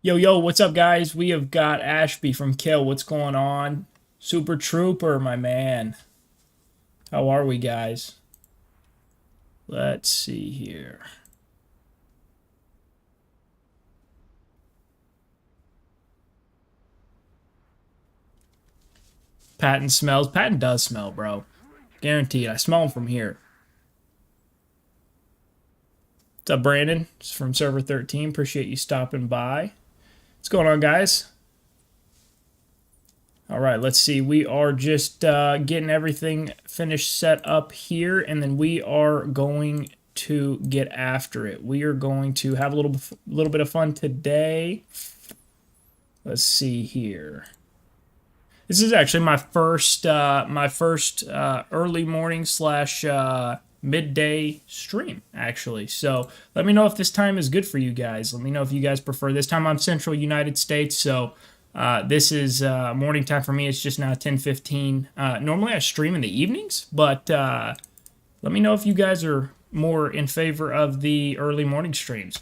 Yo, yo, what's up, guys? We have got Ashby from Kill. What's going on? Super Trooper, my man. How are we, guys? Let's see here. Patton smells. Patton does smell, bro. Guaranteed. I smell him from here. What's up, Brandon? It's from Server 13. Appreciate you stopping by. What's going on, guys? All right, let's see. We are just getting everything finished set up here, and then we are going to get after it. We are going to have a little bit of fun today. Let's see here. This is actually my first early morning slash midday stream, actually. So let me know if this time is good for you guys. Let me know if you guys prefer this time. I'm Central United States, so this is morning time for me. It's just now 10:15. Normally I stream in the evenings, but let me know if you guys are more in favor of the early morning streams,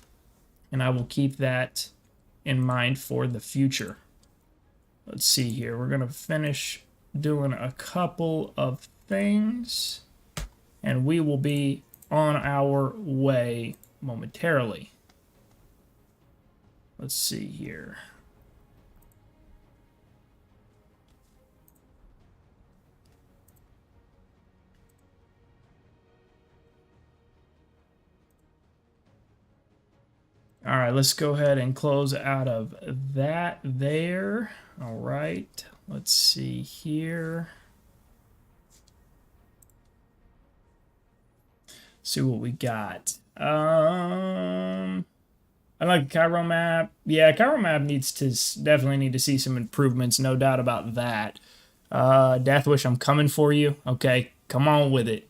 and I will keep that in mind for the future. Let's see here. We're going to finish doing a couple of things, and we will be on our way momentarily. Let's see here. All right, let's go ahead and close out of that there. All right, let's see here. See what we got. I like Cairo map. Yeah, Cairo map definitely need to see some improvements, no doubt about that. Deathwish, I'm coming for you. Okay, come on with it.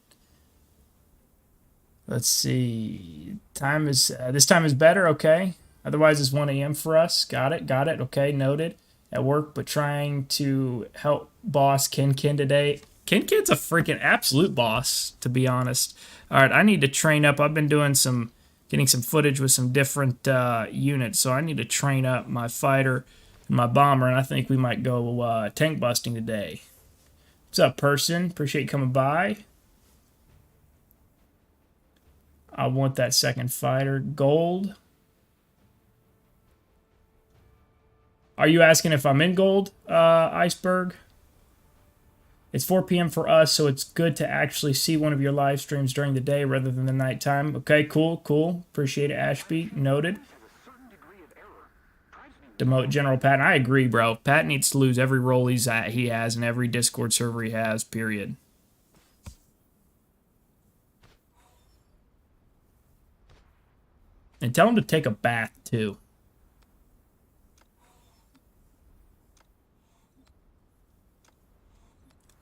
Let's see. Time is this time is better. Okay. Otherwise, it's 1 a.m. for us. Got it. Got it. Okay, noted. At work, but trying to help boss Ken today. Ken's a freaking absolute boss, to be honest. All right, I need to train up. I've been getting some footage with some different units, so I need to train up my fighter and my bomber, and I think we might go tank busting today. What's up, person? Appreciate you coming by. I want that second fighter. Gold. Are you asking if I'm in gold, Iceberg? It's 4 p.m. for us, so it's good to actually see one of your live streams during the day rather than the nighttime. Okay, cool, cool. Appreciate it, Ashby. Noted. Demote General Patton. I agree, bro. Pat needs to lose every role he has in every Discord server he has, period. And tell him to take a bath, too.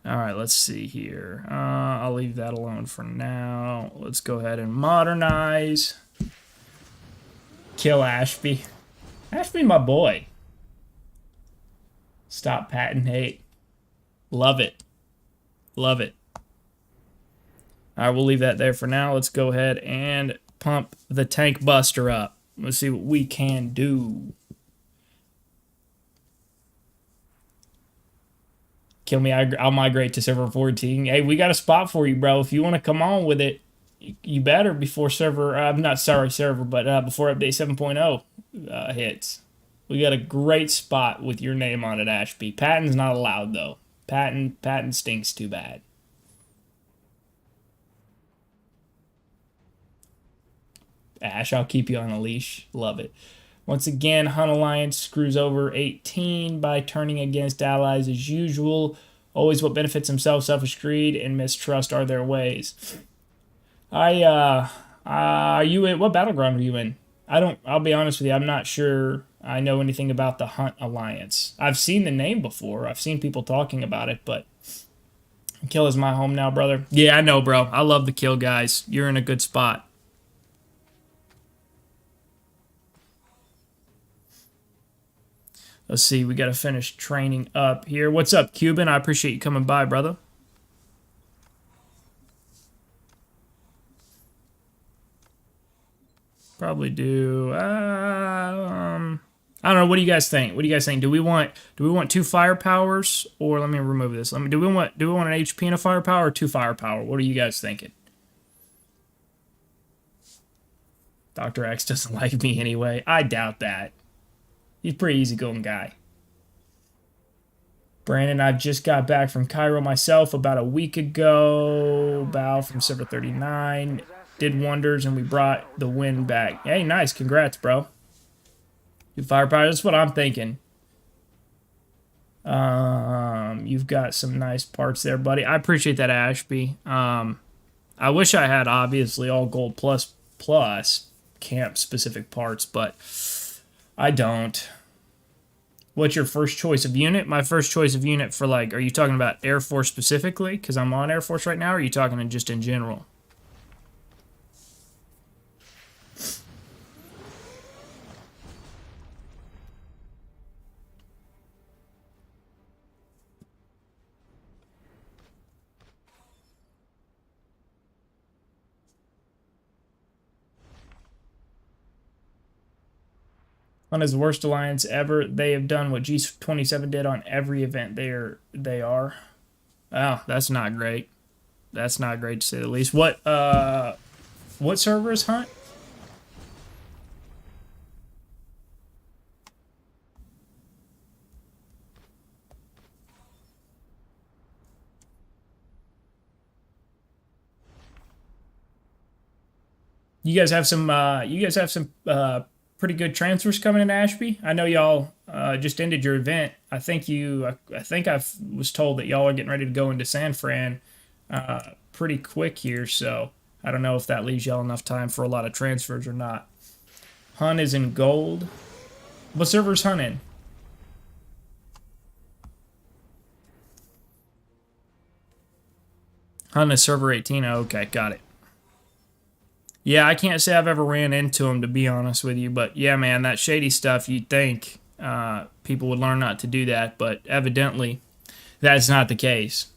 All right, let's see here. I'll leave that alone for now. Let's go ahead and modernize. Kill Ashby. Ashby, my boy. Stop Patton hate. Love it. Love it. All right, we'll leave that there for now. Let's go ahead and pump the tank buster up. Let's see what we can do. Kill me, I'll migrate to server 14. Hey, we got a spot for you, bro. If you want to come on with it, you better before server, I'm not sorry server, but before update 7.0 hits. We got a great spot with your name on it, Ashby. Patton's not allowed, though. Patton stinks too bad. Ash, I'll keep you on a leash. Love it. Once again, Hun Alliance screws over 18 by turning against allies as usual. Always what benefits himself, selfish greed, and mistrust are their ways. Are you in, what battleground are you in? I'll be honest with you, I'm not sure I know anything about the Hunt Alliance. I've seen the name before. I've seen people talking about it, but Kill is my home now, brother. Yeah, I know, bro. I love the Kill, guys. You're in a good spot. Let's see, we got to finish training up here. What's up, Cuban? I appreciate you coming by, brother. Probably do, I don't know. What do you guys think? What do you guys think? Do we want two firepowers, or let me remove this. Do we want an HP and a firepower, or two firepower? What are you guys thinking? Dr. X doesn't like me anyway. I doubt that. He's a pretty easygoing guy. Brandon, I just got back from Cairo myself about a week ago. Bow from Server 39 did wonders, and we brought the win back. Hey, nice. Congrats, bro. Two firepower. That's what I'm thinking. You've got some nice parts there, buddy. I appreciate that, Ashby. I wish I had obviously all gold plus camp specific parts, but I don't. What's your first choice of unit? My first choice of unit for, like, are you talking about Air Force specifically? Because I'm on Air Force right now, or are you talking just in general? On his worst alliance ever, they have done what G27 did on every event they are. Oh, that's not great. That's not great to say the least. What server is Hunt? You guys have some pretty good transfers coming in Ashby. I know y'all just ended your event. I was told that y'all are getting ready to go into San Fran pretty quick here, so I don't know if that leaves y'all enough time for a lot of transfers or not. Hunt is in gold. What server is Hunt in? Hunt is server 18. Oh, okay, got it. Yeah, I can't say I've ever ran into him, to be honest with you. But yeah, man, that shady stuff, you'd think people would learn not to do that. But evidently, that's not the case.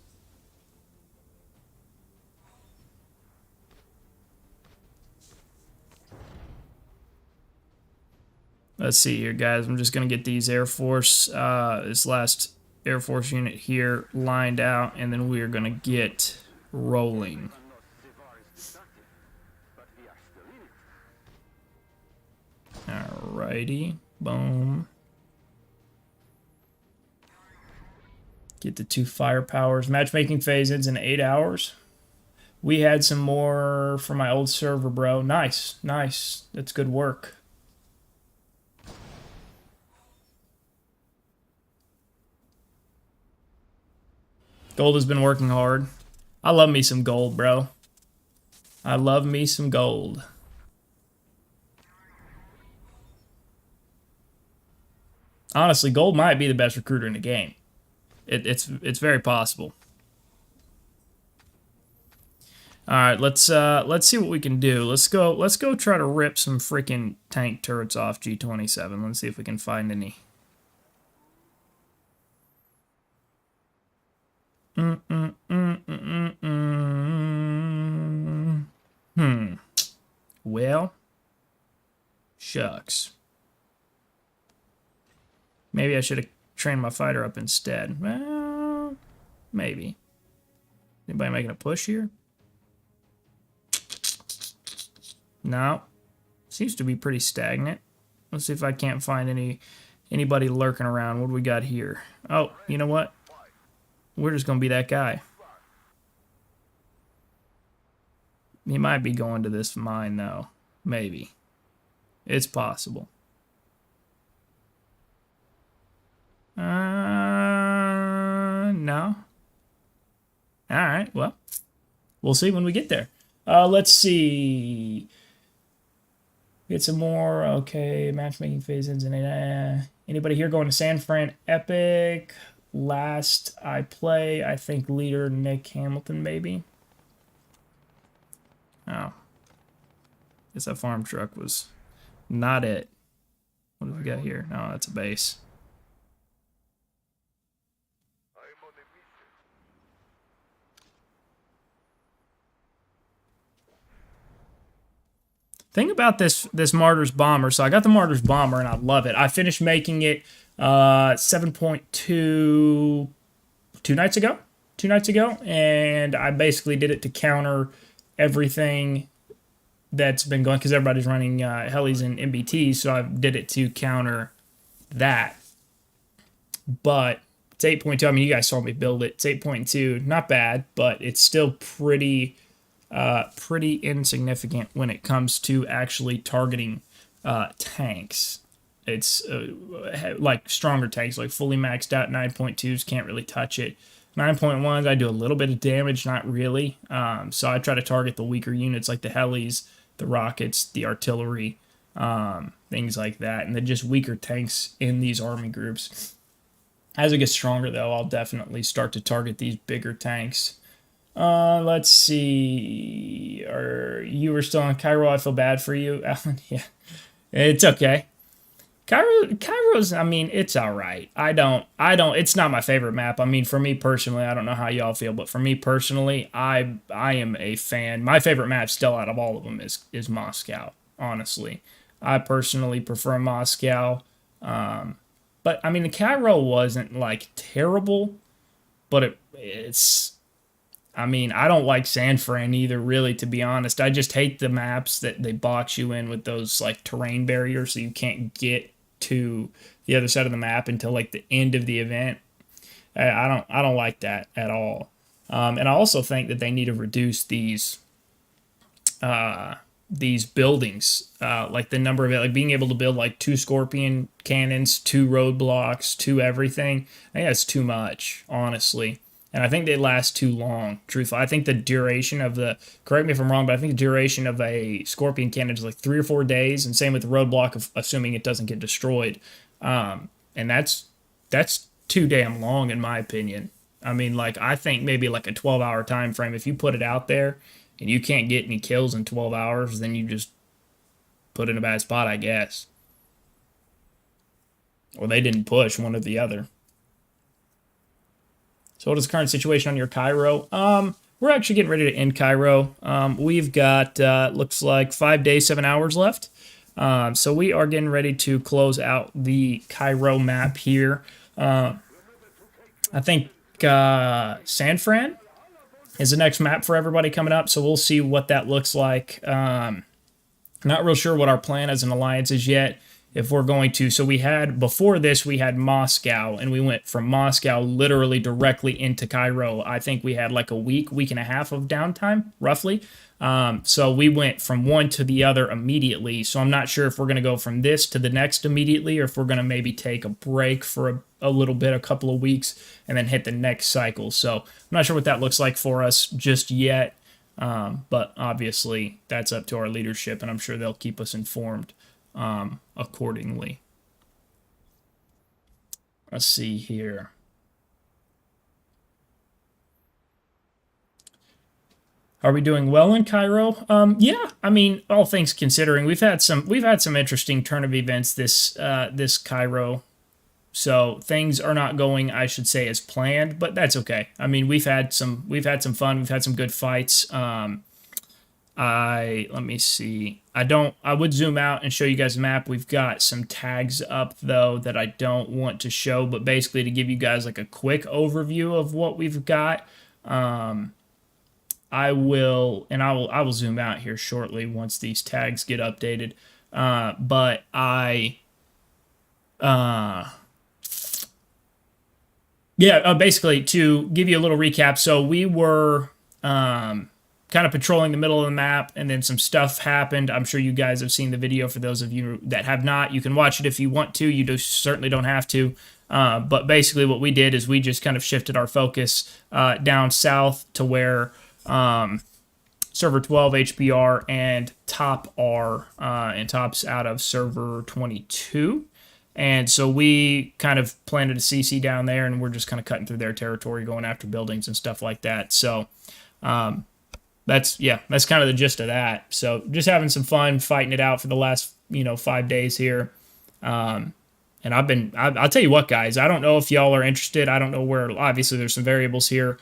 Let's see here, guys. I'm just going to get these this last Air Force unit here lined out, and then we are going to get rolling. Alrighty, boom. Get the two firepowers. Matchmaking phase ends in 8 hours. We had some more for my old server, bro. Nice, nice. That's good work. Gold has been working hard. I love me some gold, bro. I love me some gold. Honestly, gold might be the best recruiter in the game. It's very possible. All right, let's see what we can do. Let's go try to rip some freaking tank turrets off G27. Let's see if we can find any. Well, shucks. Maybe I should have trained my fighter up instead. Well, maybe. Anybody making a push here? No. Seems to be pretty stagnant. Let's see if I can't find anybody lurking around. What do we got here? Oh, you know what? We're just going to be that guy. He might be going to this mine, though. Maybe. It's possible. No. Alright, well. We'll see when we get there. Let's see. Get some more. Okay, matchmaking phase ends in 8. Anybody here going to San Fran Epic? Last I play, I think leader Nick Hamilton, maybe. Oh. Guess that farm truck was not it. What do we got here? No, that's a base. Thing about this Martyr's Bomber, so I got the Martyr's Bomber and I love it. I finished making it 7.2 2 nights ago. 2 nights ago, and I basically did it to counter everything that's been going because everybody's running helis and MBTs, so I did it to counter that. But it's 8.2. I mean, you guys saw me build it. It's 8.2, not bad, but it's still pretty insignificant when it comes to actually targeting tanks. It's like stronger tanks, like fully maxed out 9.2s can't really touch it. 9.1s, I do a little bit of damage, not really. So I try to target the weaker units like the helis, the rockets, the artillery, things like that, and then just weaker tanks in these army groups. As it gets stronger, though, I'll definitely start to target these bigger tanks. Let's see. You were still on Cairo? I feel bad for you, Alan. Yeah, it's okay. Cairo's, I mean, it's all right. It's not my favorite map. I mean, for me personally, I don't know how y'all feel, but for me personally, I am a fan. My favorite map still out of all of them is Moscow, honestly. I personally prefer Moscow. But, I mean, the Cairo wasn't, like, terrible, but it's... I mean, I don't like San Fran either, really, to be honest. I just hate the maps that they box you in with those, like, terrain barriers so you can't get to the other side of the map until, like, the end of the event. I don't like that at all. And I also think that they need to reduce these buildings, like the number of it, like being able to build like 2 Scorpion cannons, 2 roadblocks, 2 everything. I think that's too much, honestly. And I think they last too long, truthfully. I think the duration of correct me if I'm wrong, but I think the duration of a Scorpion cannon is like 3 or 4 days, and same with the roadblock, assuming it doesn't get destroyed. And that's too damn long, in my opinion. I mean, like, I think maybe like a 12-hour time frame, if you put it out there and you can't get any kills in 12 hours, then you just put in a bad spot, I guess. Or they didn't push, one or the other. So what is the current situation on your Cairo? We're actually getting ready to end Cairo. We've got, looks like 5 days, 7 hours left. So we are getting ready to close out the Cairo map here. I think San Fran is the next map for everybody coming up, so we'll see what that looks like. Not real sure what our plan as an alliance is yet. If we're going to, so before this, we had Moscow, and we went from Moscow literally directly into Cairo. I think we had like a week and a half of downtime, roughly. So we went from one to the other immediately. So I'm not sure if we're going to go from this to the next immediately, or if we're going to maybe take a break for a little bit, a couple of weeks, and then hit the next cycle. So I'm not sure what that looks like for us just yet. But obviously that's up to our leadership, and I'm sure they'll keep us informed accordingly. Let's see here. Are we doing well in Cairo? Yeah, I mean, all things considering, we've had some interesting turn of events this Cairo. So things are not going, I should say, as planned, but that's okay. I mean, we've had some fun, we've had some good fights. Let me see. I would zoom out and show you guys a map. We've got some tags up though that I don't want to show, but basically to give you guys like a quick overview of what we've got. I will zoom out here shortly once these tags get updated. Basically to give you a little recap. So we were kind of patrolling the middle of the map, and then some stuff happened. I'm sure you guys have seen the video. For those of you that have not, you can watch it if you want to. You certainly don't have to. But basically what we did is we just kind of shifted our focus down south to where server 12 HBR and top are, and top's out of server 22. And so we kind of planted a CC down there, and we're just kind of cutting through their territory, going after buildings and stuff like that. So that's kind of the gist of that. So just having some fun, fighting it out for the last 5 days here. And I'll tell you what, guys, I don't know if y'all are interested. I don't know where. Obviously there's some variables here.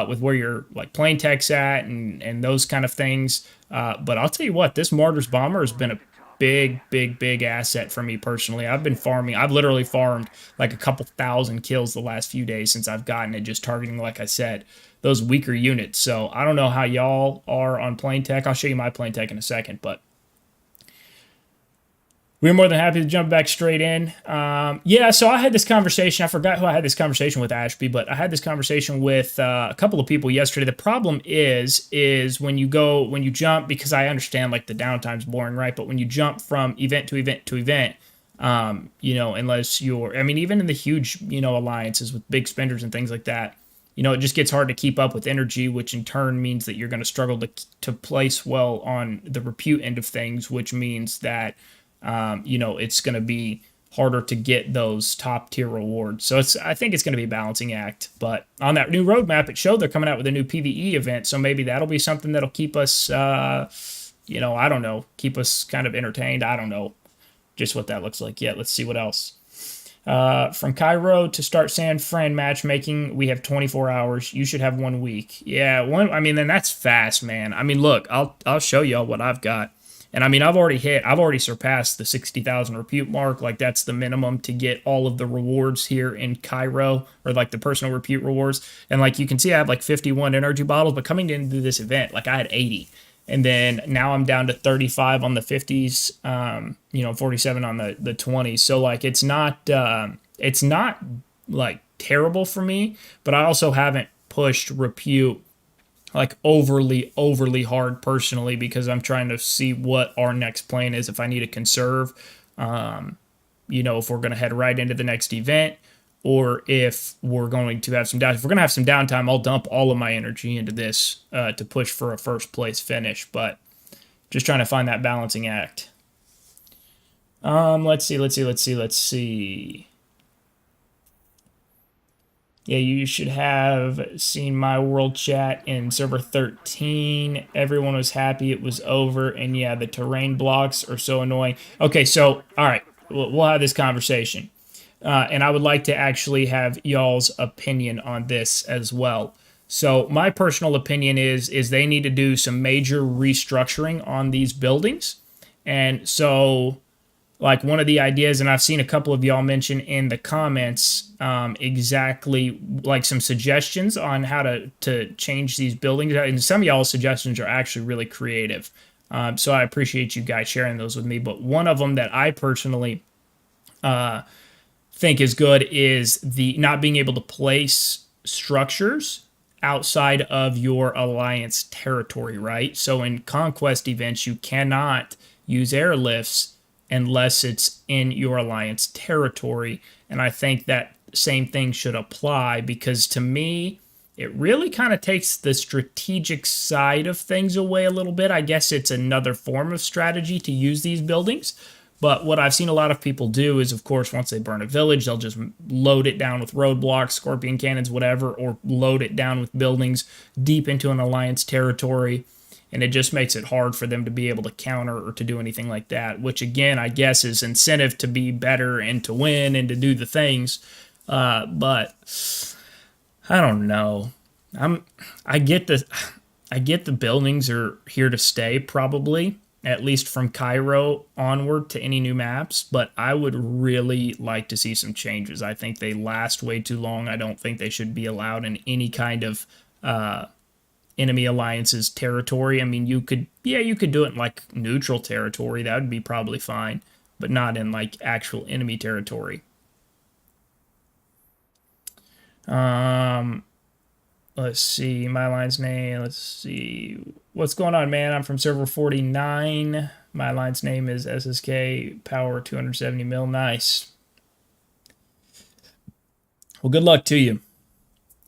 with where your like plane tech's at and those kind of things. But I'll tell you what, this Martyrs Bomber has been a big asset for me personally. I've been farming. I've literally farmed like a couple thousand kills the last few days since I've gotten it, just targeting, like I said, those weaker units. So I don't know how y'all are on plane tech. I'll show you my plane tech in a second, but we're more than happy to jump back straight in. Yeah, so I had this conversation. I forgot who I had this conversation with, Ashby, but I had this conversation with a couple of people yesterday. The problem is when you jump, because I understand like the downtime's boring, right? But when you jump from event to event to event, unless I mean, even in the huge, alliances with big spenders and things like that, it just gets hard to keep up with energy, which in turn means that you're going to struggle to place well on the repute end of things, which means that it's going to be harder to get those top tier rewards. So I think it's going to be a balancing act. But on that new roadmap, it showed they're coming out with a new PvE event. So maybe that'll be something that'll keep us, I don't know, keep us kind of entertained. I don't know just what that looks like yet. Let's see what else. From Cairo to start San Fran matchmaking, we have 24 hours. You should have 1 week. Yeah, then that's fast, man. I mean, look, I'll show y'all what I've got. And I mean, I've already surpassed the 60,000 repute mark. Like, that's the minimum to get all of the rewards here in Cairo, or like the personal repute rewards. And like, you can see I have like 51 energy bottles, but coming into this event, like I had 80. And then now I'm down to 35 on the 50s, 47 on the 20s. So like, it's not like terrible for me, but I also haven't pushed repute like overly hard personally, because I'm trying to see what our next plan is, if I need to conserve, if we're going to head right into the next event, or if we're going to have some downtime. If we're going to have some downtime, I'll dump all of my energy into this to push for a first place finish, but just trying to find that balancing act. Let's see. Yeah, you should have seen my world chat in server 13. Everyone was happy it was over, and yeah, the terrain blocks are so annoying. Okay, so, all right, we'll have this conversation. And I would like to actually have y'all's opinion on this as well. So my personal opinion is they need to do some major restructuring on these buildings. And so, like, one of the ideas, and I've seen a couple of y'all mention in the comments exactly like some suggestions on how to change these buildings. And some of y'all's suggestions are actually really creative. So I appreciate you guys sharing those with me. But one of them that I personally think is good is the not being able to place structures outside of your alliance territory, right? So in conquest events, you cannot use airlifts unless it's in your alliance territory. And I think that same thing should apply, because to me, it really kind of takes the strategic side of things away a little bit. I guess it's another form of strategy to use these buildings. But what I've seen a lot of people do is, of course, once they burn a village, they'll just load it down with roadblocks, scorpion cannons, whatever, or load it down with buildings deep into an alliance territory. And it just makes it hard for them to be able to counter or to do anything like that, which, again, I guess is incentive to be better and to win and to do the things. But I don't know. I get the buildings are here to stay, probably, at least from Cairo onward to any new maps, but I would really like to see some changes. I think they last way too long. I don't think they should be allowed in any kind of enemy alliances territory. I mean, you could do it in like neutral territory. That would be probably fine, but not in like actual enemy territory. Let's see, my line's name. Let's see. What's going on, man? I'm from server 49. My line's name is SSK Power 270 mil. Nice. Well, good luck to you.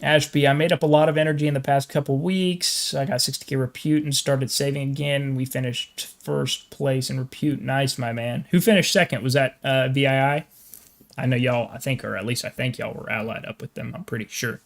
Ashby, I made up a lot of energy in the past couple weeks. I got 60k repute and started saving again. We finished first place in repute. Nice, my man. Who finished second? Was that VII? I know y'all, I think y'all were allied up with them. I'm pretty sure.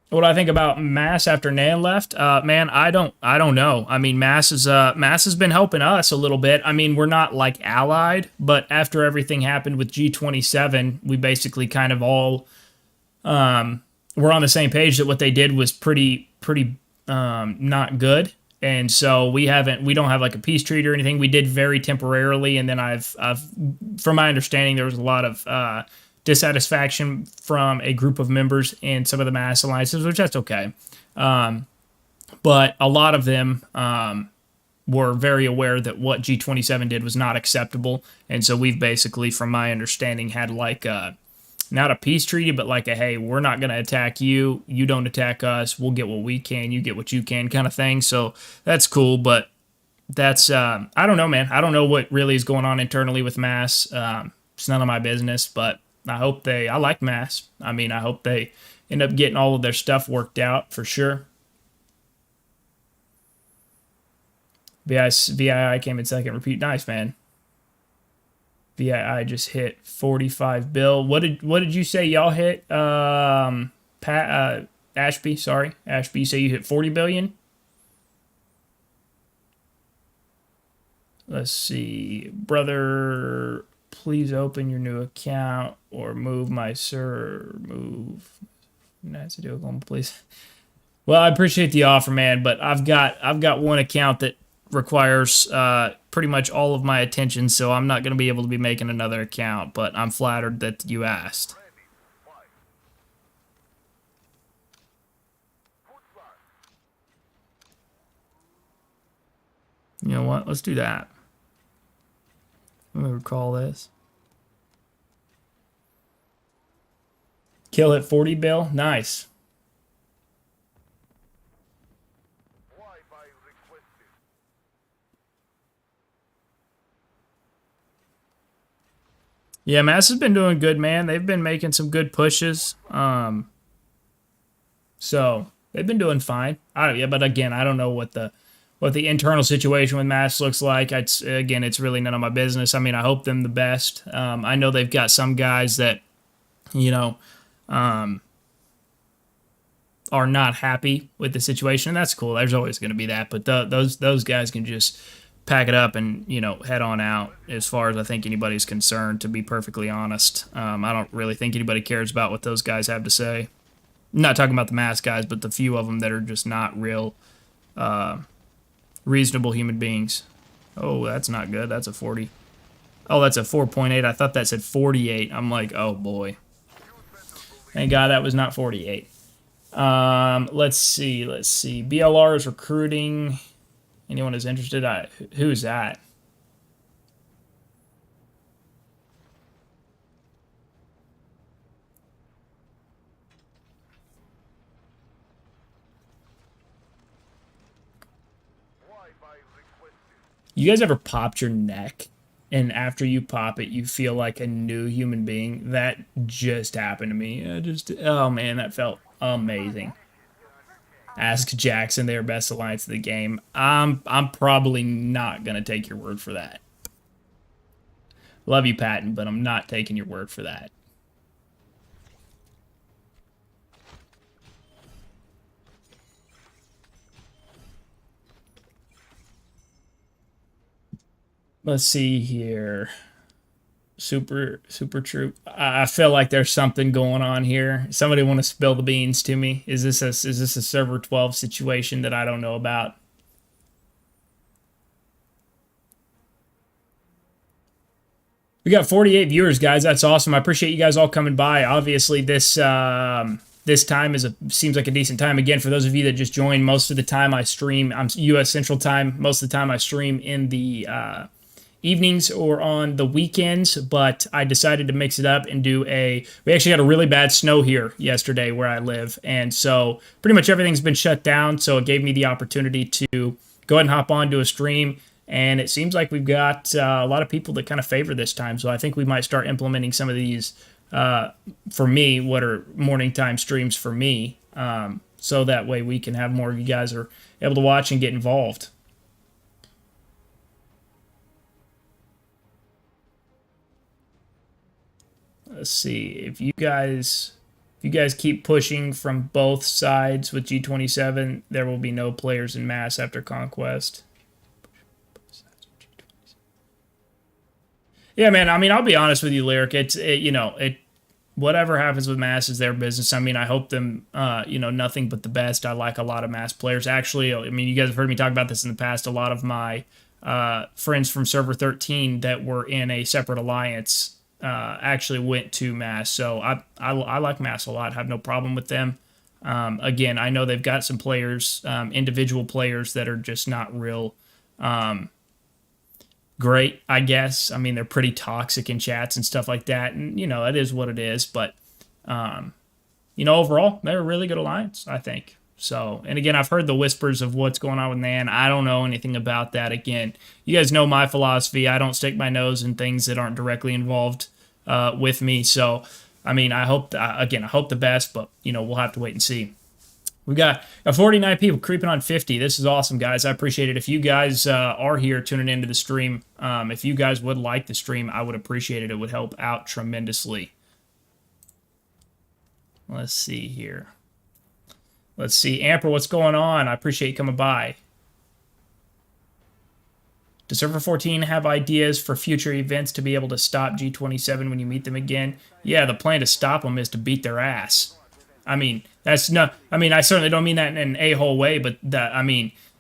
What I think about Mass after Nan left, man, I don't know. I mean, Mass has been helping us a little bit. I mean, we're not like allied, but after everything happened with G27, we basically kind of all we're on the same page that what they did was pretty not good. And so we don't have like a peace treaty or anything. We did very temporarily, and then I've from my understanding, there was a lot of dissatisfaction from a group of members in some of the mass alliances, which that's okay. But a lot of them were very aware that what G27 did was not acceptable, and so we've basically, from my understanding, had like not a peace treaty, but like a, hey, we're not going to attack you. You don't attack us. We'll get what we can. You get what you can kind of thing. So that's cool. But that's, I don't know, man. I don't know what really is going on internally with Mass. It's none of my business, but I like Mass. I mean, I hope they end up getting all of their stuff worked out for sure. VII came in second. Repeat. Nice, man. VII just hit 45 bill. What did you say y'all hit? Ashby, sorry. Ashby, you say you hit 40 billion? Let's see. Brother, please open your new account or move my move. Nice to do it, please. Well, I appreciate the offer, man, but I've got one account that requires pretty much all of my attention, so I'm not going to be able to be making another account, but I'm flattered that you asked. You know what? Let's do that. Let me recall this. Kill at 40 bill. Nice. Yeah, Mass has been doing good, man. They've been making some good pushes. So they've been doing fine. Yeah, but again, I don't know what the internal situation with Mass looks like. It's really none of my business. I mean, I hope them the best. I know they've got some guys that, you know, are not happy with the situation, and that's cool. There's always going to be that, but those guys can just pack it up and, you know, head on out. As far as I think anybody's concerned, to be perfectly honest, I don't really think anybody cares about what those guys have to say. I'm not talking about the Mass guys, but the few of them that are just not real reasonable human beings. Oh, that's not good. That's a 40. Oh, that's a 4.8. I thought that said 48. I'm like, oh boy. Thank God that was not 48. Let's see. BLR is recruiting. Anyone is interested? Who's that? You guys ever popped your neck, and after you pop it, you feel like a new human being? That just happened to me. Oh man, that felt amazing. Ask Jackson, their best alliance of the game. I'm probably not gonna take your word for that. Love you, Patton, but I'm not taking your word for that. Let's see here. Super troop. I feel like there's something going on here. Somebody want to spill the beans to me? Is this a server 12 situation that I don't know about? We got 48 viewers, guys. That's awesome. I appreciate you guys all coming by. Obviously, this time seems like a decent time. Again, for those of you that just joined, most of the time I stream. I'm U.S. Central Time. Most of the time I stream in the evenings or on the weekends, but I decided to mix it up and we actually had a really bad snow here yesterday where I live, and so pretty much everything's been shut down, so it gave me the opportunity to go ahead and hop on to a stream, and it seems like we've got a lot of people that kind of favor this time, so I think we might start implementing some of these, for me, what are morning time streams for me, so that way we can have more of you guys are able to watch and get involved. Let's see if you guys If you guys keep pushing from both sides with G27, there will be no players in mass after Conquest. Yeah, man. I mean, I'll be honest with you, Lyric. Whatever happens with mass is their business. I mean, I hope them, nothing but the best. I like a lot of mass players. Actually, I mean, you guys have heard me talk about this in the past. A lot of my friends from Server 13 that were in a separate alliance actually went to mass. So I like mass a lot. I have no problem with them. Again, I know they've got some players, individual players that are just not real great, I guess. I mean, they're pretty toxic in chats and stuff like that. And, it is what it is. But, overall, they're a really good alliance, I think. So, and again, I've heard the whispers of what's going on with Nan. I don't know anything about that. Again, you guys know my philosophy. I don't stick my nose in things that aren't directly involved with me. So, I mean, I hope the best, but, we'll have to wait and see. We got 49 people creeping on 50. This is awesome, guys. I appreciate it. If you guys are here tuning into the stream, if you guys would like the stream, I would appreciate it. It would help out tremendously. Let's see here. Let's see. Amper, what's going on? I appreciate you coming by. Does Server 14 have ideas for future events to be able to stop G27 when you meet them again? Yeah, the plan to stop them is to beat their ass. I mean, that's not. I mean, I certainly don't mean that in an a-hole way, but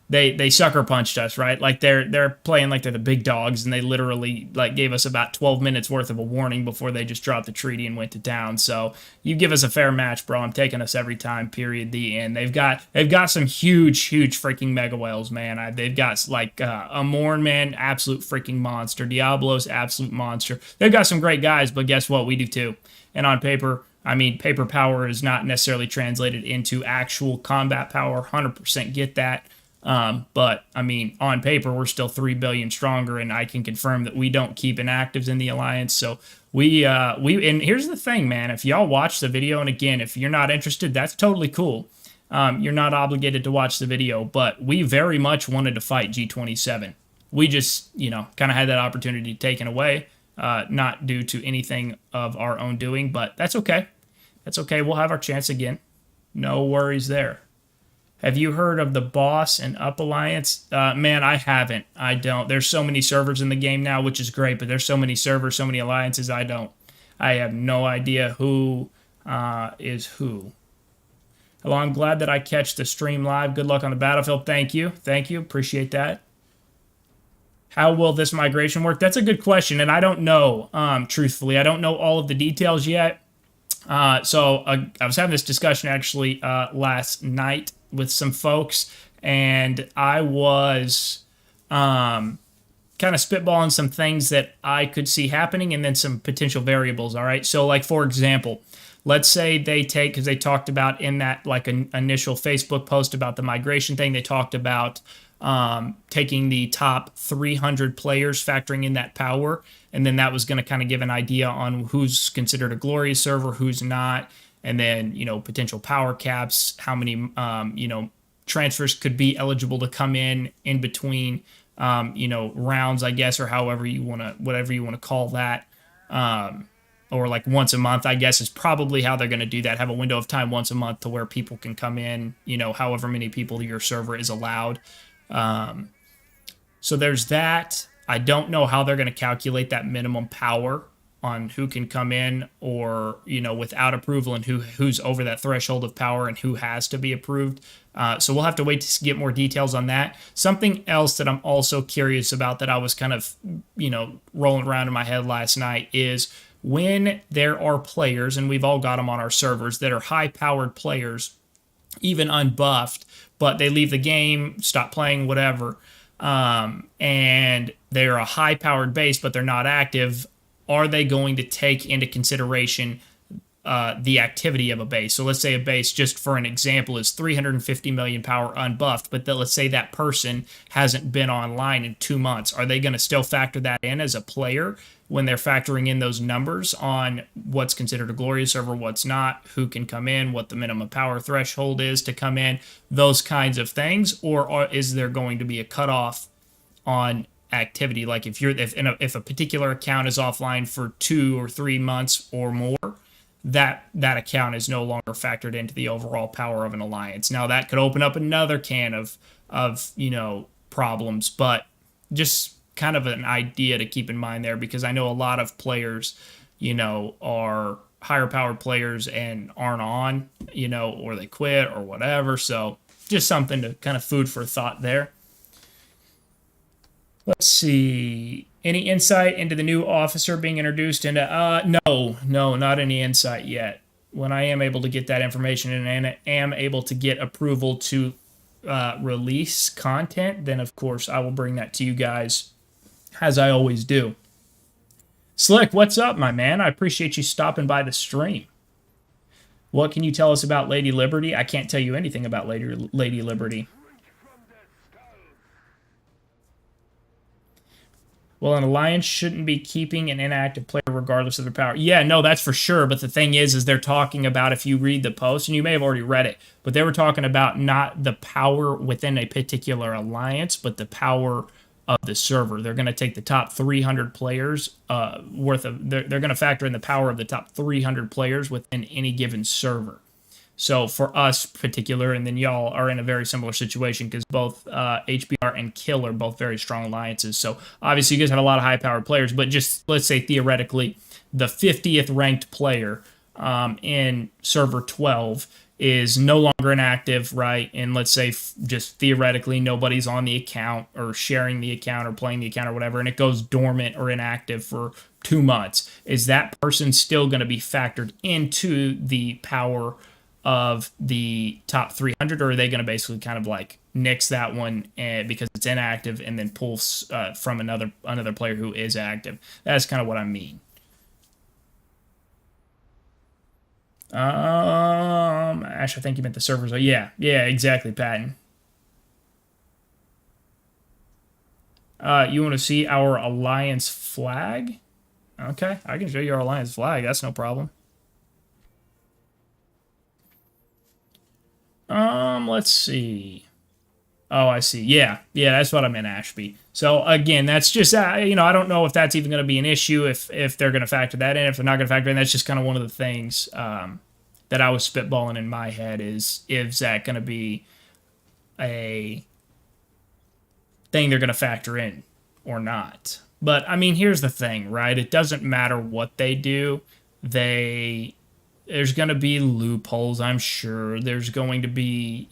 they sucker punched us, right? Like they're playing like they're the big dogs, and they literally like gave us about 12 minutes worth of a warning before they just dropped the treaty and went to town. So you give us a fair match, bro. I'm taking us every time. Period. The end. They've got some huge freaking mega whales, man. They've got like Amorn, man, absolute freaking monster. Diablo's absolute monster. They've got some great guys, but guess what? We do too. And on paper, I mean, paper power is not necessarily translated into actual combat power. 100% get that. But, I mean, on paper, we're still 3 billion stronger, and I can confirm that we don't keep inactives in the Alliance. So, and here's the thing, man. If y'all watch the video, and again, if you're not interested, that's totally cool. You're not obligated to watch the video, but we very much wanted to fight G27. We just, kind of had that opportunity taken away. Not due to anything of our own doing, but that's okay. That's okay. We'll have our chance again. No worries there. Have you heard of the Boss and Up Alliance? Man, I haven't. I don't. There's so many servers in the game now, which is great, but there's so many servers, so many alliances, I don't. I have no idea who is who. Hello, I'm glad that I catch the stream live. Good luck on the battlefield. Thank you. Thank you. Appreciate that. How will this migration work? That's a good question, and I don't know, truthfully. I don't know all of the details yet. I was having this discussion actually last night with some folks, and I was kind of spitballing some things that I could see happening and then some potential variables, all right? So, like, for example, let's say they take, because they talked about in that, like, an initial Facebook post about the migration thing, they talked about taking the top 300 players, factoring in that power, and then that was going to kind of give an idea on who's considered a glorious server, who's not, and then, potential power caps, how many, transfers could be eligible to come in between, rounds, I guess, or whatever you want to call that, or like once a month, I guess, is probably how they're going to do that. Have a window of time once a month to where people can come in, however many people your server is allowed. So there's that. I don't know how they're going to calculate that minimum power on who can come in or, without approval, and who's over that threshold of power and who has to be approved. So we'll have to wait to get more details on that. Something else that I'm also curious about that I was kind of, rolling around in my head last night is when there are players, and we've all got them on our servers, that are high-powered players, even unbuffed, but they leave the game, stop playing, whatever, and they're a high-powered base, but they're not active. Are they going to take into consideration the activity of a base? So let's say a base, just for an example, is 350 million power unbuffed, but let's say that person hasn't been online in 2 months. Are they going to still factor that in as a player when they're factoring in those numbers on what's considered a glorious server, what's not, who can come in, what the minimum power threshold is to come in, those kinds of things? Or is there going to be a cutoff on activity? Like if a particular account is offline for 2 or 3 months or more, that account is no longer factored into the overall power of an alliance. Now that could open up another can of problems, but just kind of an idea to keep in mind there, because I know a lot of players, are higher powered players and aren't on, or they quit or whatever. So just something to kind of food for thought there. Let's see. Any insight into the new officer being introduced into? No, not any insight yet. When I am able to get that information and am able to get approval to release content, then of course I will bring that to you guys, as I always do. Slick, what's up, my man? I appreciate you stopping by the stream. What can you tell us about Lady Liberty? I can't tell you anything about Lady Liberty. Well, an alliance shouldn't be keeping an inactive player regardless of their power. Yeah, no, that's for sure. But the thing is they're talking about, if you read the post, and you may have already read it, but they were talking about not the power within a particular alliance, but the power of the server. They're going to take the top 300 players worth of. They're going to factor in the power of the top 300 players within any given server. So for us particular, and then y'all are in a very similar situation, because both HBR and Kill are both very strong alliances. So obviously you guys have a lot of high-powered players, but just let's say theoretically the 50th ranked player in server 12 is no longer inactive, right? And let's say just theoretically nobody's on the account or sharing the account or playing the account or whatever, and it goes dormant or inactive for 2 months. Is that person still going to be factored into the power of the top 300, or are they going to basically kind of like nix that one because it's inactive and then pull from another player who is active? That's kind of what I mean. Ash, I think you meant the servers. Yeah, exactly, Patton. You want to see our alliance flag? Okay, I can show you our alliance flag. That's no problem. Let's see. Oh, I see. Yeah, that's what I meant, Ashby. So again, that's just I don't know if that's even going to be an issue if they're going to factor that in. If they're not going to factor in, that's just kind of one of the things that I was spitballing in my head is that going to be a thing they're going to factor in or not? But I mean, here's the thing, right? It doesn't matter what they do. There's going to be loopholes, I'm sure. There's going to be,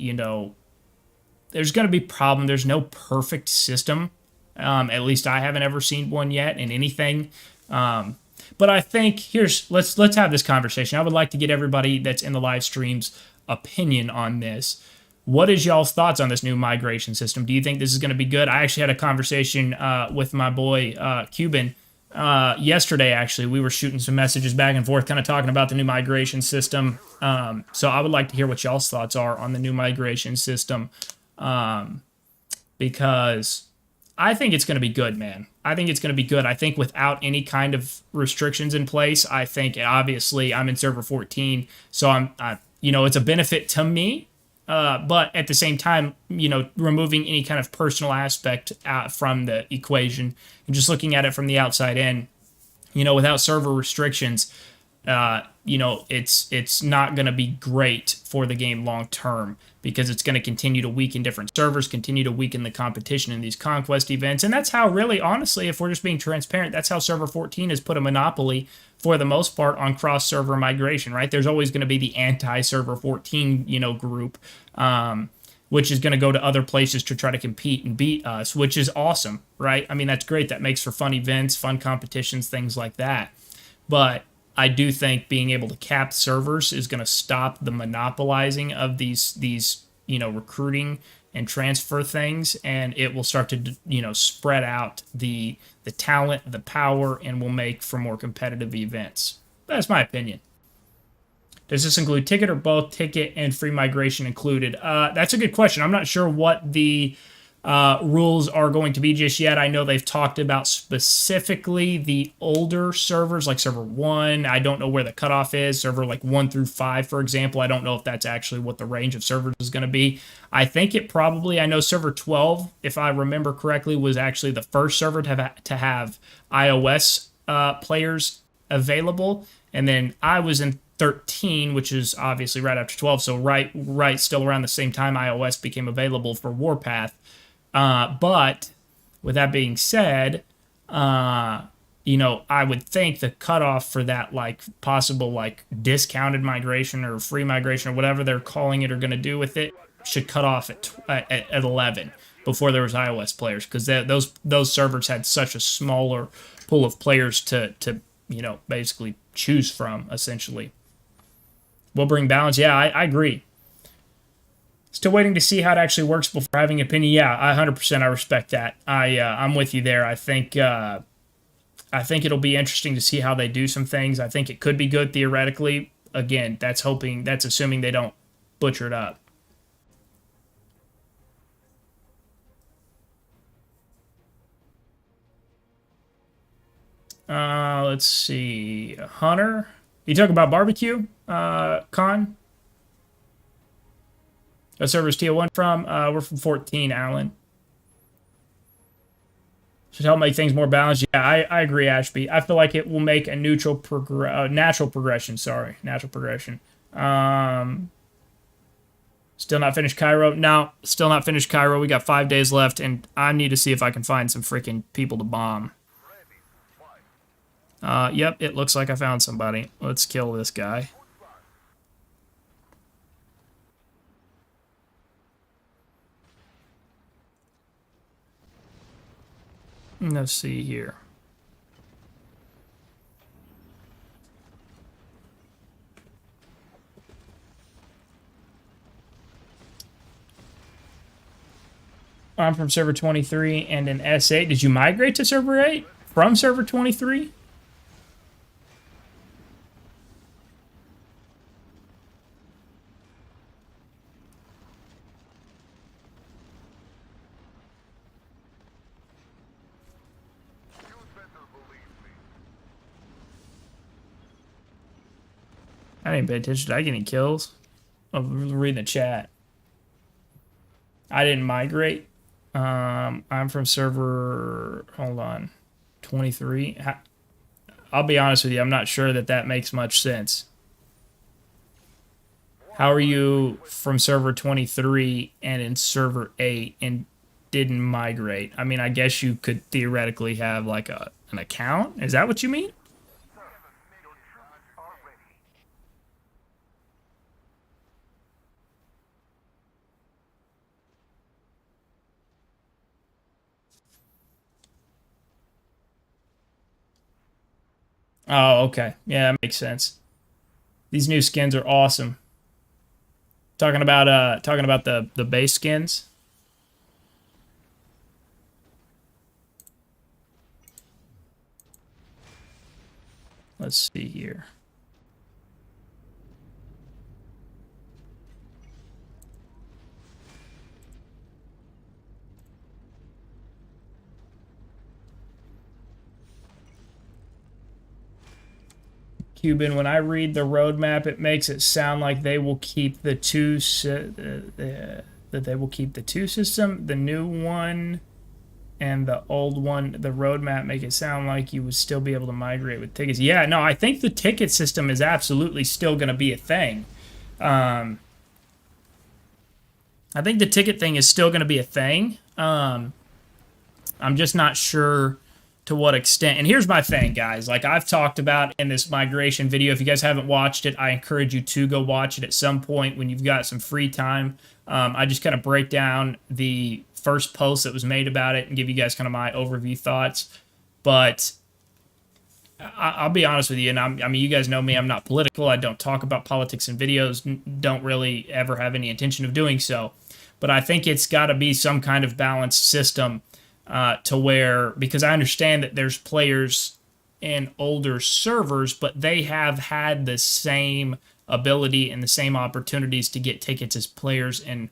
there's going to be problem. There's no perfect system. At least I haven't ever seen one yet in anything. But I think let's have this conversation. I would like to get everybody that's in the live stream's opinion on this. What is y'all's thoughts on this new migration system? Do you think this is going to be good? I actually had a conversation with my boy Cuban yesterday. Actually, we were shooting some messages back and forth, kind of talking about the new migration system. So I would like to hear what y'all's thoughts are on the new migration system, because I think it's going to be good, man. I think it's going to be good. I think without any kind of restrictions in place, I think obviously I'm in server 14, so it's a benefit to me. But at the same time, removing any kind of personal aspect from the equation and just looking at it from the outside in, without server restrictions, it's not going to be great for the game long term, because it's going to continue to weaken different servers, continue to weaken the competition in these conquest events. And that's how, really, honestly, if we're just being transparent, that's how server 14 has put a monopoly for the most part on cross-server migration, right? There's always going to be the anti-server 14, group, which is going to go to other places to try to compete and beat us, which is awesome, right? I mean, that's great. That makes for fun events, fun competitions, things like that. But I do think being able to cap servers is going to stop the monopolizing of these recruiting and transfer things, and it will start to spread out the talent, the power, and will make for more competitive events. That's my opinion. Does this include ticket or both ticket and free migration included? That's a good question. I'm not sure what the rules are going to be just yet. I know they've talked about specifically the older servers, like server 1. I don't know where the cutoff is. Server like 1 through 5, for example. I don't know if that's actually what the range of servers is going to be. I think I know server 12, if I remember correctly, was actually the first server to have iOS players available. And then I was 13, which is obviously right after 12. So right, still around the same time iOS became available for Warpath. But with that being said, I would think the cutoff for that like possible like discounted migration or free migration or whatever they're calling it or going to do with it should cut off at 11 before there was iOS players, because those servers had such a smaller pool of players to basically choose from essentially. Will bring balance. Yeah, I agree. Still waiting to see how it actually works before having an opinion. Yeah, 100%. I respect that. I'm with you there. I think it'll be interesting to see how they do some things. I think it could be good theoretically. Again, that's assuming they don't butcher it up. Let's see. Hunter, you talk about barbecue, Con? What server is TL1 from? We're from 14, Alan. Should help make things more balanced. Yeah, I agree, Ashby. I feel like it will make a natural progression. Sorry, natural progression. Still not finished Cairo. No, still not finished Cairo. We got 5 days left, and I need to see if I can find some freaking people to bomb. Yep, it looks like I found somebody. Let's kill this guy. Let's see here. I'm from server 23 and an S8. Did you migrate to server 8 from server 23? I didn't pay attention. Did I get any kills? Oh, reading the chat. I didn't migrate. I'm from server, hold on, 23. I'll be honest with you, I'm not sure that makes much sense. How are you from server 23 and in server 8 and didn't migrate? I mean, I guess you could theoretically have like an account. Is that what you mean? Oh, okay. Yeah, that makes sense. These new skins are awesome. Talking about the base skins. Let's see here. Cuban, when I read the roadmap, it makes it sound like they will keep the two that they will keep the two system, the new one and the old one. The roadmap make it sound like you would still be able to migrate with tickets. Yeah, no, I think the ticket system is absolutely still going to be a thing. I think the ticket thing is still going to be a thing. I'm just not sure to what extent. And here's my thing, guys. Like I've talked about in this migration video, if you guys haven't watched it, I encourage you to go watch it at some point when you've got some free time. I just kind of break down the first post that was made about it and give you guys kind of my overview thoughts. But I'll be honest with you, and I mean, you guys know me, I'm not political. I don't talk about politics in videos, don't really ever have any intention of doing so. But I think it's got to be some kind of balanced system to where, because I understand that there's players in older servers, but they have had the same ability and the same opportunities to get tickets as players in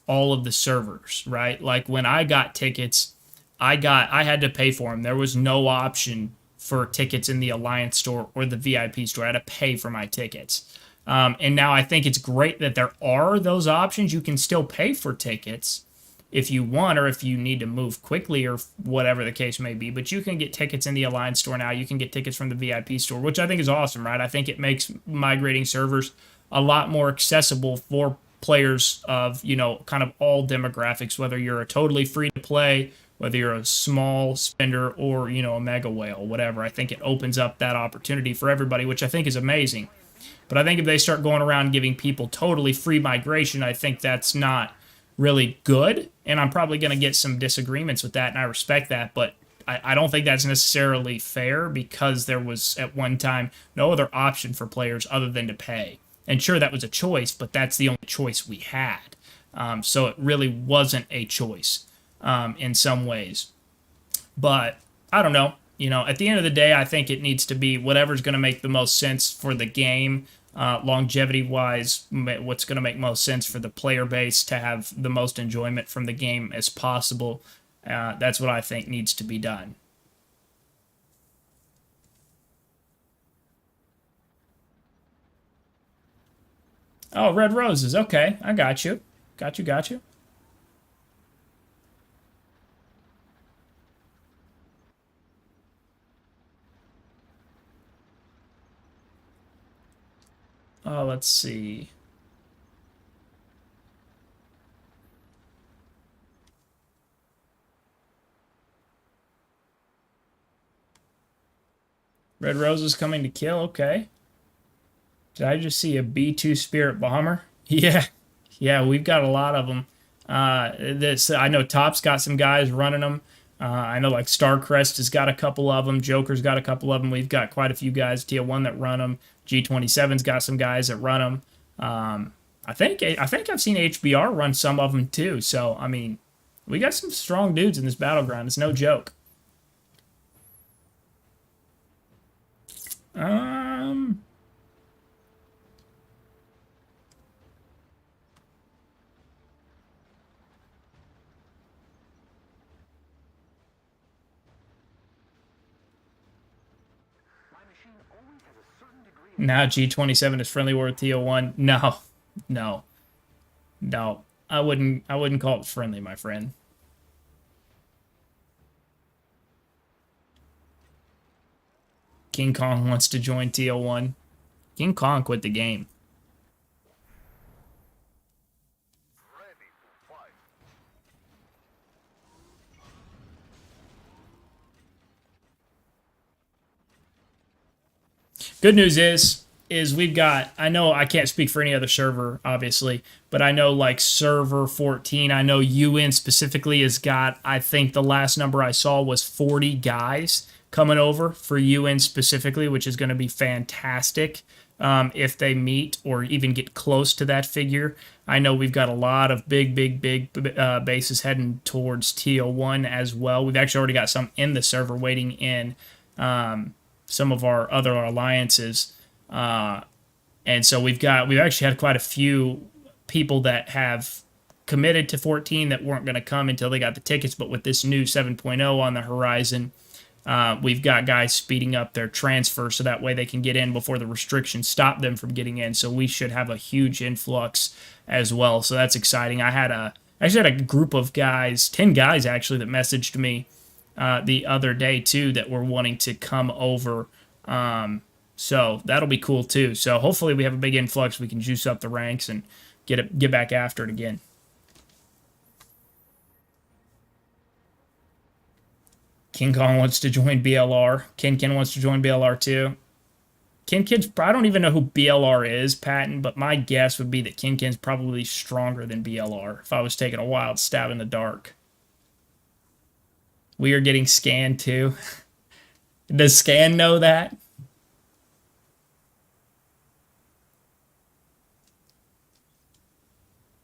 all of the servers, right? Like when I got tickets, I had to pay for them. There was no option for tickets in the Alliance store or the VIP store. I had to pay for my tickets. And now I think it's great that there are those options. You can still pay for tickets if you want or if you need to move quickly or whatever the case may be. But you can get tickets in the Alliance store now. You can get tickets from the VIP store, which I think is awesome, right? I think it makes migrating servers a lot more accessible for players of, kind of all demographics, whether you're a totally free to play, whether you're a small spender or, a mega whale, whatever. I think it opens up that opportunity for everybody, which I think is amazing. But I think if they start going around giving people totally free migration, I think that's not really good. And I'm probably going to get some disagreements with that, and I respect that. But I don't think that's necessarily fair because there was, at one time, no other option for players other than to pay. And sure, that was a choice, but that's the only choice we had. So it really wasn't a choice in some ways. But I don't know. At the end of the day, I think it needs to be whatever's going to make the most sense for the game, longevity-wise, what's going to make most sense for the player base to have the most enjoyment from the game as possible. That's what I think needs to be done. Oh, red roses. Okay, I got you. Got you. Oh, let's see. Red roses coming to kill. Okay. Did I just see a B2 Spirit Bomber? Yeah. Yeah, we've got a lot of them. I know Top's got some guys running them. I know like Starcrest has got a couple of them. Joker's got a couple of them. We've got quite a few guys, TL1 that run them. G27's got some guys that run them. I think I've seen HBR run some of them too. So I mean, we got some strong dudes in this battleground. It's no joke. Um, Now G27 is friendly war with TL1. No, no, no. I wouldn't call it friendly, my friend. King Kong wants to join TL1. King Kong quit the game. Good news is we've got, I know I can't speak for any other server obviously, but I know like server 14, I know UN specifically has got, I think the last number I saw was 40 guys coming over for UN specifically, which is going to be fantastic. If they meet or even get close to that figure. I know we've got a lot of big bases heading towards TL1 as well. We've actually already got some in the server waiting in some of our other alliances. And so we've actually had quite a few people that have committed to 14 that weren't going to come until they got the tickets. But with this new 7.0 on the horizon, we've got guys speeding up their transfer so that way they can get in before the restrictions stop them from getting in. So we should have a huge influx as well. So that's exciting. I actually had a group of guys, 10 guys actually, that messaged me the other day too that were wanting to come over. So that'll be cool too. So hopefully we have a big influx. We can juice up the ranks and get back after it again. King Kong wants to join BLR. Ken wants to join BLR too. Ken's, I don't even know who BLR is, Patton, but my guess would be that Ken's probably stronger than BLR if I was taking a wild stab in the dark. We are getting scanned too. Does Scan know that?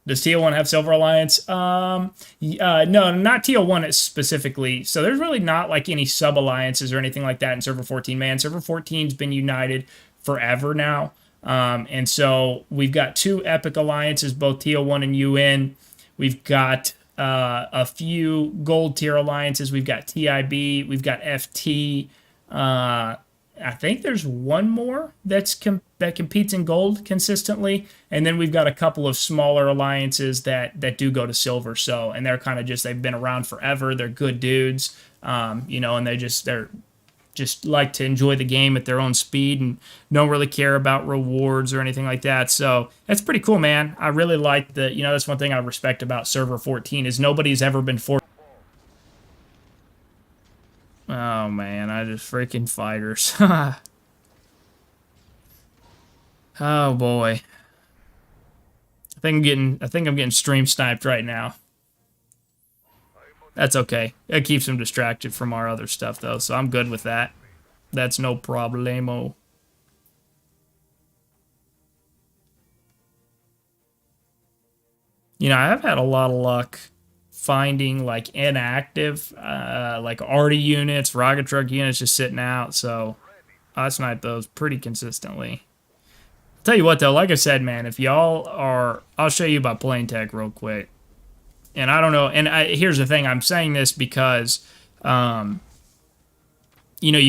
Does TL1 have Silver Alliance? No, not TL1 specifically. So there's really not like any sub alliances or anything like that in Server 14. Man, Server 14's been united forever now. And so we've got two epic alliances, both TL1 and UN. We've got a few gold tier alliances. We've got TIB. We've got FT. I think there's one more that competes in gold consistently, and then we've got a couple of smaller alliances that do go to silver. So, and they're kind of just they've been around forever. They're good dudes, and they're just like to enjoy the game at their own speed and don't really care about rewards or anything like that. So that's pretty cool, man. I really like that's one thing I respect about server 14 is nobody's ever been forced. Oh man, I just freaking fighters. Oh boy. I think I'm getting stream sniped right now. That's okay. It keeps him distracted from our other stuff though, so I'm good with that. That's no problemo. I've had a lot of luck finding like inactive, like arty units, rocket truck units just sitting out, so I snipe those pretty consistently. Tell you what though, like I said, man, if y'all are, I'll show you about plane tech real quick. And I don't know, and here's the thing, I'm saying this because, you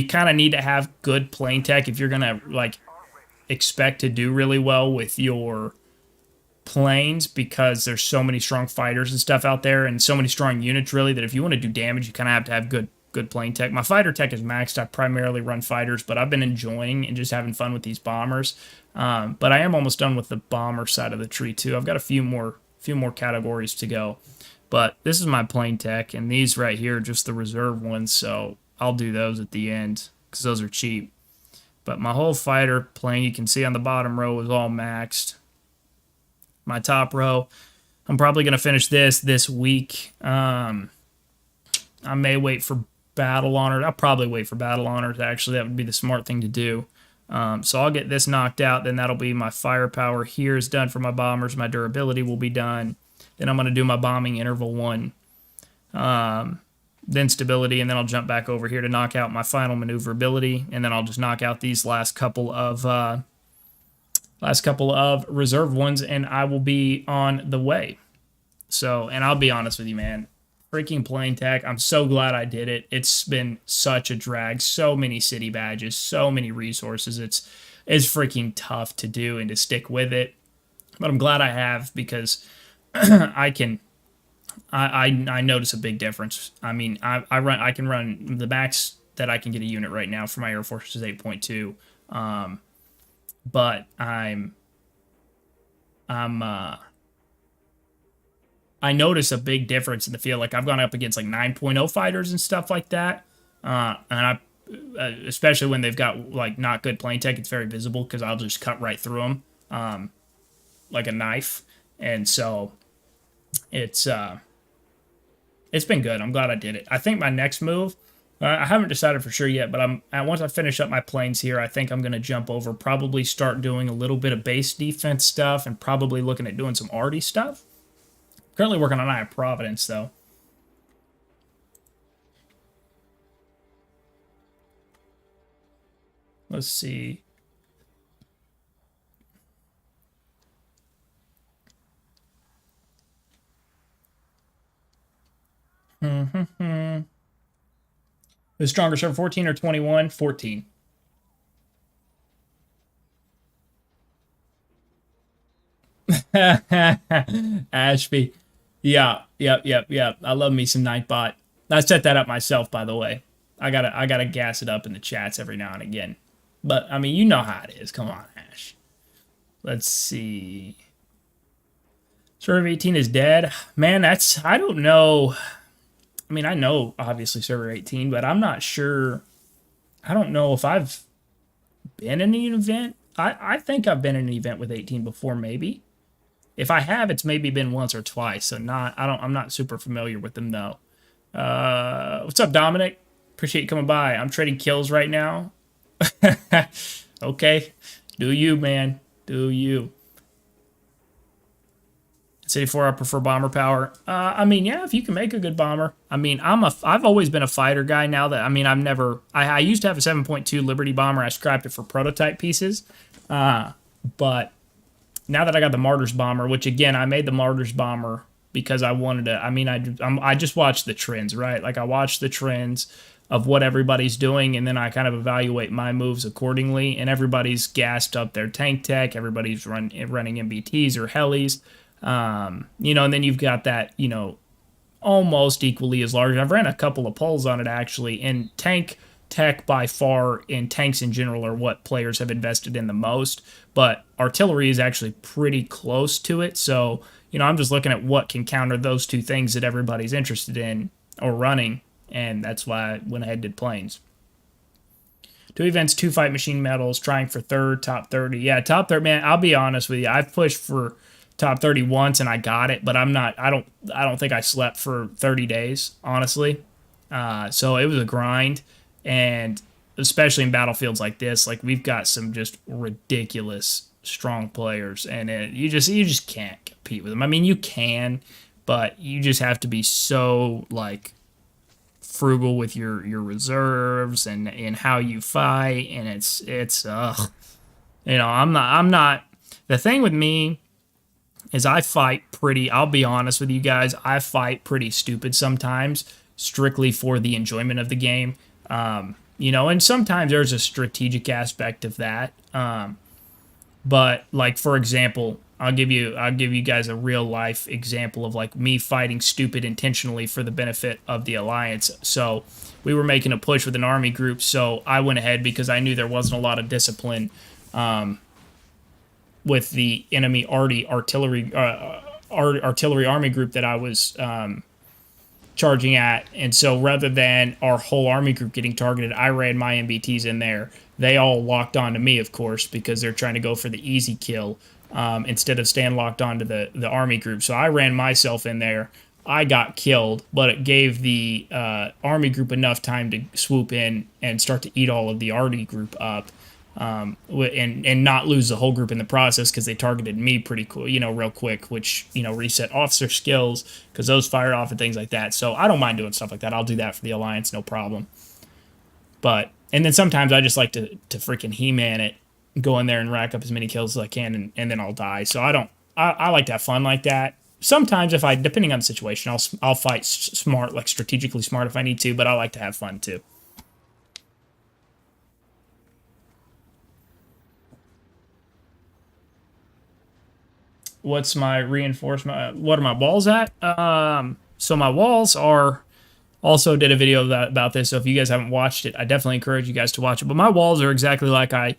kind of need to have good plane tech if you're gonna like expect to do really well with your planes, because there's so many strong fighters and stuff out there and so many strong units really that if you want to do damage you kind of have to have good plane tech. My fighter tech is maxed. I primarily run fighters, but I've been enjoying and just having fun with these bombers. But I am almost done with the bomber side of the tree too. I've got a few more categories to go, but this is my plane tech, and these right here are just the reserve ones, so I'll do those at the end because those are cheap. But my whole fighter plane, you can see on the bottom row, is all maxed. My top row, I'm probably going to finish this week. I may wait for battle honors. I'll probably wait for battle honors, actually. That would be the smart thing to do. So I'll get this knocked out. Then that'll be my firepower here is done for my bombers. My durability will be done. Then I'm going to do my bombing interval 1. Then stability, and then I'll jump back over here to knock out my final maneuverability. And then I'll just knock out these last couple of reserve ones, and I will be on the way. So, and I'll be honest with you, man, freaking plane tech, I'm so glad I did it. It's been such a drag. So many city badges, so many resources. It's freaking tough to do and to stick with it. But I'm glad I have, because I notice a big difference. I mean, I can run the max that I can get a unit right now for my Air Force is 8.2. But I notice a big difference in the field. Like I've gone up against like 9.0 fighters and stuff like that. Especially when they've got like not good plane tech, it's very visible because I'll just cut right through them, like a knife. And so it's been good. I'm glad I did it. I think my next move, I haven't decided for sure yet, but once I finish up my planes here, I think I'm going to jump over, probably start doing a little bit of base defense stuff, and probably looking at doing some arty stuff. Currently working on Eye of Providence, though. Let's see. The stronger server, 14 or 21? 14. Ashby. Yeah. I love me some Nightbot. I set that up myself, by the way. I gotta gas it up in the chats every now and again. But I mean, you know how it is. Come on, Ash. Let's see. Server 18 is dead. Man, I don't know. I mean, I know, obviously, Server 18, but I'm not sure. I don't know if I've been in an event. I think I've been in an event with 18 before, maybe. If I have, it's maybe been once or twice, so I'm not super familiar with them, though. What's up, Dominic? Appreciate you coming by. I'm trading kills right now. Okay. Do you, man. Do you. City 4, I prefer bomber power. I mean, yeah, if you can make a good bomber. I mean, I've always been a fighter guy. Now that, I mean, I used to have a 7.2 Liberty bomber. I scrapped it for prototype pieces. But now that I got the Martyrs bomber, which again, I made the Martyrs bomber because I wanted to, I mean, I just watched the trends, right? Like I watched the trends. of what everybody's doing, and then I kind of evaluate my moves accordingly. And everybody's gassed up their tank tech. Everybody's running MBTs or helis. You know, and then you've got that, you know, almost equally as large. I've ran a couple of polls on it actually, and tank tech by far and tanks in general are what players have invested in the most, but artillery is actually pretty close to it. So, you know, I'm just looking at what can counter those two things that everybody's interested in or running, and that's why I went ahead and did planes. 2 events, 2 fight machine medals, trying for third, top 30. Yeah, top 30, man, I'll be honest with you. I've pushed for top 30 once and I got it, but I don't think I slept for 30 days, honestly. So it was a grind, and especially in battlefields like this, like we've got some just ridiculous strong players, and you just can't compete with them. I mean, you can, but you just have to be so like frugal with your reserves and how you fight, and it's you know, I'm not the thing with me is I fight pretty, I'll be honest with you guys, I fight pretty stupid sometimes, strictly for the enjoyment of the game. You know, and sometimes there's a strategic aspect of that. But like, for example, I'll give you guys a real life example of like me fighting stupid intentionally for the benefit of the Alliance. So we were making a push with an army group, so I went ahead because I knew there wasn't a lot of discipline with the enemy artillery army group that I was charging at. And so rather than our whole army group getting targeted, I ran my MBTs in there. They all locked onto me, of course, because they're trying to go for the easy kill instead of staying locked onto the army group. So I ran myself in there. I got killed, but it gave the army group enough time to swoop in and start to eat all of the army group up. And not lose the whole group in the process, because they targeted me pretty cool, you know, real quick, which, you know, reset officer skills because those fired off and things like that. So I don't mind doing stuff like that. I'll do that for the Alliance, no problem. But and then sometimes I just like to freaking He-Man it, go in there and rack up as many kills as I can, and then I'll die. So I like to have fun like that. Sometimes if depending on the situation, I'll fight smart, like strategically smart if I need to, but I like to have fun too. What's my reinforcement? What are my walls at? So my walls are, also did a video about this, so if you guys haven't watched it, I definitely encourage you guys to watch it. But my walls are exactly like I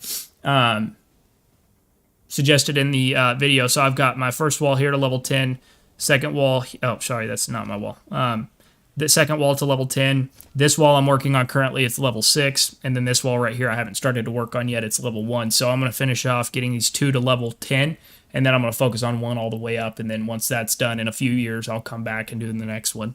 suggested in the video. So I've got my first wall here to level 10, second wall, oh, sorry, that's not my wall. The second wall to level 10. This wall I'm working on currently, it's level 6. And then this wall right here I haven't started to work on yet, it's level 1. So I'm going to finish off getting these 2 to level 10. And then I'm going to focus on 1 all the way up. And then once that's done, in a few years, I'll come back and do the next one.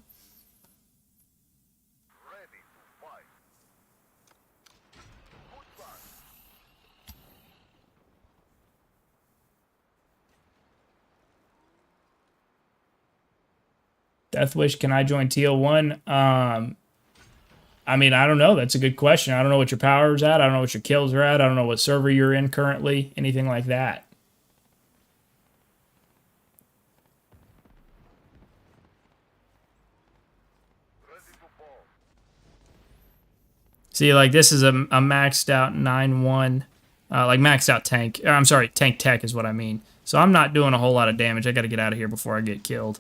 Death Wish, can I join TL1? I mean, I don't know. That's a good question. I don't know what your power's at. I don't know what your kills are at. I don't know what server you're in currently. Anything like that. See, like, this is a maxed out 9-1, like maxed out tank. I'm sorry, tank tech is what I mean. So I'm not doing a whole lot of damage. I got to get out of here before I get killed.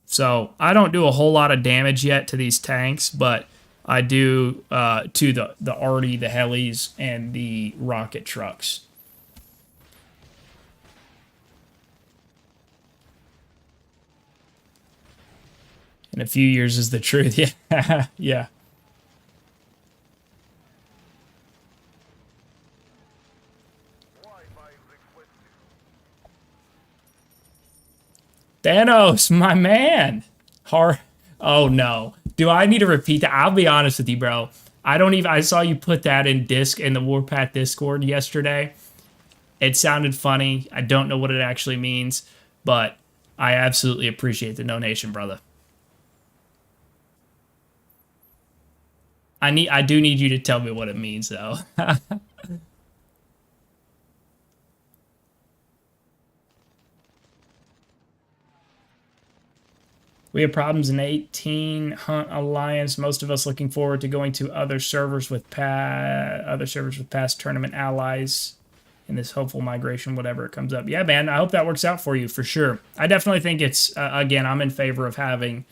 So I don't do a whole lot of damage yet to these tanks, but I do to the arty, the helis, and the rocket trucks. In a few years is the truth. Yeah, yeah. Thanos, my man. Oh no. Do I need to repeat that? I'll be honest with you, bro. I saw you put that in the Warpath Discord yesterday. It sounded funny. I don't know what it actually means, but I absolutely appreciate the donation, brother. I do need you to tell me what it means, though. We have problems in 18 Hunt Alliance. Most of us looking forward to going to other servers with past tournament allies in this hopeful migration, whatever it comes up. Yeah, man, I hope that works out for you for sure. I definitely think it's again, I'm in favor of having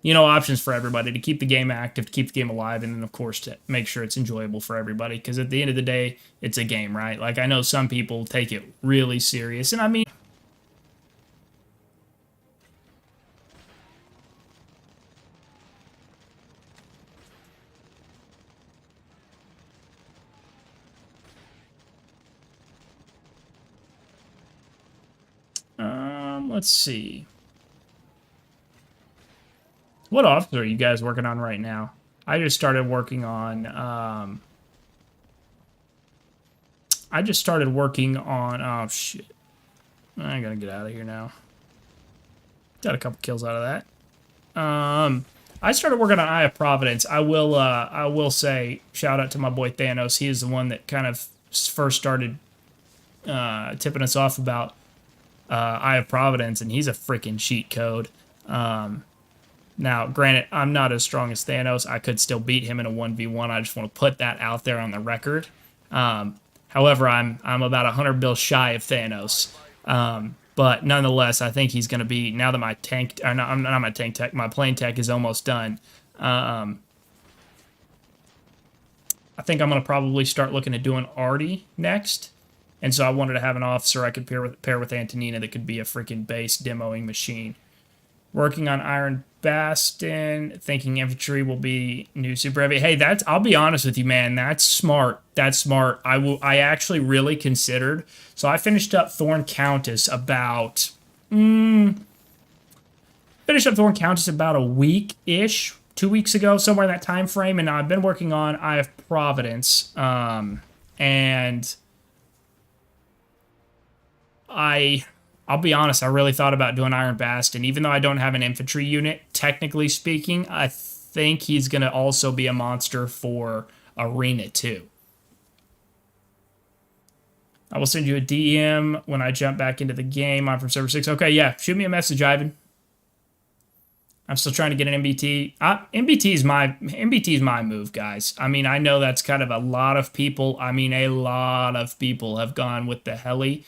options for everybody to keep the game active, to keep the game alive, and then of course to make sure it's enjoyable for everybody. Because at the end of the day, it's a game, right? Like I know some people take it really serious, and I mean. Let's see. What office are you guys working on right now? I just started working on. Oh shit! I gotta get out of here now. Got a couple kills out of that. I started working on Eye of Providence. I will say shout out to my boy Thanos. He is the one that kind of first started tipping us off about Eye of Providence, and he's a freaking cheat code. Now, granted, I'm not as strong as Thanos. I could still beat him in a 1v1. I just want to put that out there on the record. However, I'm about 100 bills shy of Thanos. But nonetheless, I think he's going to be, now that my tank, or not my tank tech, my plane tech is almost done. I think I'm going to probably start looking at doing Artie next. And so I wanted to have an officer I could pair with Antonina that could be a freaking base demoing machine. Working on Iron Bastion, thinking infantry will be new super heavy. Hey, I'll be honest with you, man. That's smart. That's smart. I actually really considered. So I finished up Thorn Countess about a week-ish, 2 weeks ago, somewhere in that time frame, and I've been working on Eye of Providence. And I'll be honest, I really thought about doing Iron Bastion. Even though I don't have an infantry unit, technically speaking, I think he's going to also be a monster for Arena 2. I will send you a DM when I jump back into the game. I'm from Server 6. Okay, yeah, shoot me a message, Ivan. I'm still trying to get an MBT. MBT is my move, guys. I mean, I know that's kind of a lot of people. I mean, a lot of people have gone with the heli.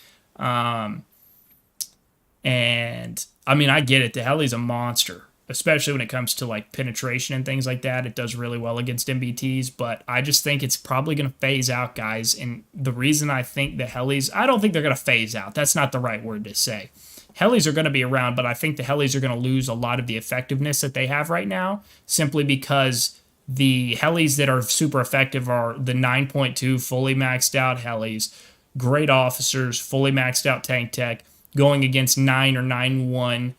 And I mean, I get it. The heli's a monster, especially when it comes to like penetration and things like that. It does really well against MBTs, but I just think it's probably going to phase out, guys. And the reason I think the helis, I don't think they're going to phase out. That's not the right word to say. Helis are going to be around, but I think the helis are going to lose a lot of the effectiveness that they have right now, simply because the helis that are super effective are the 9.2 fully maxed out helis, great officers, fully maxed out tank tech, going against 9 or 9-1,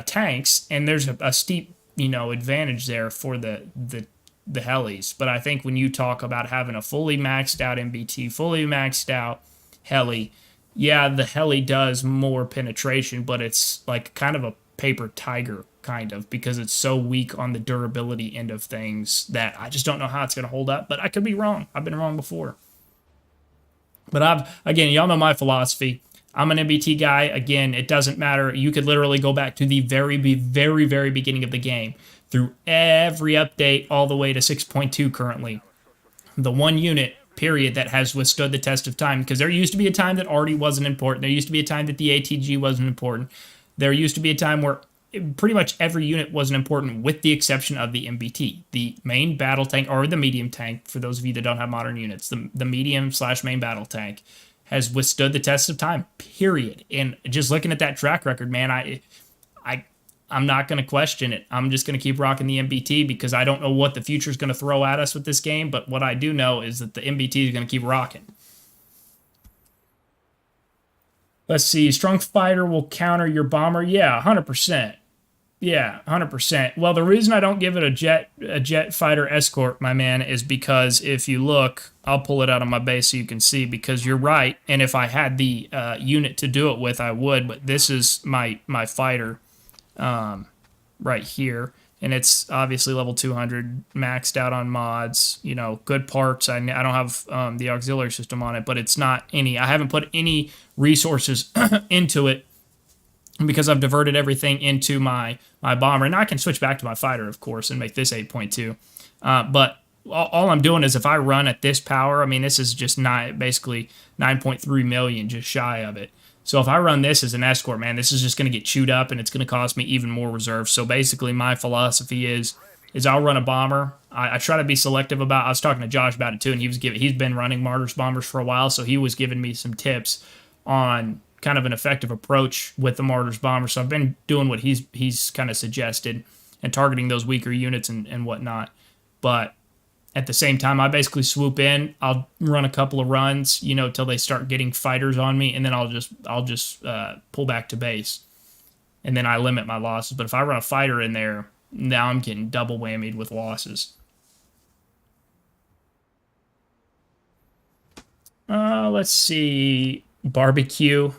tanks, and there's a steep, advantage there for the helis. But I think when you talk about having a fully maxed out MBT, fully maxed out heli, yeah, the heli does more penetration, but it's like kind of a paper tiger, kind of, because it's so weak on the durability end of things that I just don't know how it's going to hold up. But I could be wrong. I've been wrong before. But again, y'all know my philosophy. I'm an MBT guy. Again, it doesn't matter. You could literally go back to the very, very beginning of the game, through every update all the way to 6.2 currently. The one unit, period, that has withstood the test of time, because there used to be a time that Artie wasn't important. There used to be a time that the ATG wasn't important. There used to be a time where pretty much every unit wasn't important, with the exception of the MBT, the main battle tank, or the medium tank, for those of you that don't have modern units. The medium/main battle tank has withstood the test of time, period. And just looking at that track record, man, I'm not going to question it. I'm just going to keep rocking the MBT, because I don't know what the future is going to throw at us with this game, but what I do know is that the MBT is going to keep rocking. Let's see. Strong fighter will counter your bomber. Yeah, 100%. Yeah, 100%. Well, the reason I don't give it a jet fighter escort, my man, is because if you look, I'll pull it out on my base so you can see, because you're right. And if I had the unit to do it with, I would. But this is my fighter right here. and it's obviously level 200, maxed out on mods. You know, good parts. I don't have the auxiliary system on it, but it's not any. I haven't put any resources into it because I've diverted everything into my bomber. And I can switch back to my fighter, of course, and make this 8.2. But all I'm doing is if I run at this power, I mean, this is just basically 9.3 million, just shy of it. So if I run this as an escort, man, this is just going to get chewed up, and it's going to cost me even more reserves. So basically my philosophy is I'll run a bomber. I try to be selective about. I was talking to Josh about it too, and he's been running Martyrs bombers for a while, so he was giving me some tips on kind of an effective approach with the Martyrs bomber. So I've been doing what he's kind of suggested and targeting those weaker units and whatnot. But at the same time, I basically swoop in. I'll run a couple of runs, you know, till they start getting fighters on me, and then I'll just pull back to base, and then I limit my losses. But if I run a fighter in there, now I'm getting double whammied with losses. Let's see, barbecue.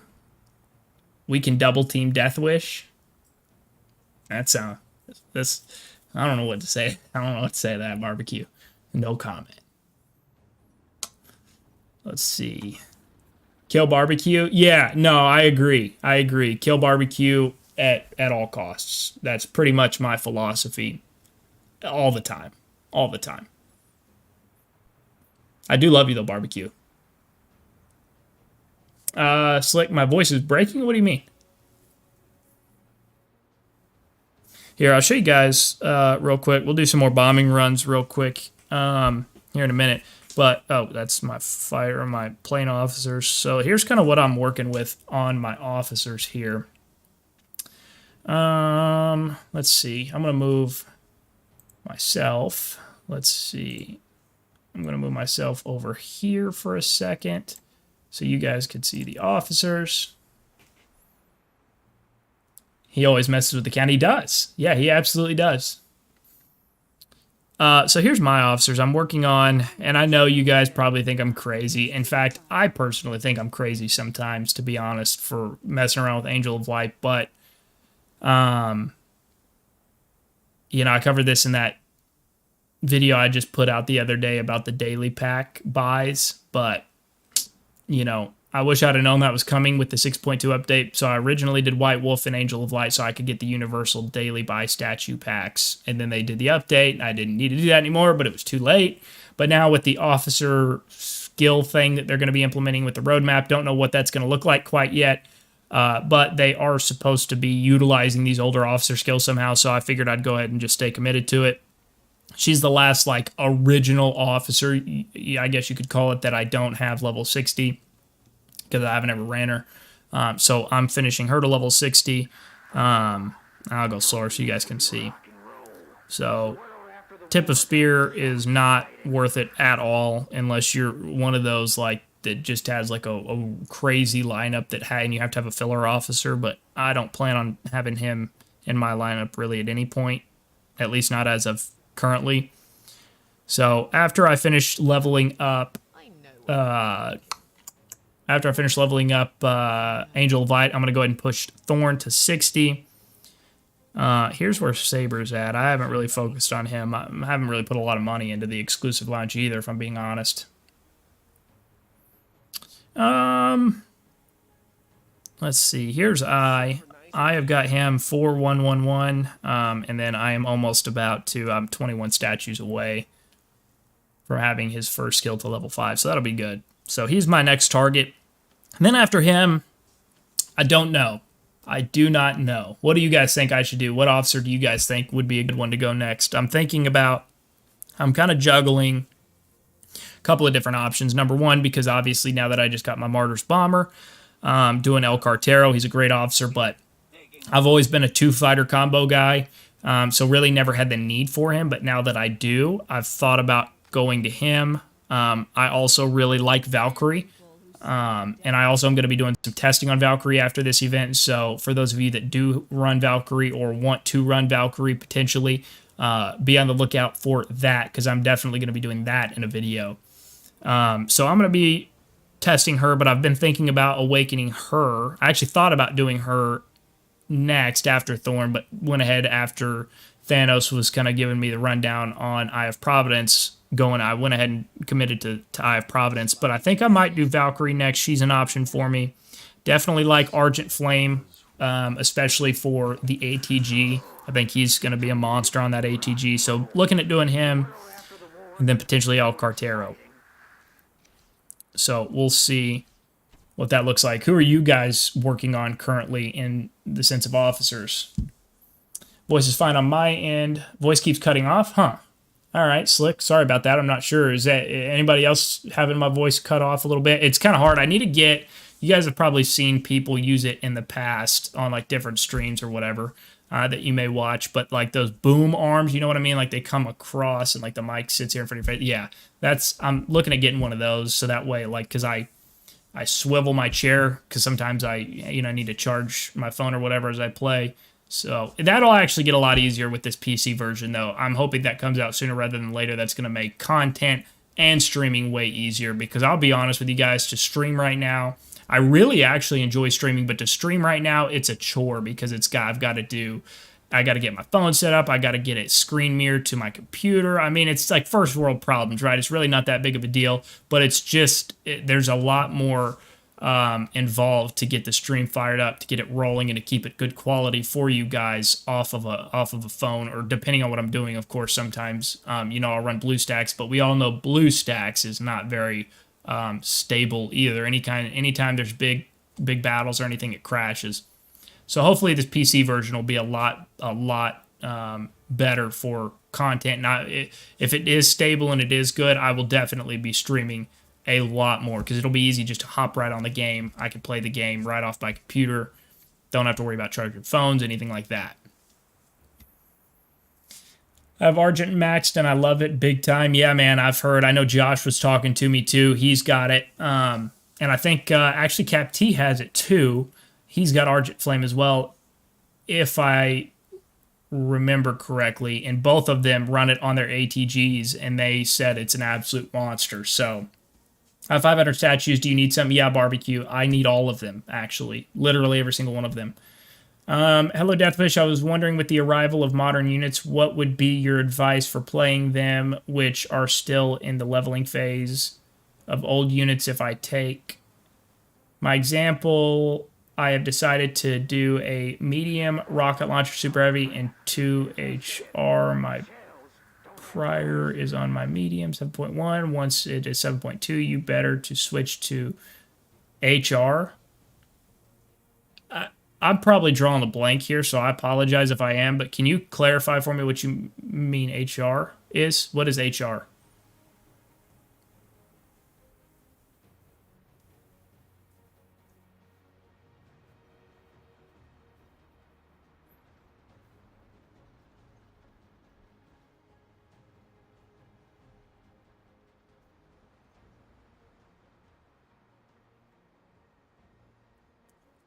We can double team Death Wish. That's I don't know what to say. I don't know what to say to that, barbecue. No comment. Let's see. Kill barbecue. Yeah, no, I agree. Kill barbecue at all costs. That's pretty much my philosophy all the time. All the time. I do love you though, barbecue. Slick, my voice is breaking? What do you mean? Here, I'll show you guys real quick. We'll do some more bombing runs real quick here in a minute. But, oh, that's my fighter, my plane officers. So here's kind of what I'm working with on my officers here. Let's see. I'm going to move myself. Let's see. I'm going to move myself over here for a second so you guys could see the officers. He always messes with the count. He does. Yeah, he absolutely does. So here's my officers I'm working on, and I know you guys probably think I'm crazy. In fact, I personally think I'm crazy sometimes, to be honest, for messing around with Angel of Light. But, you know, I covered this in that video I just put out the other day about the daily pack buys. But, you know, I wish I'd have known that was coming with the 6.2 update. So I originally did White Wolf and Angel of Light so I could get the universal daily buy statue packs. And then they did the update. I didn't need to do that anymore, but it was too late. But now with the officer skill thing that they're going to be implementing with the roadmap, don't know what that's going to look like quite yet. But they are supposed to be utilizing these older officer skills somehow. So I figured I'd go ahead and just stay committed to it. She's the last, like, original officer, I guess you could call it, that I don't have level 60. Because I haven't ever ran her. So I'm finishing her to level 60. I'll go slower so you guys can see. So Tip of Spear is not worth it at all unless you're one of those like that just has like a crazy lineup and you have to have a filler officer. But I don't plan on having him in my lineup really at any point. At least not as of currently. So after I finish leveling up... After I finish leveling up Angel of Light, I'm going to go ahead and push Thorn to 60. Here's where Saber's at. I haven't really focused on him. I haven't really put a lot of money into the exclusive launch either, if I'm being honest. Let's see. Here's I. I have got him 4111, and then I am almost about to... I'm 21 statues away from having his first skill to level 5, so that'll be good. So he's my next target. And then after him, I don't know. I do not know. What do you guys think I should do? What officer do you guys think would be a good one to go next? I'm kind of juggling a couple of different options. Number one, because obviously now that I just got my Martyrs Bomber, doing El Cartero, he's a great officer, but I've always been a two-fighter combo guy, so really never had the need for him. But now that I do, I've thought about going to him. I also really like Valkyrie, and I also am going to be doing some testing on Valkyrie after this event, so for those of you that do run Valkyrie or want to run Valkyrie potentially, be on the lookout for that, because I'm definitely going to be doing that in a video. So I'm going to be testing her, but I've been thinking about awakening her. I actually thought about doing her next after Thorn, but went ahead after Thanos was kind of giving me the rundown on Eye of Providence. I went ahead and committed to Eye of Providence, but I think I might do Valkyrie next. She's an option for me. Definitely like Argent Flame, especially for the ATG. I think he's going to be a monster on that ATG. So looking at doing him, and then potentially El Cartero. So we'll see what that looks like. Who are you guys working on currently in the sense of officers? Voice is fine on my end. Voice keeps cutting off? Huh. All right, slick. Sorry about that. I'm not sure. Is that anybody else having my voice cut off a little bit? It's kind of hard. I need to get... You guys have probably seen people use it in the past on like different streams or whatever that you may watch, but like those boom arms, you know what I mean? Like they come across and like the mic sits here in front of your face. Yeah, I'm looking at getting one of those so that way, like, because I swivel my chair because sometimes I need to charge my phone or whatever as I play. So that'll actually get a lot easier with this PC version, though. I'm hoping that comes out sooner rather than later. That's going to make content and streaming way easier because I'll be honest with you guys, to stream right now, I really actually enjoy streaming, but to stream right now, it's a chore because I got to get my phone set up. I got to get it screen mirrored to my computer. I mean, it's like first world problems, right? It's really not that big of a deal, but it's just, there's a lot more involved to get the stream fired up, to get it rolling, and to keep it good quality for you guys off of a phone, or depending on what I'm doing, of course. Sometimes, I'll run BlueStacks, but we all know BlueStacks is not very stable either. Anytime there's big battles or anything, it crashes. So hopefully this PC version will be a lot better for content. If it is stable and it is good, I will definitely be streaming a lot more because it'll be easy just to hop right on the game. I can play the game right off my computer. Don't have to worry about charging phones, anything like that. I have Argent maxed and I love it big time. Yeah, man, I've heard. I know Josh was talking to me too. He's got it. And I think actually Cap T has it too. He's got Argent Flame as well, if I remember correctly. And both of them run it on their ATGs, and they said it's an absolute monster. So, 500 statues. Do you need some? Yeah, barbecue. I need all of them, actually. Literally every single one of them. Hello, Deathfish. I was wondering, with the arrival of modern units, what would be your advice for playing them, which are still in the leveling phase of old units? If I take my example, I have decided to do a medium rocket launcher super heavy and 2 HR. My prior is on my medium 7.1. Once it is 7.2, you better to switch to HR. I'm probably drawing a blank here, so I apologize if I am, but can you clarify for me what you mean HR is? What is HR?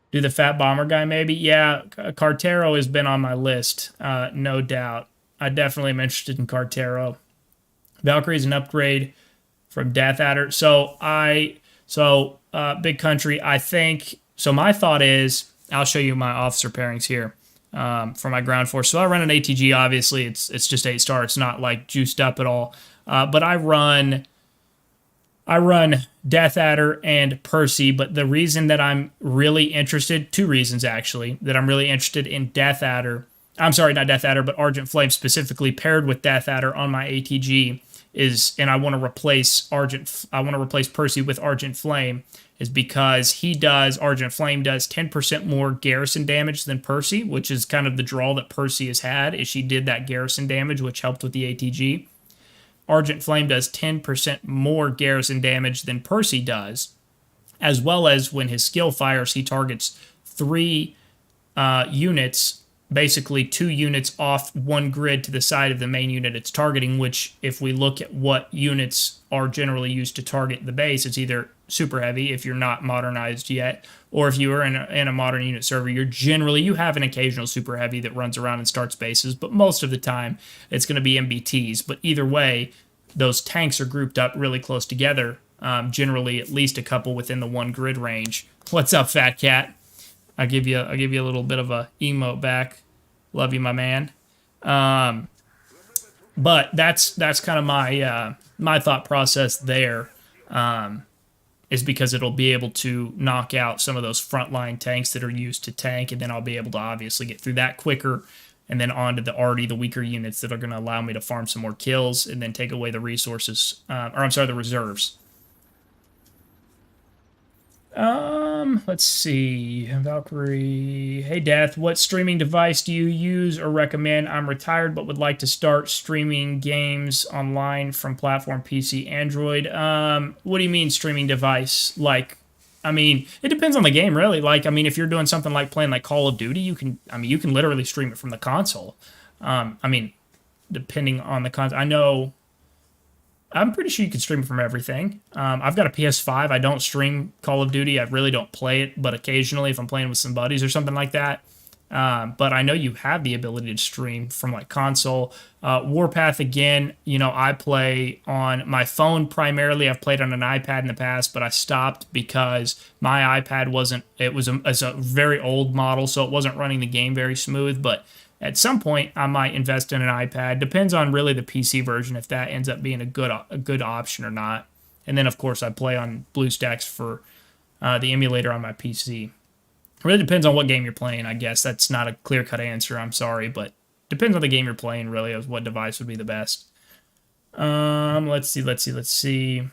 Do the Fat Bomber guy, maybe? Yeah, Cartero has been on my list, no doubt. I definitely am interested in Cartero. Valkyrie is an upgrade from Death Adder. Big Country, I think... So my thought is... I'll show you my officer pairings here for my ground force. So I run an ATG, obviously. It's just 8-star. It's not, like, juiced up at all. But I run Death Adder and Percy, but the reason that I'm really interested, 2 reasons actually, that I'm really interested in Death Adder, I'm sorry, not Death Adder, but Argent Flame specifically paired with Death Adder on my ATG and I want to replace Percy with Argent Flame, is because Argent Flame does 10% more garrison damage than Percy, which is kind of the draw that Percy has had, is she did that garrison damage, which helped with the ATG. Argent Flame does 10% more garrison damage than Percy does, as well as when his skill fires, he targets 3 units, basically 2 units off one grid to the side of the main unit it's targeting, which if we look at what units are generally used to target the base, it's either super heavy if you're not modernized yet, or if you are in a modern unit server, you have an occasional super heavy that runs around and starts bases, but most of the time it's going to be MBTs. But either way, those tanks are grouped up really close together, generally at least a couple within the 1 grid range. What's up, Fat Cat? I'll give you a little bit of a emote back. Love you, my man. Um, but that's kind of my my thought process there. Is because it'll be able to knock out some of those frontline tanks that are used to tank, and then I'll be able to obviously get through that quicker, and then on to the already the weaker units that are going to allow me to farm some more kills, and then take away the resources, or I'm sorry, the reserves. Let's see. Valkyrie. Hey, Death. What streaming device do you use or recommend? I'm retired but would like to start streaming games online from platform PC, Android. What do you mean streaming device? Like, I mean, it depends on the game, really. Like, I mean, if you're doing something like playing like Call of Duty, you can literally stream it from the console. I mean, depending on the console. I'm pretty sure you can stream it from everything. I've got a PS5. I don't stream Call of Duty. I really don't play it, but occasionally if I'm playing with some buddies or something like that. But I know you have the ability to stream from like console. Warpath, again, I play on my phone primarily. I've played on an iPad in the past, but I stopped because my iPad it's a very old model, so it wasn't running the game very smooth, but at some point, I might invest in an iPad. Depends on really the PC version if that ends up being a good option or not. And then, of course, I play on BlueStacks for the emulator on my PC. It really depends on what game you're playing, I guess. That's not a clear-cut answer, I'm sorry, but depends on the game you're playing, really, of what device would be the best. Let's see.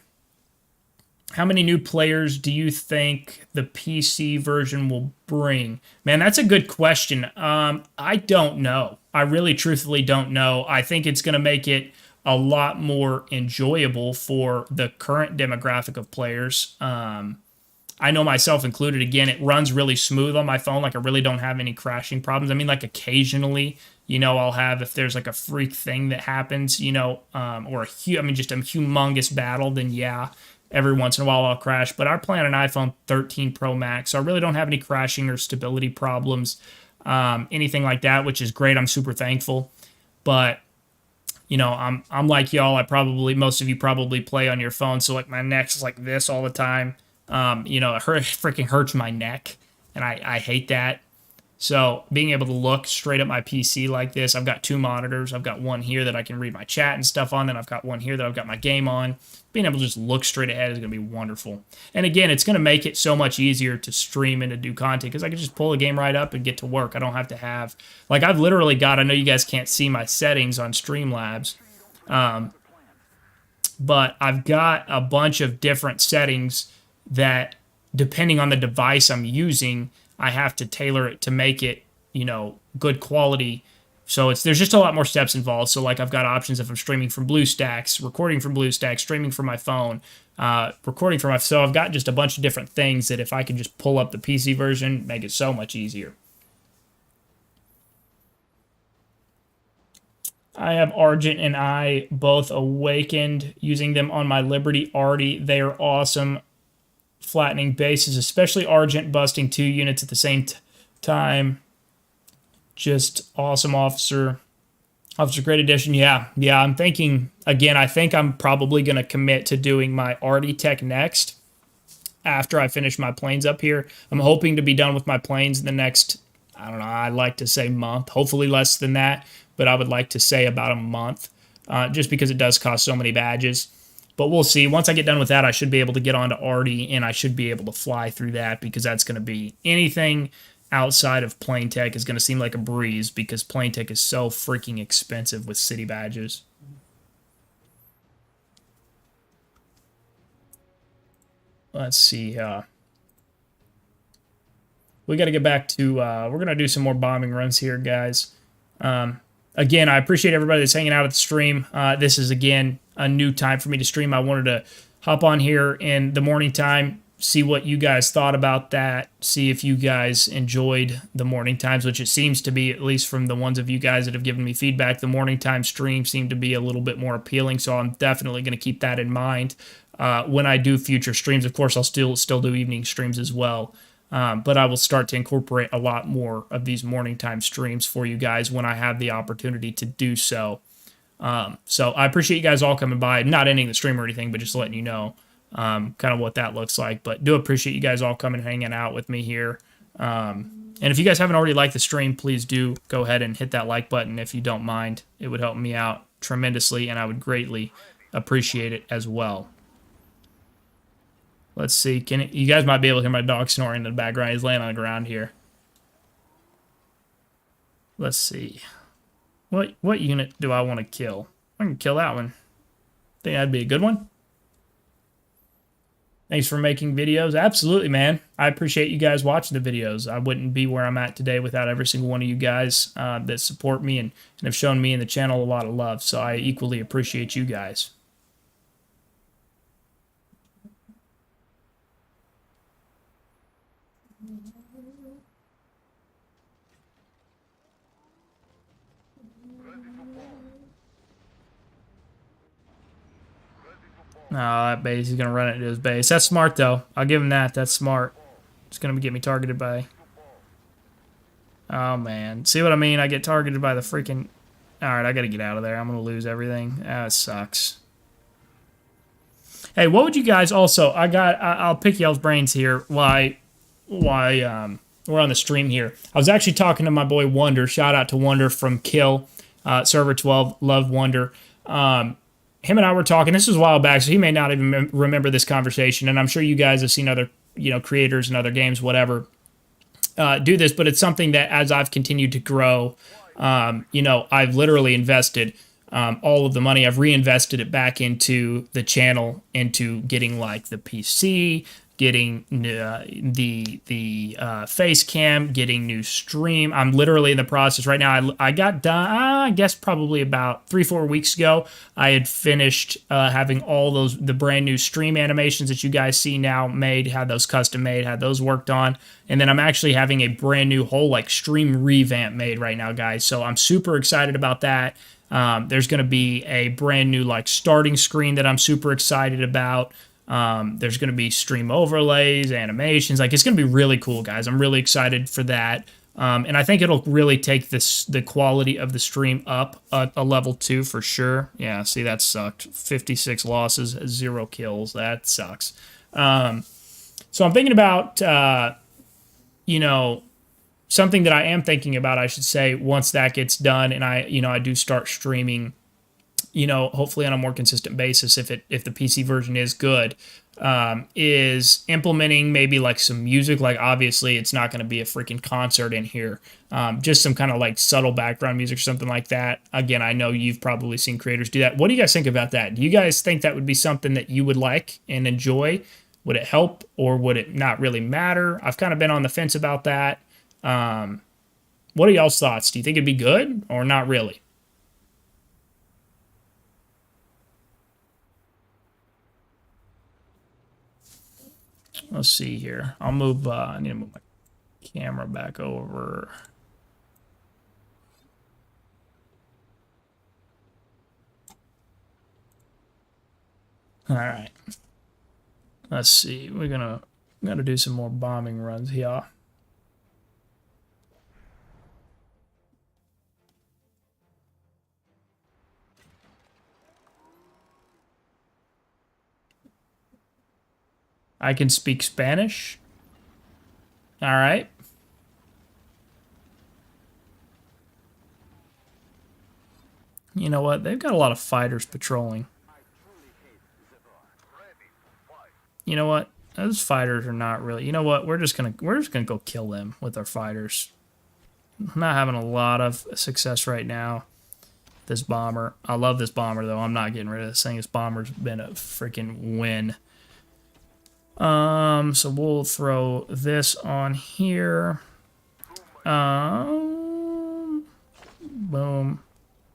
How many new players do you think the PC version will bring? Man, that's a good question. I don't know. I really truthfully don't know. I think it's going to make it a lot more enjoyable for the current demographic of players. I know myself included. Again, it runs really smooth on my phone. Like, I really don't have any crashing problems. I mean, like, occasionally, I'll have, if there's like a freak thing that happens, or just a humongous battle, then yeah, every once in a while I'll crash. But I play on an iPhone 13 Pro Max, so I really don't have any crashing or stability problems, anything like that, which is great. I'm super thankful. But I'm like y'all. Most of you probably play on your phone, so like my neck's like this all the time. It freaking hurts my neck, and I hate that. So being able to look straight at my PC like this, I've got two monitors. I've got one here that I can read my chat and stuff on, then I've got one here that I've got my game on. Being able to just look straight ahead is going to be wonderful. And again, it's going to make it so much easier to stream and to do content because I can just pull the game right up and get to work. I don't have to have, like, I've literally got, I know you guys can't see my settings on Streamlabs, but I've got a bunch of different settings that, depending on the device I'm using, I have to tailor it to make it, good quality. So there's just a lot more steps involved. So like I've got options if I'm streaming from BlueStacks, recording from BlueStacks, streaming from my phone, so I've got just a bunch of different things that if I could just pull up the PC version, make it so much easier. I have Argent and I both awakened using them on my Liberty Arty. They are awesome. Flattening bases, especially Argent busting 2 units at the same time. Just awesome, officer. Officer Great Edition, yeah. I'm thinking, again, I think I'm probably going to commit to doing my Arty Tech next after I finish my planes up here. I'm hoping to be done with my planes in the next, I don't know, I'd like to say month. Hopefully less than that, but I would like to say about a month, just because it does cost so many badges. But we'll see. Once I get done with that, I should be able to get onto Arty, and I should be able to fly through that because that's going to be anything outside of plane tech is going to seem like a breeze because plane tech is so freaking expensive with city badges. Let's see. We got to get back to, we're going to do some more bombing runs here, guys. Again, I appreciate everybody that's hanging out at the stream. This is, again, a new time for me to stream. I wanted to hop on here in the morning time, see what you guys thought about that, see if you guys enjoyed the morning times, which it seems to be, at least from the ones of you guys that have given me feedback, the morning time streams seem to be a little bit more appealing, so I'm definitely going to keep that in mind when I do future streams. Of course, I'll still do evening streams as well. But I will start to incorporate a lot more of these morning time streams for you guys when I have the opportunity to do so. So I appreciate you guys all coming by. Not ending the stream or anything, but just letting you know kind of what that looks like. But do appreciate you guys all coming and hanging out with me here. And if you guys haven't already liked the stream, please do go ahead and hit that like button if you don't mind. It would help me out tremendously, and I would greatly appreciate it as well. Let's see. You guys might be able to hear my dog snoring in the background. He's laying on the ground here. Let's see. What unit do I want to kill? I can kill that one. Think that'd be a good one? Thanks for making videos. Absolutely, man. I appreciate you guys watching the videos. I wouldn't be where I'm at today without every single one of you guys that support me and have shown me and the channel a lot of love. So I equally appreciate you guys. Oh, that base, he's going to run it into his base. That's smart, though. I'll give him that. That's smart. It's going to get me targeted by... Oh, man. See what I mean? I get targeted by the freaking... Alright, I got to get out of there. I'm going to lose everything. That sucks. Hey, what would you guys also... I'll pick y'all's brains here why we're on the stream here. I was actually talking to my boy Wonder. Shout out to Wonder from Kill. Server 12. Love Wonder. Him and I were talking, this was a while back, so he may not even remember this conversation, and I'm sure you guys have seen other, creators and other games, whatever, do this, but it's something that as I've continued to grow, I've literally invested all of the money. I've reinvested it back into the channel, into getting, like, the PC, getting the face cam, getting new stream. I'm literally in the process right now. I got done, I guess probably about 3-4 weeks ago. I had finished having all the brand new stream animations that you guys see now made, had those custom made, had those worked on. And then I'm actually having a brand new whole like stream revamp made right now, guys. So I'm super excited about that. There's going to be a brand new like starting screen that I'm super excited about. There's going to be stream overlays, animations. Like, it's going to be really cool, guys. I'm really excited for that. And I think it'll really take the quality of the stream up a level 2 for sure. Yeah, see, that sucked. 56 losses, 0 kills. That sucks. So I'm thinking about, something that I am thinking about, I should say, once that gets done and I do start streaming, hopefully on a more consistent basis, if the PC version is good, is implementing maybe like some music. Like, obviously it's not going to be a freaking concert in here, just some kind of like subtle background music or something like that. Again, I know you've probably seen creators do that. What do you guys think about that? Do you guys think that would be something that you would like and enjoy? Would it help, or would it not really matter? I've kind of been on the fence about that. What are y'all's thoughts? Do you think it'd be good or not really? Let's see here. I need to move my camera back over. All right. Let's see. We're gonna do some more bombing runs here. I can speak Spanish. All right. You know what? They've got a lot of fighters patrolling. You know what? Those fighters are not really... You know what? We're just gonna go kill them with our fighters. I'm not having a lot of success right now. This bomber. I love this bomber, though. I'm not getting rid of this thing. This bomber's been a freaking win. So we'll throw this on here. Boom.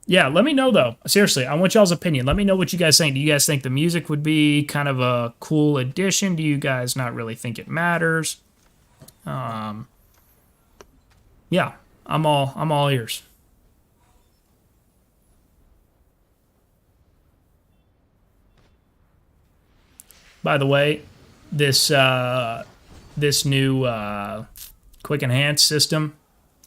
Yeah, let me know, though. Seriously, I want y'all's opinion. Let me know what you guys think. Do you guys think the music would be kind of a cool addition? Do you guys not really think it matters? Yeah, I'm all ears. By the way, this new quick enhance system,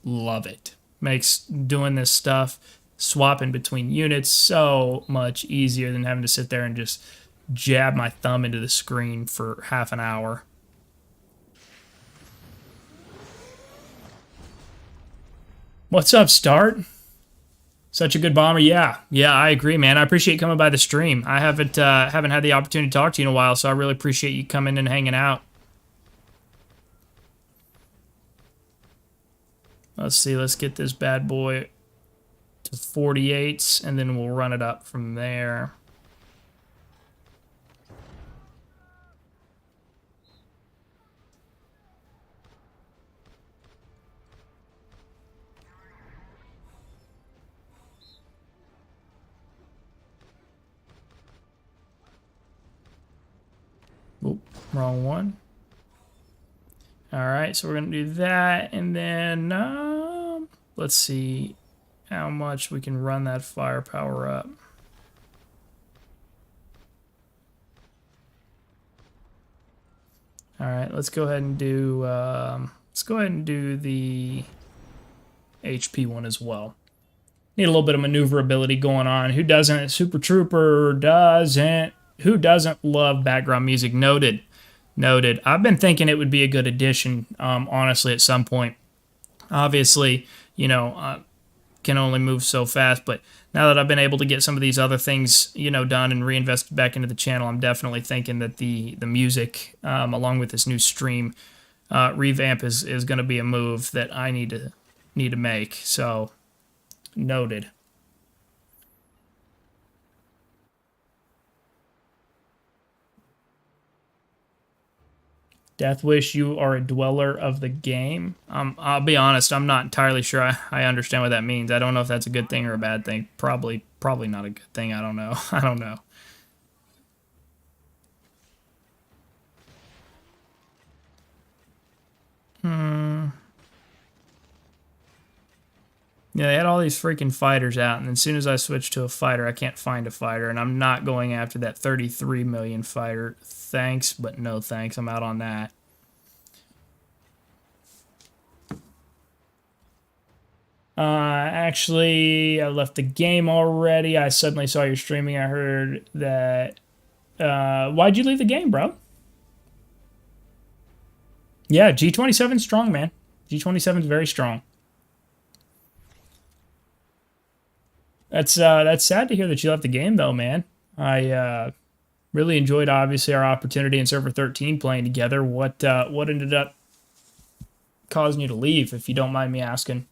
love it. Makes doing this stuff, swapping between units, so much easier than having to sit there and just jab my thumb into the screen for half an hour. What's up, Start? Such a good bomber. Yeah, yeah, I agree, man. I appreciate you coming by the stream. I haven't had the opportunity to talk to you in a while, so I really appreciate you coming and hanging out. Let's see. Let's get this bad boy to 48s, and then we'll run it up from there. Oop, wrong one. All right, so we're going to do that, and then let's see how much we can run that firepower up. All right, let's go ahead and do the HP one as well. Need a little bit of maneuverability going on. Who doesn't? Super Trooper doesn't. Who doesn't love background music? Noted. Noted. I've been thinking it would be a good addition, honestly, at some point. Obviously, you know, can only move so fast, but now that I've been able to get some of these other things, you know, done and reinvested back into the channel, I'm definitely thinking that the music, along with this new stream revamp, is going to be a move that I need to make. So, noted. Death Wish, you are a dweller of the game. I'll be honest, I'm not entirely sure I understand what that means. I don't know if that's a good thing or a bad thing. Probably not a good thing. I don't know. I don't know. Yeah, they had all these freaking fighters out, and as soon as I switch to a fighter, I can't find a fighter, and I'm not going after that 33 million fighter. Thanks, but no thanks. I'm out on that. Actually, I left the game already. I suddenly saw your streaming. I heard that. Why'd you leave the game, bro? Yeah, G27 strong, man. G27 is very strong. That's sad to hear that you left the game, though, man. I really enjoyed, obviously, our opportunity in Server 13 playing together. What ended up causing you to leave, if you don't mind me asking?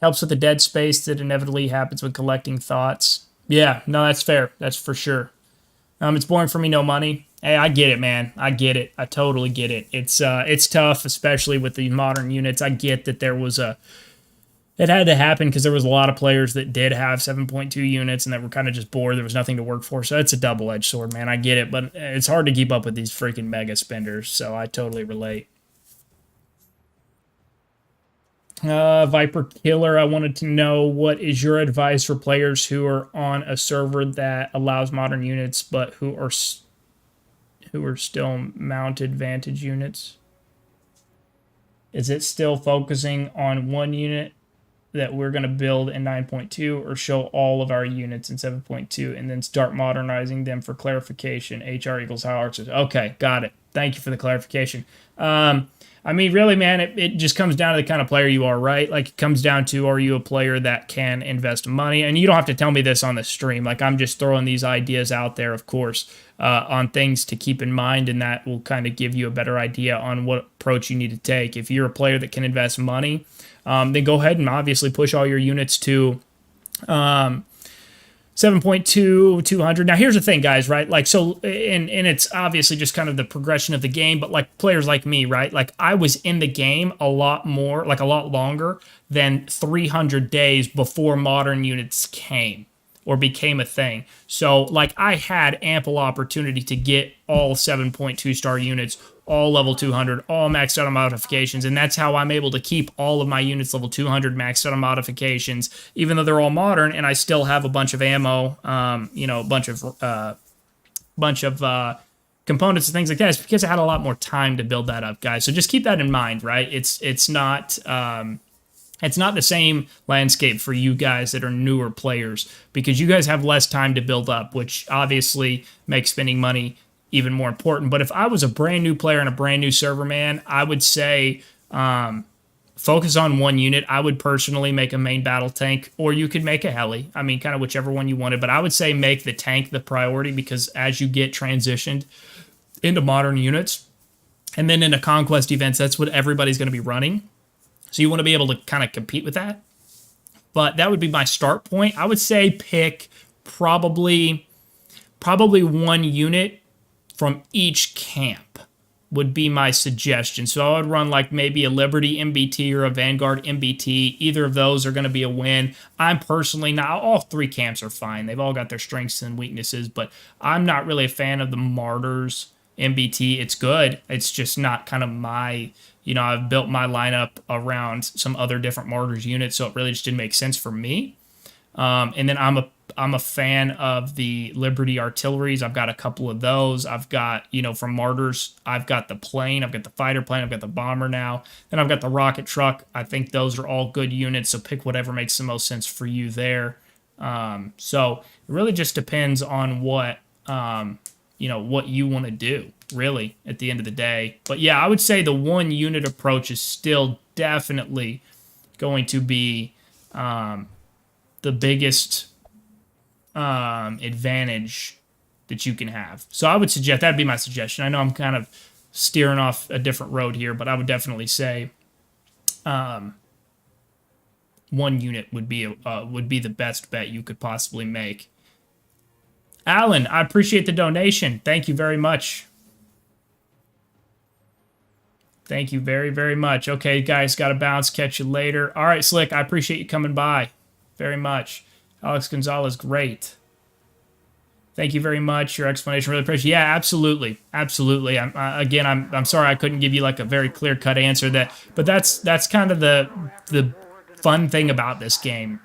Helps with the dead space that inevitably happens when collecting thoughts. Yeah, no, that's fair. That's for sure. It's boring for me, no money. Hey, I get it, man. I get it. I totally get it. It's tough, especially with the modern units. I get that there was it had to happen because there was a lot of players that did have 7.2 units and that were kind of just bored. There was nothing to work for. So it's a double-edged sword, man. I get it, but it's hard to keep up with these freaking mega spenders. So I totally relate. Viper Killer, I wanted to know, what is your advice for players who are on a server that allows modern units, but who are still mounted Vantage units? Is it still focusing on one unit that we're going to build in 9.2, or show all of our units in 7.2 and then start modernizing them for clarification? HR equals how arches. Okay, got it. Thank you for the clarification. I mean, really, man, it just comes down to the kind of player you are, right? Like, it comes down to, are you a player that can invest money? And you don't have to tell me this on the stream. Like, I'm just throwing these ideas out there, of course, on things to keep in mind, and that will kind of give you a better idea on what approach you need to take. If you're a player that can invest money, then go ahead and obviously push all your units to 7.2, 200. Now, here's the thing, guys, right? Like, so, and it's obviously just kind of the progression of the game, but like players like me, right? Like, I was in the game a lot more, like a lot longer than 300 days before modern units came or became a thing. So, like, I had ample opportunity to get all 7.2 star units, all level 200, all maxed out on modifications, and that's how I'm able to keep all of my units level 200 maxed out on modifications, even though they're all modern, and I still have a bunch of ammo, you know, a bunch of components and things like that. It's because I had a lot more time to build that up, guys. So just keep that in mind, right? It's not the same landscape for you guys that are newer players, because you guys have less time to build up, which obviously makes spending money even more important. But if I was a brand new player and a brand new server, man, I would say focus on one unit. I would personally make a main battle tank, or you could make a heli. I mean, kind of whichever one you wanted, but I would say make the tank the priority, because as you get transitioned into modern units and then into conquest events, that's what everybody's going to be running. So you want to be able to kind of compete with that. But that would be my start point. I would say pick probably one unit from each camp would be my suggestion. So I would run like maybe a Liberty MBT or a Vanguard MBT. Either of those are going to be a win. I'm personally not, all three camps are fine. They've all got their strengths and weaknesses, but I'm not really a fan of the Martyrs MBT. It's good. It's just not kind of my, I've built my lineup around some other different Martyrs units, so it really just didn't make sense for me. And then I'm a fan of the Liberty artilleries. I've got a couple of those. I've got, from Martyrs, I've got the plane, I've got the fighter plane, I've got the bomber now. Then I've got the rocket truck. I think those are all good units, so pick whatever makes the most sense for you there. So it really just depends on what you want to do, really, at the end of the day. But yeah, I would say the one unit approach is still definitely going to be the biggest advantage that you can have. So I would suggest, that'd be my suggestion. I know I'm kind of steering off a different road here, but I would definitely say one unit would be the best bet you could possibly make. Alan, I appreciate the donation. Thank you very much. Thank you very, very much. Okay, guys, got to bounce. Catch you later. All right, Slick, I appreciate you coming by very much. Alex Gonzalez, great. Thank you very much. Your explanation, really appreciate it. Yeah, absolutely. Absolutely. I'm sorry I couldn't give you like a very clear-cut answer, but that's kind of the fun thing about this game.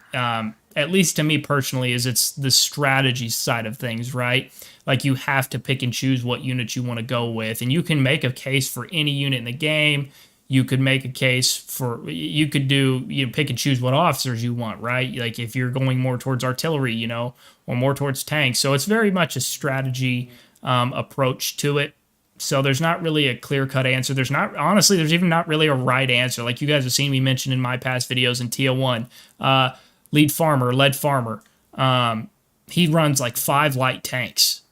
At least to me personally, is it's the strategy side of things, right? Like you have to pick and choose what unit you want to go with, and you can make a case for any unit in the game. You could make a case for, you could pick and choose what officers you want, right? Like if you're going more towards artillery, or more towards tanks. So it's very much a strategy approach to it. So there's not really a clear-cut answer. There's even not really a right answer. Like you guys have seen me mention in my past videos in TO1, lead farmer. He runs like 5 light tanks.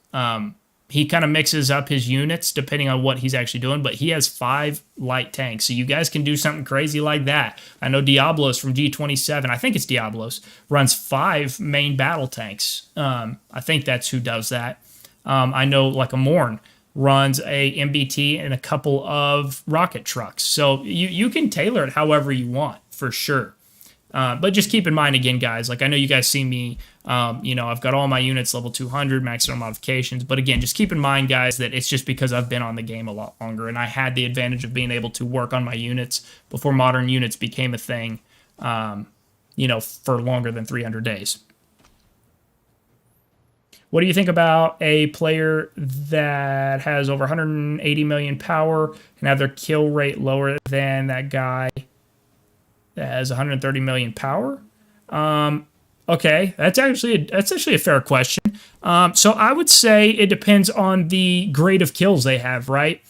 He kind of mixes up his units depending on what he's actually doing, but he has 5 light tanks. So you guys can do something crazy like that. I know Diablos from G27, I think it's Diablos, runs 5 main battle tanks. I think that's who does that. I know like a Morn runs a MBT and a couple of rocket trucks. So you can tailor it however you want, for sure. But just keep in mind, again, guys, like I know you guys see me, I've got all my units level 200, maximum modifications. But again, just keep in mind, guys, that it's just because I've been on the game a lot longer. And I had the advantage of being able to work on my units before modern units became a thing, for longer than 300 days. What do you think about a player that has over 180 million power and have their kill rate lower than that guy that has 130 million power? Okay, that's actually a fair question. So I would say it depends on the grade of kills they have, right?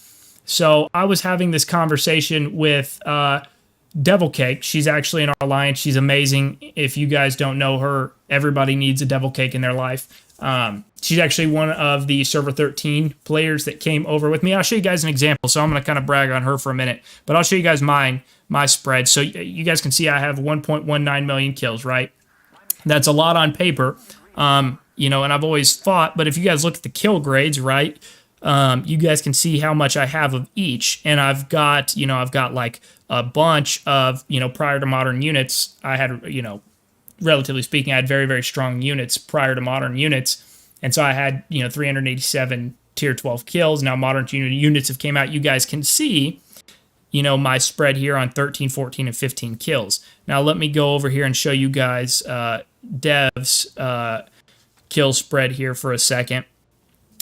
So I was having this conversation with Devil Cake. She's actually in our alliance. She's amazing. If you guys don't know her, everybody needs a Devil Cake in their life. She's actually one of the Server 13 players that came over with me. I'll show you guys an example, so I'm going to kind of brag on her for a minute. But I'll show you guys my spread. So you guys can see I have 1.19 million kills, right? That's a lot on paper, and I've always thought, but if you guys look at the kill grades, right, you guys can see how much I have of each. And I've got like a bunch of, prior to modern units, I had, relatively speaking, I had very, very strong units prior to modern units. And so I had, 387 tier 12 kills. Now modern units have came out. You guys can see, my spread here on 13, 14, and 15 kills. Now let me go over here and show you guys Dev's kill spread here for a second.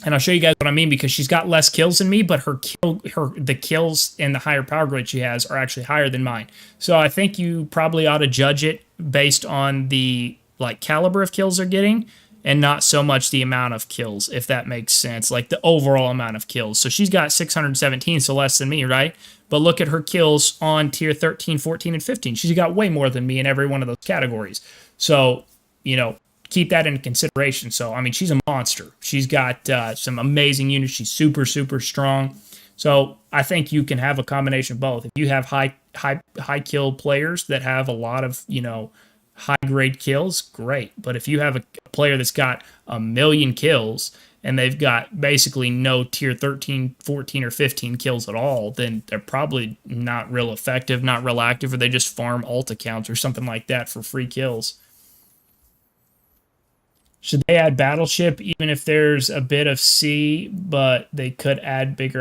And I'll show you guys what I mean, because she's got less kills than me, but the kills and the higher power grade she has are actually higher than mine. So I think you probably ought to judge it based on the caliber of kills they're getting, and not so much the amount of kills, if that makes sense, like the overall amount of kills. So she's got 617, so less than me, right? But look at her kills on tier 13, 14, and 15. She's got way more than me in every one of those categories. So, you know, keep that into consideration. So, I mean, she's a monster. She's got some amazing units. She's super, super strong. So I think you can have a combination of both. If you have high kill players that have a lot of, you know, high grade kills, great. But if you have a player that's got a million kills and they've got basically no tier 13, 14, or 15 kills at all, then they're probably not real effective, not real active, or they just farm alt accounts or something like that for free kills. Should they add Battleship even if there's a bit of sea, but they could add bigger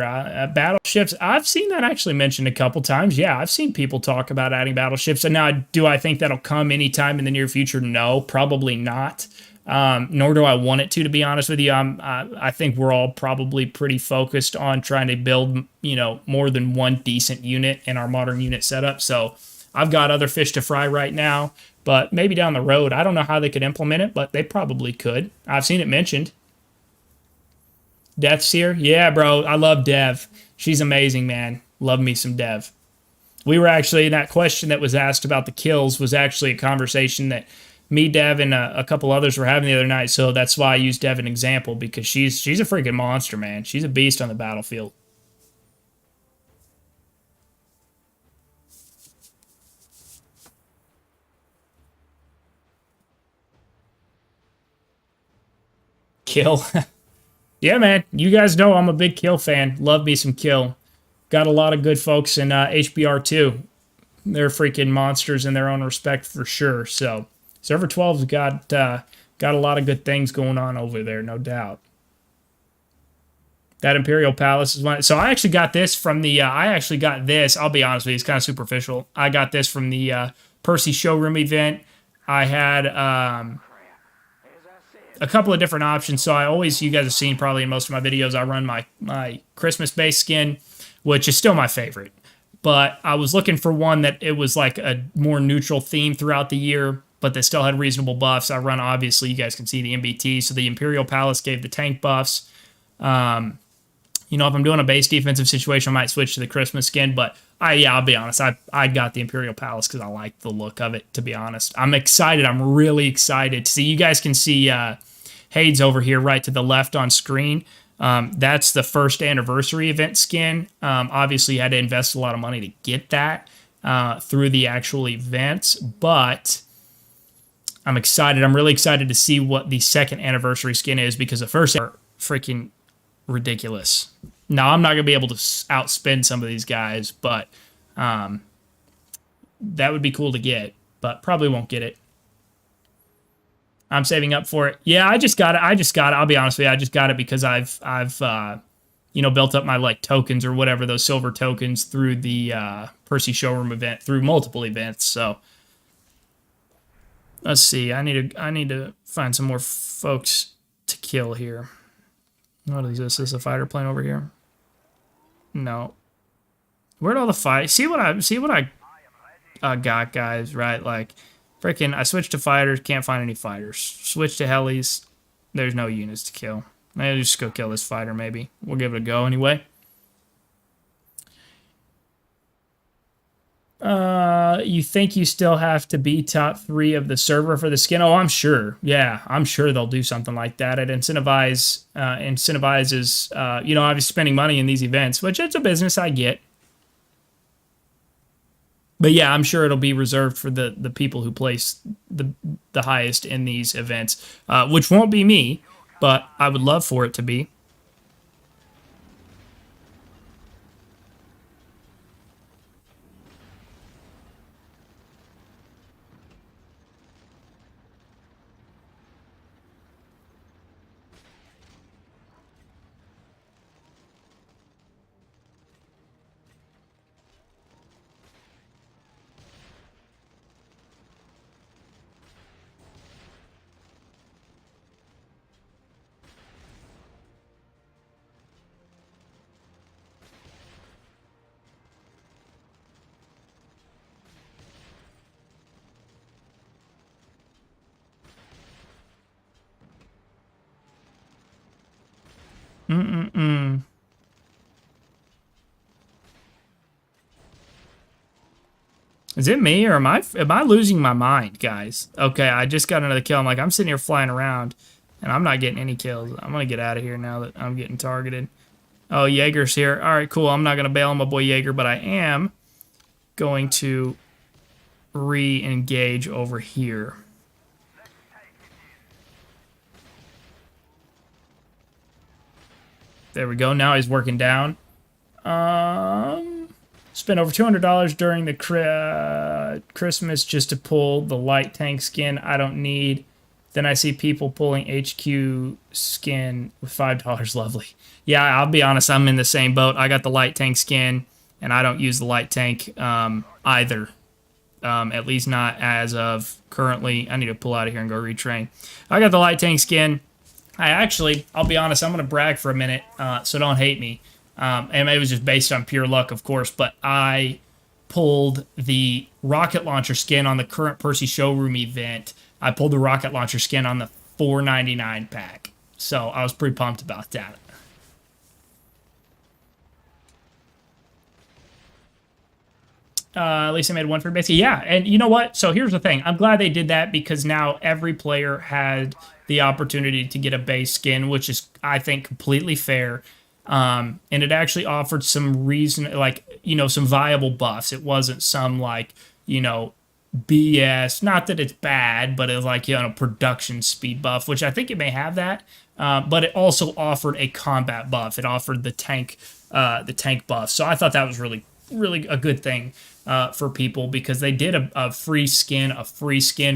battleships? I've seen that actually mentioned a couple times. Yeah, I've seen people talk about adding battleships. And now, do I think that'll come anytime in the near future? No, probably not. Nor do I want it to be honest with you. I think we're all probably pretty focused on trying to build, you know, more than one decent unit in our modern unit setup. So I've got other fish to fry right now. But maybe down the road, I don't know how they could implement it, but they probably could. I've seen it mentioned. Deathseer? Yeah, bro. I love Dev. She's amazing, man. Love me some Dev. We were actually, that question that was asked about the kills was actually a conversation that me, Dev, and a couple others were having the other night. So that's why I used Dev as an example, because she's a freaking monster, man. She's a beast on the battlefield. Kill. Yeah, man. You guys know I'm a big Kill fan. Love me some Kill. Got a lot of good folks in HBR too. They're freaking monsters in their own respect for sure. So Server 12's got a lot of good things going on over there, no doubt. That Imperial Palace is one. So I actually got this from the. I'll be honest with you, it's kind of superficial. I got this from the Percy showroom event. I had a couple of different options. So I always, you guys have seen probably in most of my videos, I run my Christmas base skin, which is still my favorite. But I was looking for one that it was like a more neutral theme throughout the year, but that still had reasonable buffs. I run, obviously, you guys can see the MBT. So the Imperial Palace gave the tank buffs. You know, if I'm doing a base defensive situation, I might switch to the Christmas skin. But I'll be honest, I got the Imperial Palace because I like the look of it, to be honest. I'm excited. I'm really excited. See, you guys can see Hades over here right to the left on screen. That's the first anniversary event skin. Obviously, you had to invest a lot of money to get that through the actual events. But I'm excited. I'm really excited to see what the second anniversary skin is, because the first are freaking ridiculous. Now, I'm not going to be able to outspend some of these guys, but that would be cool to get, but probably won't get it. I'm saving up for it. Yeah, I just got it. I'll be honest with you. I just got it because I've you know, built up my like tokens or whatever, those silver tokens through the Percy showroom event, through multiple events. So let's see. I need to find some more folks to kill here. What is this? Is this a fighter plane over here? No. Where'd all the fight? See what I got, guys, right? Like, freaking, I switched to fighters, can't find any fighters. Switch to helis, there's no units to kill. Maybe just go kill this fighter, maybe. We'll give it a go anyway. You think you still have to be top 3 of the server for the skin? Oh, I'm sure. Yeah, I'm sure they'll do something like that. It incentivizes, you know, obviously spending money in these events, which it's a business, I get. But yeah, I'm sure it'll be reserved for the people who place the highest in these events, which won't be me, but I would love for it to be. Mm-mm-mm. Is it me or am I losing my mind, guys? Okay, I just got another kill. I'm like, I'm sitting here flying around, and I'm not getting any kills. I'm gonna get out of here now that I'm getting targeted. Oh, Jaeger's here. All right, cool. I'm not gonna bail on my boy Jaeger, but I am going to re-engage over here. There we go. Now he's working down. Spent over $200 during the Christmas just to pull the light tank skin I don't need. Then I see people pulling HQ skin with $5. Lovely. Yeah, I'll be honest. I'm in the same boat. I got the light tank skin, and I don't use the light tank either. At least not as of currently. I need to pull out of here and go retrain. I got the light tank skin. I'll be honest, I'm going to brag for a minute, so don't hate me. And it was just based on pure luck, of course, but I pulled the rocket launcher skin on the current Percy showroom event. I pulled the rocket launcher skin on the $4.99 pack. So I was pretty pumped about that. At least I made one for basic. Yeah, and you know what? So here's the thing. I'm glad they did that because now every player had the opportunity to get a base skin, which is, I think, completely fair. And it actually offered some reason, like, some viable buffs. It wasn't some, like, BS. Not that it's bad, but it's like, production speed buff, which I think it may have that. But it also offered a combat buff. It offered the tank buff. So I thought that was really, really a good thing for people because they did a free skin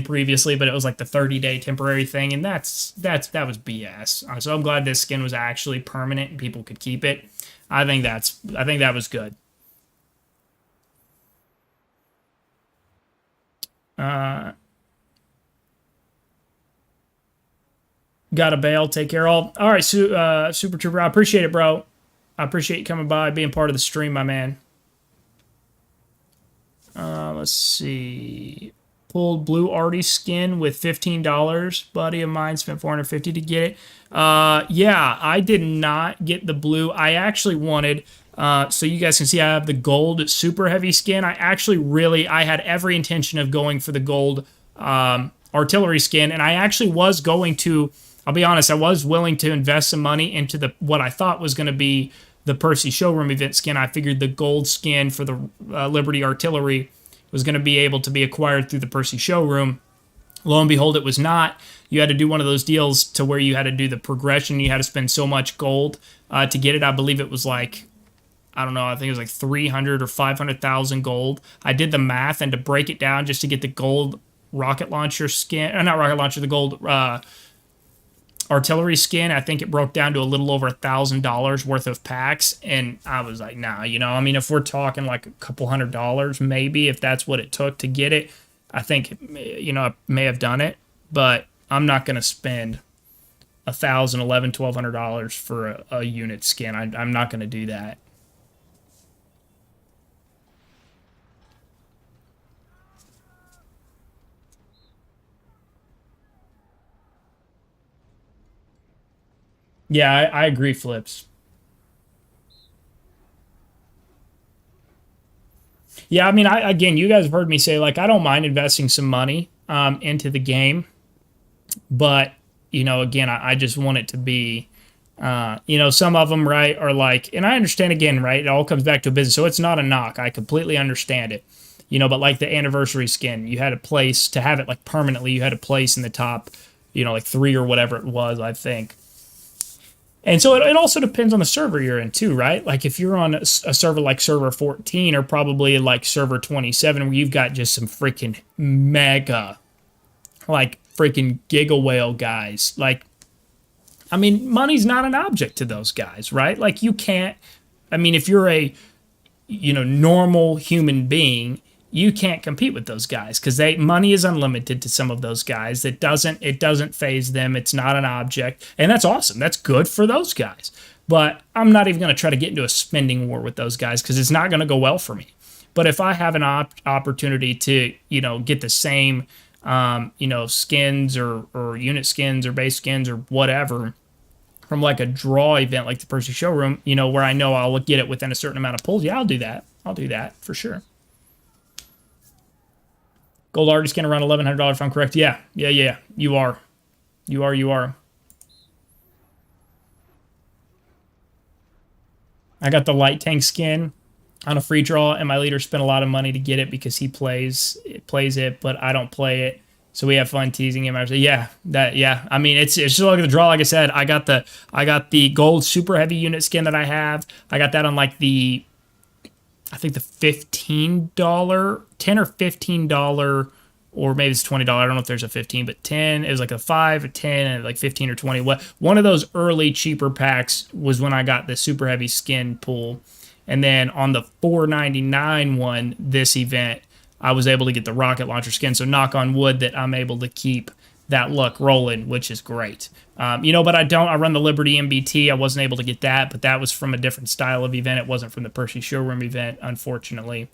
previously, but it was like the 30-day temporary thing, and that was BS. So I'm glad this skin was actually permanent and people could keep it. I think that was good. Got a bail. Take care, all. All right, Super Trooper. I appreciate it, bro. I appreciate you coming by, being part of the stream, my man. Let's see. Pulled blue Artie skin with $15. Buddy of mine spent $450 to get it. Yeah, I did not get the blue. I actually wanted, so you guys can see I have the gold super heavy skin. I had every intention of going for the gold artillery skin, and I actually was going to, I'll be honest, I was willing to invest some money into what I thought was going to be the Percy showroom event skin. I figured the gold skin for the Liberty artillery was going to be able to be acquired through the Percy showroom. Lo and behold, it was not. You had to do one of those deals to where you had to do the progression. You had to spend so much gold to get it. I believe it was like, I don't know, I think it was like 300 or 500,000 gold. I did the math, and to break it down just to get the gold rocket launcher skin, not rocket launcher, the gold artillery skin, I think it broke down to a little over $1,000 worth of packs, and I was like, nah, if we're talking like a couple $100, maybe, if that's what it took to get it, I think, I may have done it, but I'm not going to spend $1,000, $1,100, $1,200 for a unit skin. I'm not going to do that. Yeah, I agree, Flips. Yeah, I mean, again, you guys have heard me say, like, I don't mind investing some money into the game, but, again, I just want it to be, some of them, right, are like, and I understand, again, right, it all comes back to a business, so it's not a knock. I completely understand it. But like the anniversary skin, you had a place to have it, like, permanently. You had a place in the top, like 3 or whatever it was, I think. And so it also depends on the server you're in too, right? Like if you're on a server like server 14 or probably like server 27 where you've got just some freaking mega, like freaking giga whale guys. Like, I mean, money's not an object to those guys, right? Like you can't, I mean, if you're a, normal human being, you can't compete with those guys because money is unlimited to some of those guys. It doesn't phase them. It's not an object, and that's awesome. That's good for those guys. But I'm not even going to try to get into a spending war with those guys because it's not going to go well for me. But if I have an opportunity to get the same skins or unit skins or base skins or whatever from like a draw event like the Percy Showroom, you know, where I know I'll get it within a certain amount of pulls, yeah, I'll do that. I'll do that for sure. Gold artist can around $1,100 if I'm correct. Yeah, yeah, yeah. You are. You are, you are. I got the light tank skin on a free draw, and my leader spent a lot of money to get it because he plays it, but I don't play it. So we have fun teasing him. I was like, yeah. I mean, it's just like the draw. Like I said, I got the gold super heavy unit skin that I have. I got that on like I think the $15, $10 or $15, or maybe it's $20. I don't know if there's a 15, but 10. It was like a 5, a 10, and like 15 or 20. One of those early cheaper packs was when I got the super heavy skin pull. And then on the $4.99 one, this event, I was able to get the rocket launcher skin. So knock on wood that I'm able to keep that luck rolling, which is great. You know, but I run the Liberty MBT. I wasn't able to get that, but that was from a different style of event. It wasn't from the Percy Showroom event, unfortunately.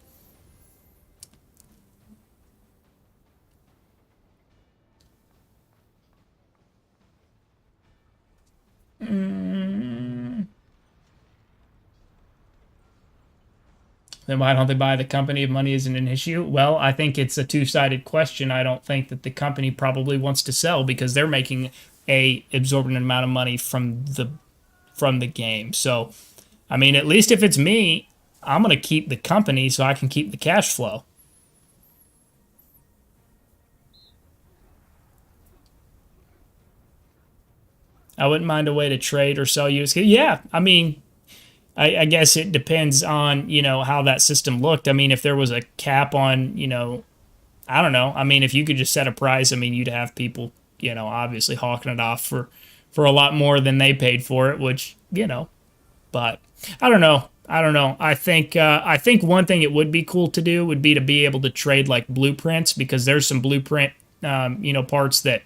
Then why don't they buy the company if money isn't an issue? Well, I think it's a two-sided question. I don't think that the company probably wants to sell because they're making a exorbitant amount of money from the game. So, I mean, at least if it's me, I'm going to keep the company so I can keep the cash flow. I wouldn't mind a way to trade or sell you. Yeah, I mean, I guess it depends on, you know, how that system looked. I mean, if there was a cap on, you know, I don't know. I mean, if you could just set a price, I mean, you'd have people, you know, obviously hawking it off for a lot more than they paid for it, which, you know, but I don't know. I don't know. I think one thing it would be cool to do would be to be able to trade like blueprints, because there's some blueprint, you know, parts that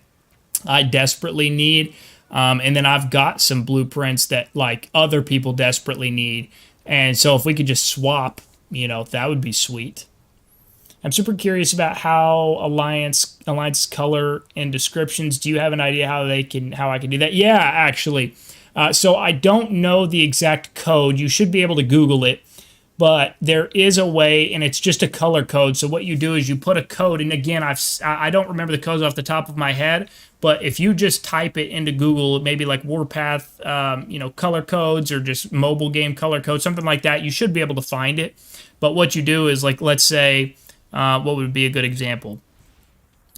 I desperately need. And then I've got some blueprints that like other people desperately need. And so if we could just swap, you know, that would be sweet. I'm super curious about how Alliance color and descriptions. Do you have an idea how I can do that? Yeah, actually. So I don't know the exact code. You should be able to Google it. But there is a way, and it's just a color code. So what you do is you put a code, and again, I don't remember the codes off the top of my head, but if you just type it into Google, maybe like Warpath, you know, color codes, or just mobile game color codes, something like that, you should be able to find it. But what you do is, like, let's say, what would be a good example?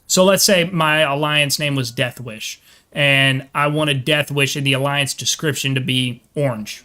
So let's say my Alliance name was Death Wish, and I wanted Death Wish in the Alliance description to be orange.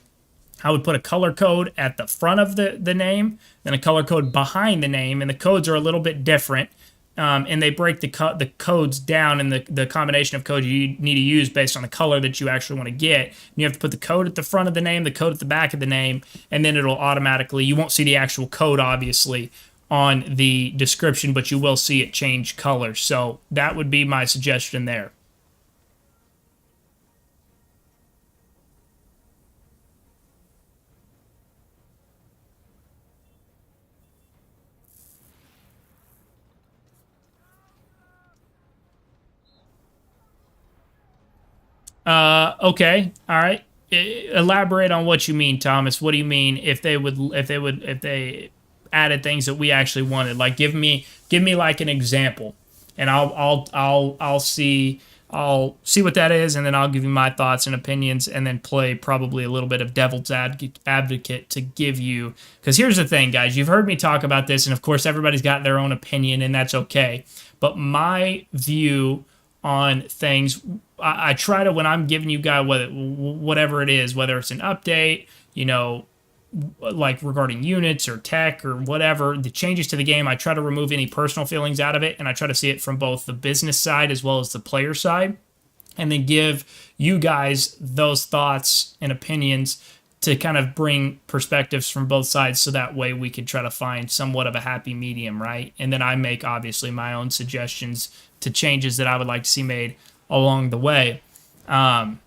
I would put a color code at the front of the name, then a color code behind the name, and the codes are a little bit different, and they break the codes down in the combination of codes you need to use based on the color that you actually want to get. And you have to put the code at the front of the name, the code at the back of the name, and then it'll automatically, you won't see the actual code, obviously, on the description, but you will see it change color. So that would be my suggestion there. Okay. All right. Elaborate on what you mean, Thomas. What do you mean if they added things that we actually wanted? Like give me like an example, and I'll see what that is, and then I'll give you my thoughts and opinions, and then play probably a little bit of devil's advocate to give you. Because here's the thing, guys. You've heard me talk about this, and of course everybody's got their own opinion, and that's okay. But my view on things, I try to, when I'm giving you guys whatever it is, whether it's an update, you know, like regarding units or tech or whatever, the changes to the game, I try to remove any personal feelings out of it, and I try to see it from both the business side as well as the player side, and then give you guys those thoughts and opinions to kind of bring perspectives from both sides, so that way we could try to find somewhat of a happy medium, right? And then I make, obviously, my own suggestions to changes that I would like to see made along the way. But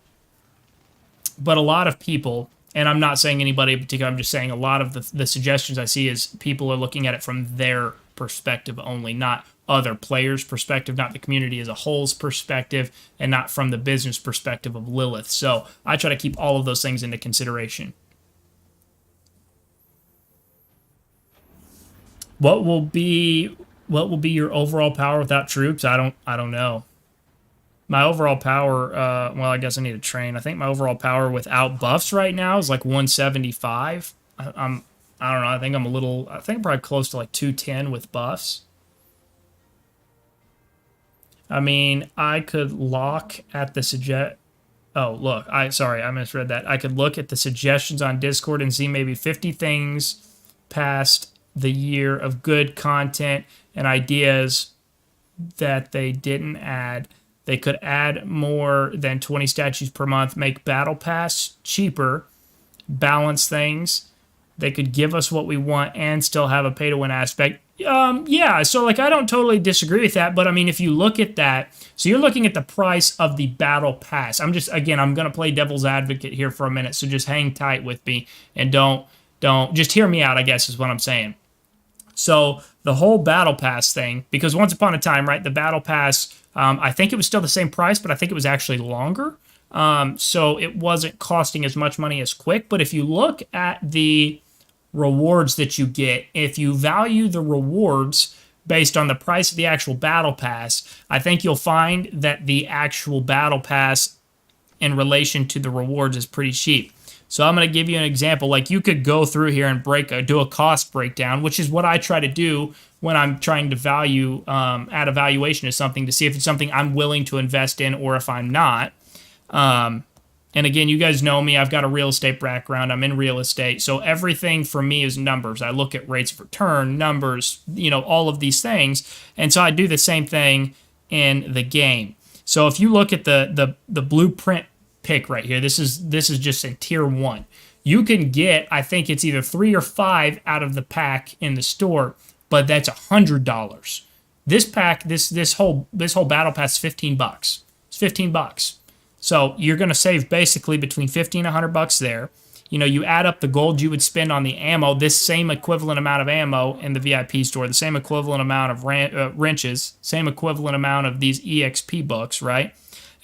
a lot of people, and I'm not saying anybody in particular, I'm just saying a lot of the suggestions I see is people are looking at it from their perspective only, not other players' perspective, not the community as a whole's perspective, and not from the business perspective of Lilith. So I try to keep all of those things into consideration. What will be your overall power without troops? I don't know. My overall power, well, I guess I need to train. I think my overall power without buffs right now is like 175. I don't know. I think I'm probably close to like 210 with buffs. I mean, I could look at the Oh, look, sorry, I misread that. I could look at the suggestions on Discord and see maybe 50 things past the year of good content and ideas that they didn't add. They could add more than 20 statues per month, make Battle Pass cheaper, balance things. They could give us what we want and still have a pay-to-win aspect. Yeah, so like I don't totally disagree with that, but I mean, if you look at that, so you're looking at the price of the Battle Pass. I'm going to play devil's advocate here for a minute, so just hang tight with me and don't, just hear me out, I guess is what I'm saying. So the whole Battle Pass thing, because once upon a time, right, the Battle Pass, I think it was still the same price, but I think it was actually longer. So it wasn't costing as much money as Quick. But if you look at the rewards that you get, if you value the rewards based on the price of the actual Battle Pass, I think you'll find that the actual Battle Pass in relation to the rewards is pretty cheap. So I'm going to give you an example. Like you could go through here and do a cost breakdown, which is what I try to do when I'm trying to add a valuation to something to see if it's something I'm willing to invest in or if I'm not. And again, you guys know me. I've got a real estate background. I'm in real estate. So everything for me is numbers. I look at rates of return, numbers, all of these things. And so I do the same thing in the game. So if you look at the blueprint pick right here, this is just in tier 1. You can get, I think it's either 3 or 5 out of the pack in the store, but that's $100. This pack, this whole battle pass is $15. It's $15. So you're going to save basically between $50 and $100 there. You add up the gold you would spend on the ammo, this same equivalent amount of ammo in the VIP store, the same equivalent amount of wrenches, same equivalent amount of these EXP books, right?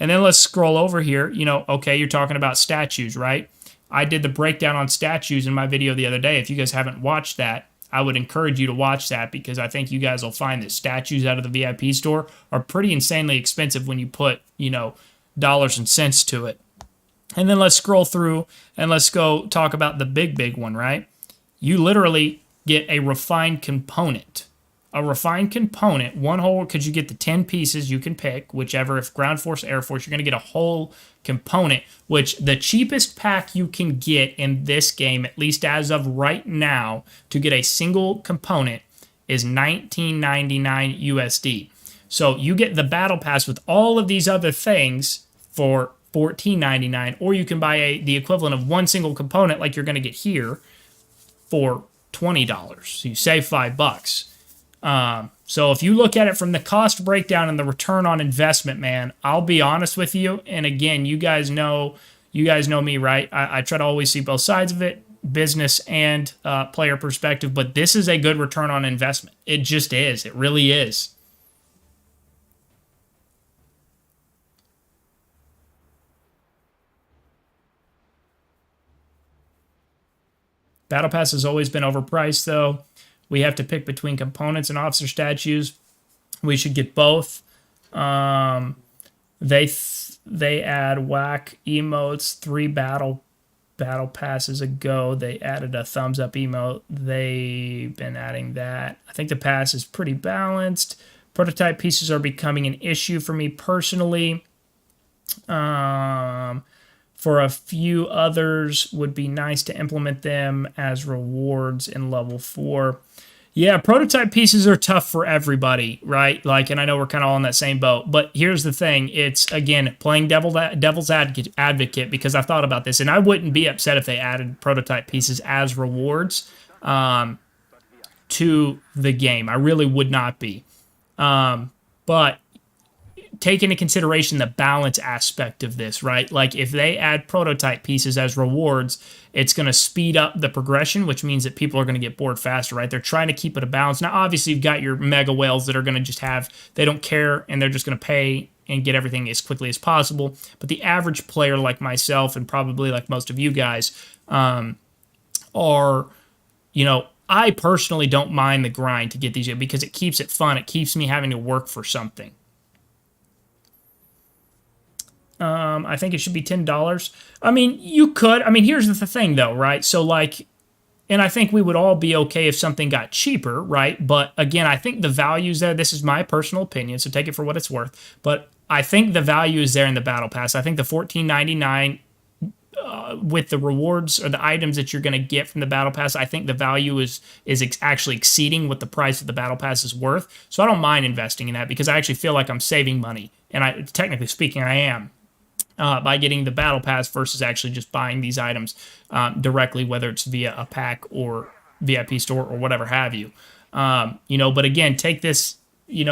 And then let's scroll over here. Okay, you're talking about statues, right? I did the breakdown on statues in my video the other day. If you guys haven't watched that, I would encourage you to watch that because I think you guys will find that statues out of the VIP store are pretty insanely expensive when you put, dollars and cents to it. And then let's scroll through and let's go talk about the big one, right? You literally get a refined component. A refined component, one whole, because you get the 10 pieces you can pick, whichever, if Ground Force, Air Force, you're going to get a whole component, which the cheapest pack you can get in this game, at least as of right now, to get a single component is $19.99 USD. So you get the Battle Pass with all of these other things for $14.99, or you can buy the equivalent of one single component like you're going to get here for $20. So you save $5. So if you look at it from the cost breakdown and the return on investment, man, I'll be honest with you. And again, you guys know me, right? I try to always see both sides of it, business and player perspective, but this is a good return on investment. It just is. It really is. Battle Pass has always been overpriced, though. We have to pick between components and officer statues. We should get both. They add whack emotes 3 battle passes ago. They added a thumbs up emote. They've been adding that. I think the pass is pretty balanced. Prototype pieces are becoming an issue for me personally. For a few others, would be nice to implement them as rewards in level 4. Yeah, prototype pieces are tough for everybody, right? And I know we're kind of all in that same boat. But here's the thing. It's, again, playing devil's advocate because I've thought about this. And I wouldn't be upset if they added prototype pieces as rewards to the game. I really would not be. But take into consideration the balance aspect of this, right? Like if they add prototype pieces as rewards, it's going to speed up the progression, which means that people are going to get bored faster, right? They're trying to keep it a balance. Now, obviously, you've got your mega whales that are going to just they don't care, and they're just going to pay and get everything as quickly as possible. But the average player like myself, and probably like most of you guys, are, I personally don't mind the grind to get these because it keeps it fun. It keeps me having to work for something. I think it should be $10. I mean, you could. I mean, here's the thing, though, right? So, like, and I think we would all be okay if something got cheaper, right? But again, I think the value's there. This is my personal opinion, so take it for what it's worth. But I think the value is there in the Battle Pass. I think the $14.99 with the rewards or the items that you're going to get from the Battle Pass, I think the value is actually exceeding what the price of the Battle Pass is worth. So I don't mind investing in that because I actually feel like I'm saving money. And technically speaking, I am. By getting the Battle Pass versus actually just buying these items directly, whether it's via a pack or VIP store or whatever have you. But again, take this,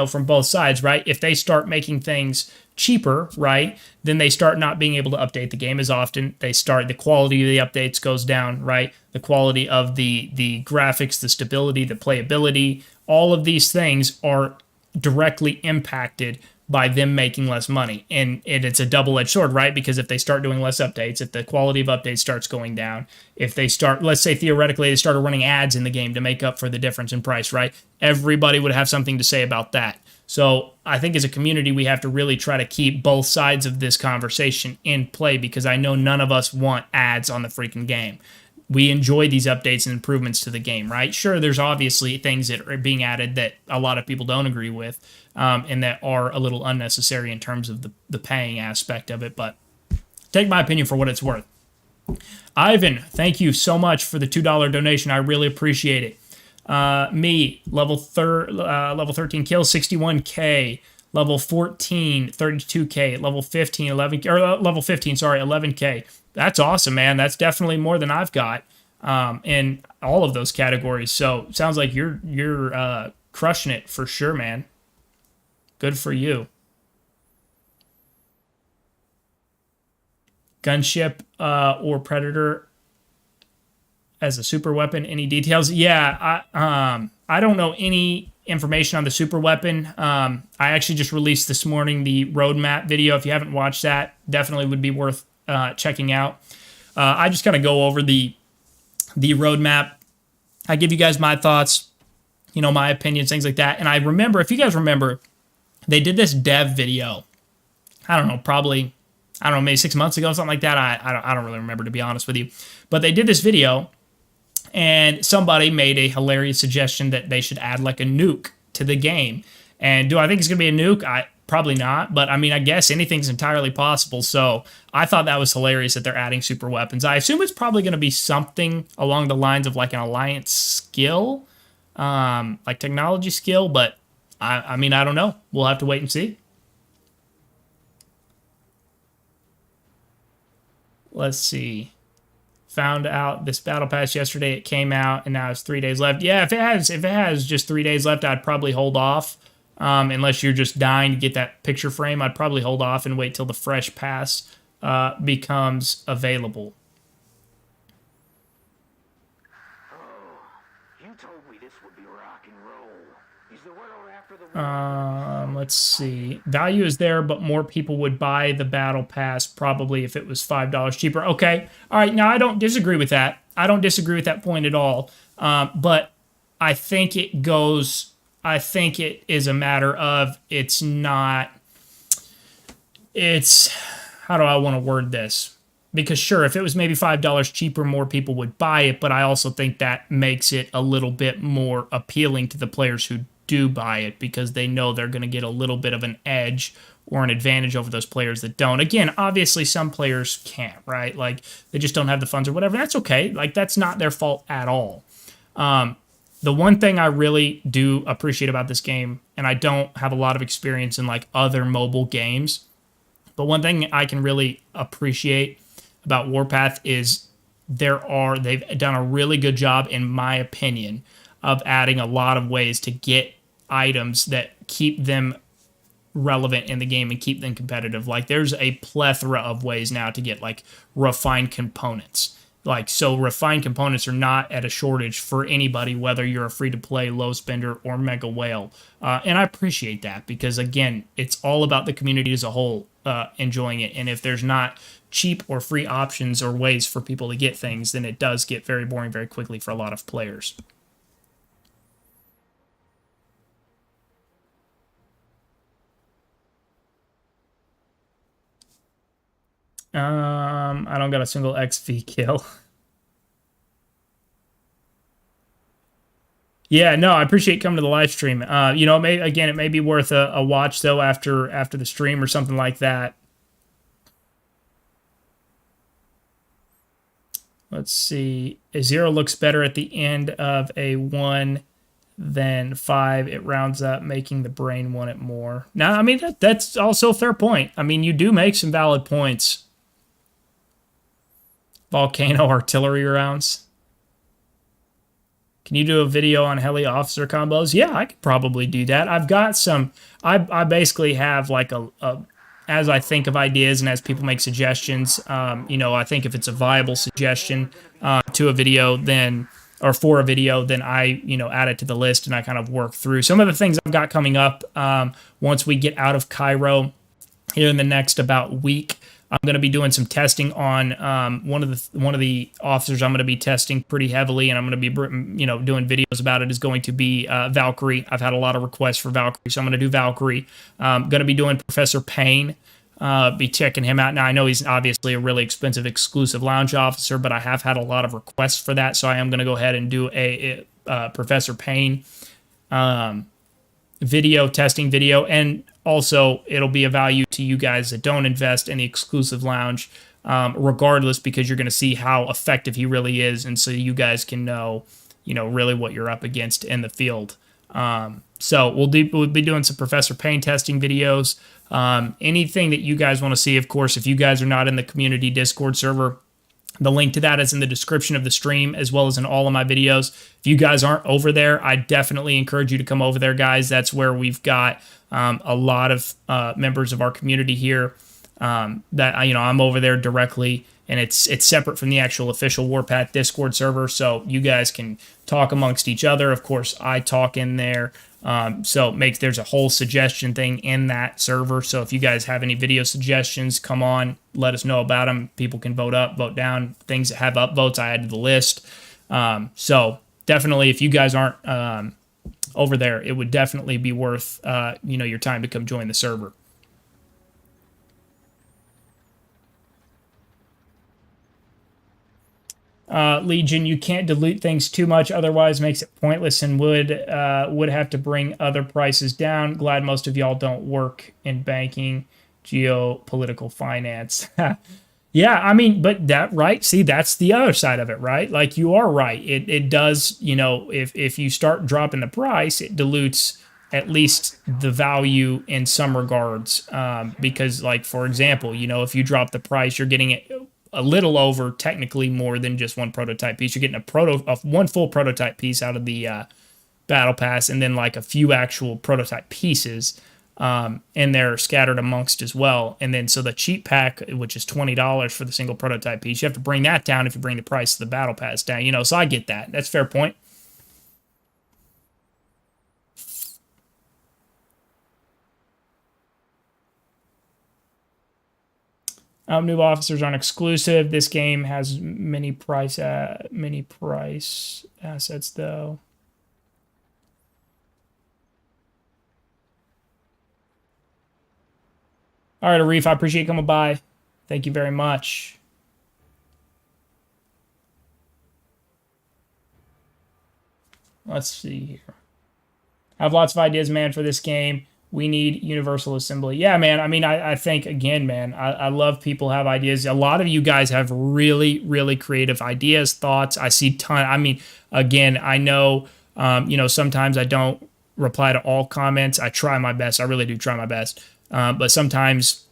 from both sides, right? If they start making things cheaper, right, then they start not being able to update the game as often. The quality of the updates goes down, right? The quality of the graphics, the stability, the playability, all of these things are directly impacted by them making less money. And it's a double-edged sword, right? Because if they start doing less updates, if the quality of updates starts going down, if they start, let's say theoretically, they started running ads in the game to make up for the difference in price, right? Everybody would have something to say about that. So I think as a community, we have to really try to keep both sides of this conversation in play because I know none of us want ads on the freaking game. We enjoy these updates and improvements to the game, right? Sure, there's obviously things that are being added that a lot of people don't agree with and that are a little unnecessary in terms of the paying aspect of it, but take my opinion for what it's worth. Ivan, thank you so much for the $2 donation. I really appreciate it. Level 13 kills, 61K. Level 14, 32K. Level 15, 11K. That's awesome, man. That's definitely more than I've got in all of those categories. So sounds like you're crushing it for sure, man. Good for you. Gunship or Predator as a super weapon. Any details? Yeah, I don't know any information on the super weapon. I actually just released this morning the roadmap video. If you haven't watched that, definitely would be worth checking out. I just kind of go over the roadmap. I give you guys my thoughts, my opinions, things like that. And I remember, if you guys remember, they did this dev video. I don't know, maybe 6 months ago, something like that. I don't really remember, to be honest with you. But they did this video, and somebody made a hilarious suggestion that they should add like a nuke to the game. And do I think it's going to be a nuke? Probably not, but I mean, I guess anything's entirely possible. So I thought that was hilarious that they're adding super weapons. I assume it's probably going to be something along the lines of like an alliance skill, like technology skill, but I mean, I don't know. We'll have to wait and see. Let's see. Found out this battle pass yesterday. It came out, and now it's 3 days left. Yeah, if it has just 3 days left, I'd probably hold off. Unless you're just dying to get that picture frame, I'd probably hold off and wait till the fresh pass becomes available. You told me this would be rock and roll. Is the world after the Let's see. Value is there, but more people would buy the battle pass probably if it was $5 cheaper. Okay. All right. Now, I don't disagree with that. I don't disagree with that point at all. But I think it is a matter of how do I want to word this? Because sure, if it was maybe $5 cheaper, more people would buy it, but I also think that makes it a little bit more appealing to the players who do buy it because they know they're going to get a little bit of an edge or an advantage over those players that don't. Again, obviously some players can't, right? Like they just don't have the funds or whatever. That's okay. Like that's not their fault at all. The one thing I really do appreciate about this game, and I don't have a lot of experience in like other mobile games, but one thing I can really appreciate about Warpath is they've done a really good job, in my opinion, of adding a lot of ways to get items that keep them relevant in the game and keep them competitive. Like there's a plethora of ways now to get like refined components. Like, so refined components are not at a shortage for anybody, whether you're a free to play, low spender, or mega whale. And I appreciate that because, again, it's all about the community as a whole enjoying it. And if there's not cheap or free options or ways for people to get things, then it does get very boring very quickly for a lot of players. I don't got a single XV kill. Yeah, no, I appreciate coming to the live stream. It may be worth a watch though after the stream or something like that. Let's see. A 0 looks better at the end of a 1 than 5. It rounds up, making the brain want it more. Now, I mean, that's also a fair point. I mean, you do make some valid points. Volcano artillery rounds. Can you do a video on heli officer combos? Yeah, I could probably do that. I've got some. I basically have like as I think of ideas and as people make suggestions. I think if it's a viable suggestion to a video, then or for a video, then I add it to the list and I kind of work through some of the things I've got coming up. Once we get out of Cairo here in the next about week. I'm going to be doing some testing on one of the officers. I'm going to be testing pretty heavily, and I'm going to be doing videos about it. Is going to be Valkyrie. I've had a lot of requests for Valkyrie, so I'm going to do Valkyrie. Going to be doing Professor Payne. Be checking him out. Now I know he's obviously a really expensive exclusive lounge officer, but I have had a lot of requests for that, so I am going to go ahead and do a Professor Payne testing video, and also it'll be a value to you guys that don't invest in the exclusive lounge, regardless, because you're going to see how effective he really is, and so you guys can know, really what you're up against in the field. So we'll be doing some Professor Payne testing videos. Anything that you guys want to see, of course, if you guys are not in the community Discord server, the link to that is in the description of the stream, as well as in all of my videos. If you guys aren't over there, I definitely encourage you to come over there, guys. That's where we've got a lot of members of our community here. I'm over there directly, and it's separate from the actual official Warpath Discord server, so you guys can talk amongst each other. Of course, I talk in there. There's a whole suggestion thing in that server. So if you guys have any video suggestions, come on, let us know about them. People can vote up, vote down. Things that have upvotes, I add to the list. So definitely, if you guys aren't over there, it would definitely be worth your time to come join the server. Legion, you can't dilute things too much, otherwise makes it pointless and would have to bring other prices down. Glad most of y'all don't work in banking, geopolitical finance. Yeah, I mean, but see, that's the other side of it, right? Like, you are right. It does, if you start dropping the price, it dilutes at least the value in some regards. Because, like, for example, if you drop the price, you're getting it a little over, technically more than just one prototype piece. You're getting one full prototype piece out of the battle pass, and then like a few actual prototype pieces, and they're scattered amongst as well. And then so the cheap pack, which is $20 for the single prototype piece, you have to bring that down if you bring the price of the battle pass down. So I get that. That's a fair point. New officers aren't exclusive. This game has many price assets, though. All right, Arif, I appreciate you coming by. Thank you very much. Let's see here. I have lots of ideas, man, for this game. We need universal assembly. Yeah, man. I mean, I think, again, man, I love people have ideas. A lot of you guys have really, really creative ideas, thoughts. I see I mean, again, I know, sometimes I don't reply to all comments. I try my best. I really do try my best. But sometimes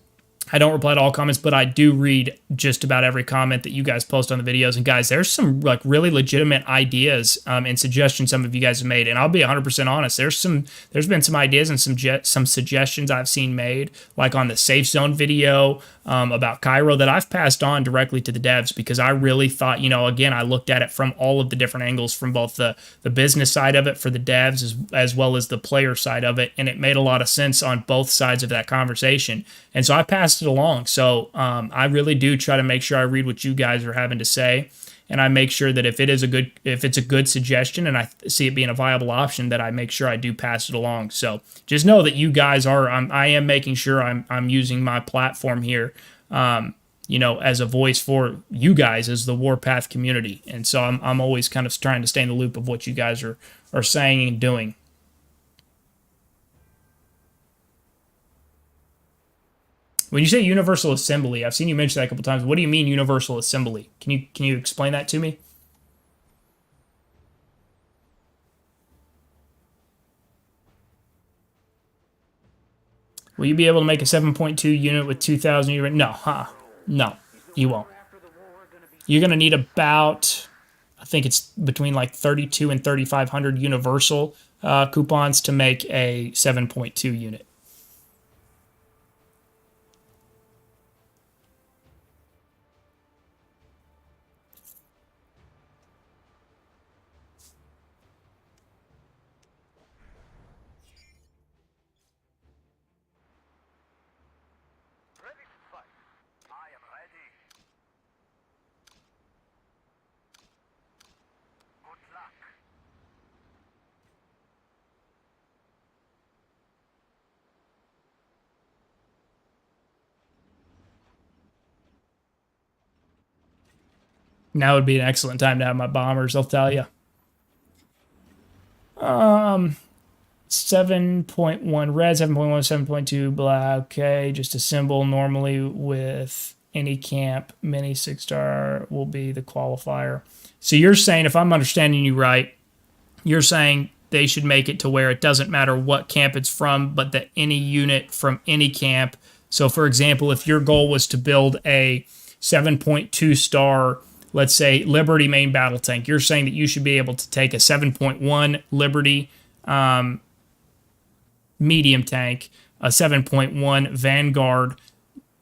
I don't reply to all comments, but I do read just about every comment that you guys post on the videos. And guys, there's some like really legitimate ideas and suggestions some of you guys have made. And I'll be 100% honest. There's been some ideas and some suggestions I've seen made, like on the Safe Zone video about Cairo, that I've passed on directly to the devs, because I really thought, again, I looked at it from all of the different angles, from both the business side of it for the devs as well as the player side of it. And it made a lot of sense on both sides of that conversation. And so I passed it along. So I really do try to make sure I read what you guys are having to say, and I make sure that if it's a good suggestion and I see it being a viable option, that I make sure I do pass it along. So just know that you guys I am making sure I'm using my platform here, as a voice for you guys as the Warpath community. And so I'm always kind of trying to stay in the loop of what you guys are saying and doing. When you say Universal Assembly, I've seen you mention that a couple times. What do you mean Universal Assembly? Can you explain that to me? Will you be able to make a 7.2 unit with 2,000 unit? No, no, you won't. You're going to need about, I think it's between like 32 and 3,500 Universal coupons to make a 7.2 unit. Now would be an excellent time to have my bombers, I'll tell you. 7.1 red, 7.1, 7.2 black. Okay, just a symbol. Normally with any camp, mini 6-star will be the qualifier. So you're saying, if I'm understanding you right, you're saying they should make it to where it doesn't matter what camp it's from, but that any unit from any camp. So for example, if your goal was to build a 7.2 star, let's say Liberty main battle tank, you're saying that you should be able to take a 7.1 Liberty medium tank, a 7.1 Vanguard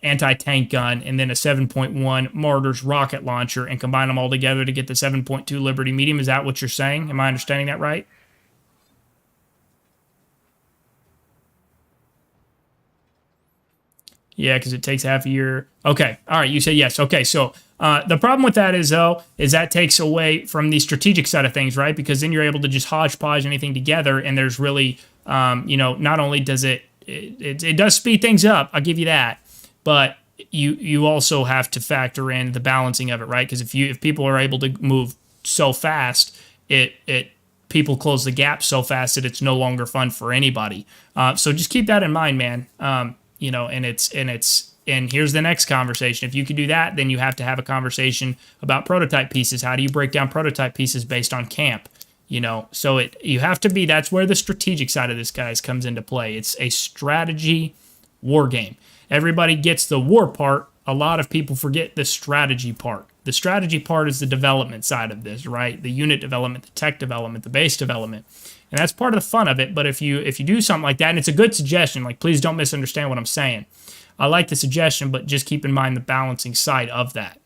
anti-tank gun, and then a 7.1 Martyrs rocket launcher, and combine them all together to get the 7.2 Liberty medium. Is that what you're saying? Am I understanding that right? Yeah, because it takes half a year. Okay, all right, you said yes. Okay, so the problem with that is, though, is that takes away from the strategic side of things, right? Because then you're able to just hodgepodge anything together, and there's really, not only does it does speed things up, I'll give you that, but you also have to factor in the balancing of it, right? Because if people are able to move so fast, people close the gap so fast that it's no longer fun for anybody. So just keep that in mind, man. And here's the next conversation. If you could do that, then you have to have a conversation about prototype pieces. How do you break down prototype pieces based on camp? So you have to be, that's where the strategic side of this, guys, comes into play. It's a strategy war game. Everybody gets the war part. A lot of people forget the strategy part. The strategy part is the development side of this, right? The unit development, the tech development, the base development. And that's part of the fun of it. But if you do something like that, and it's a good suggestion, like, please don't misunderstand what I'm saying. I like the suggestion, but just keep in mind the balancing side of that.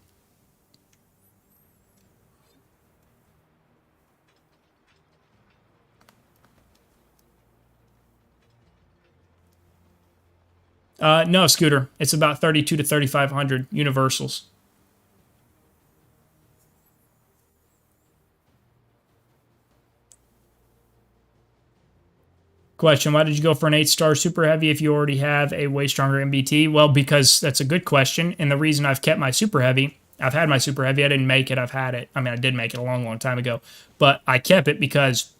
No, Scooter. It's about 32 to 3,500 universals. Question, why did you go for an 8-star super heavy if you already have a way stronger MBT? Well, because that's a good question, and the reason I've kept my super heavy, I've had my super heavy, I didn't make it, I've had it. I mean, I did make it a long, long time ago, but I kept it because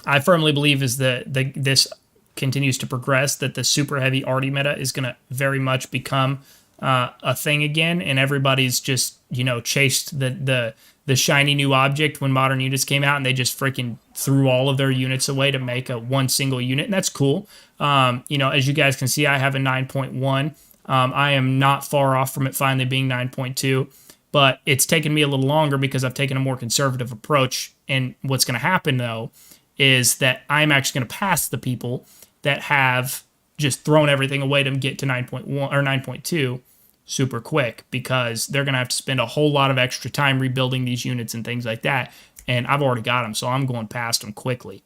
I firmly believe as this continues to progress that the super heavy arty meta is going to very much become a thing again, and everybody's just, chased the shiny new object when modern units came out, and they just freaking threw all of their units away to make one single unit, and that's cool. As you guys can see, I have a 9.1 I am not far off from it finally being 9.2, but it's taken me a little longer because I've taken a more conservative approach. And what's going to happen, though, is that I'm actually going to pass the people that have just thrown everything away to get to 9.1 or 9.2 super quick, because they're going to have to spend a whole lot of extra time rebuilding these units and things like that. And I've already got them, so I'm going past them quickly.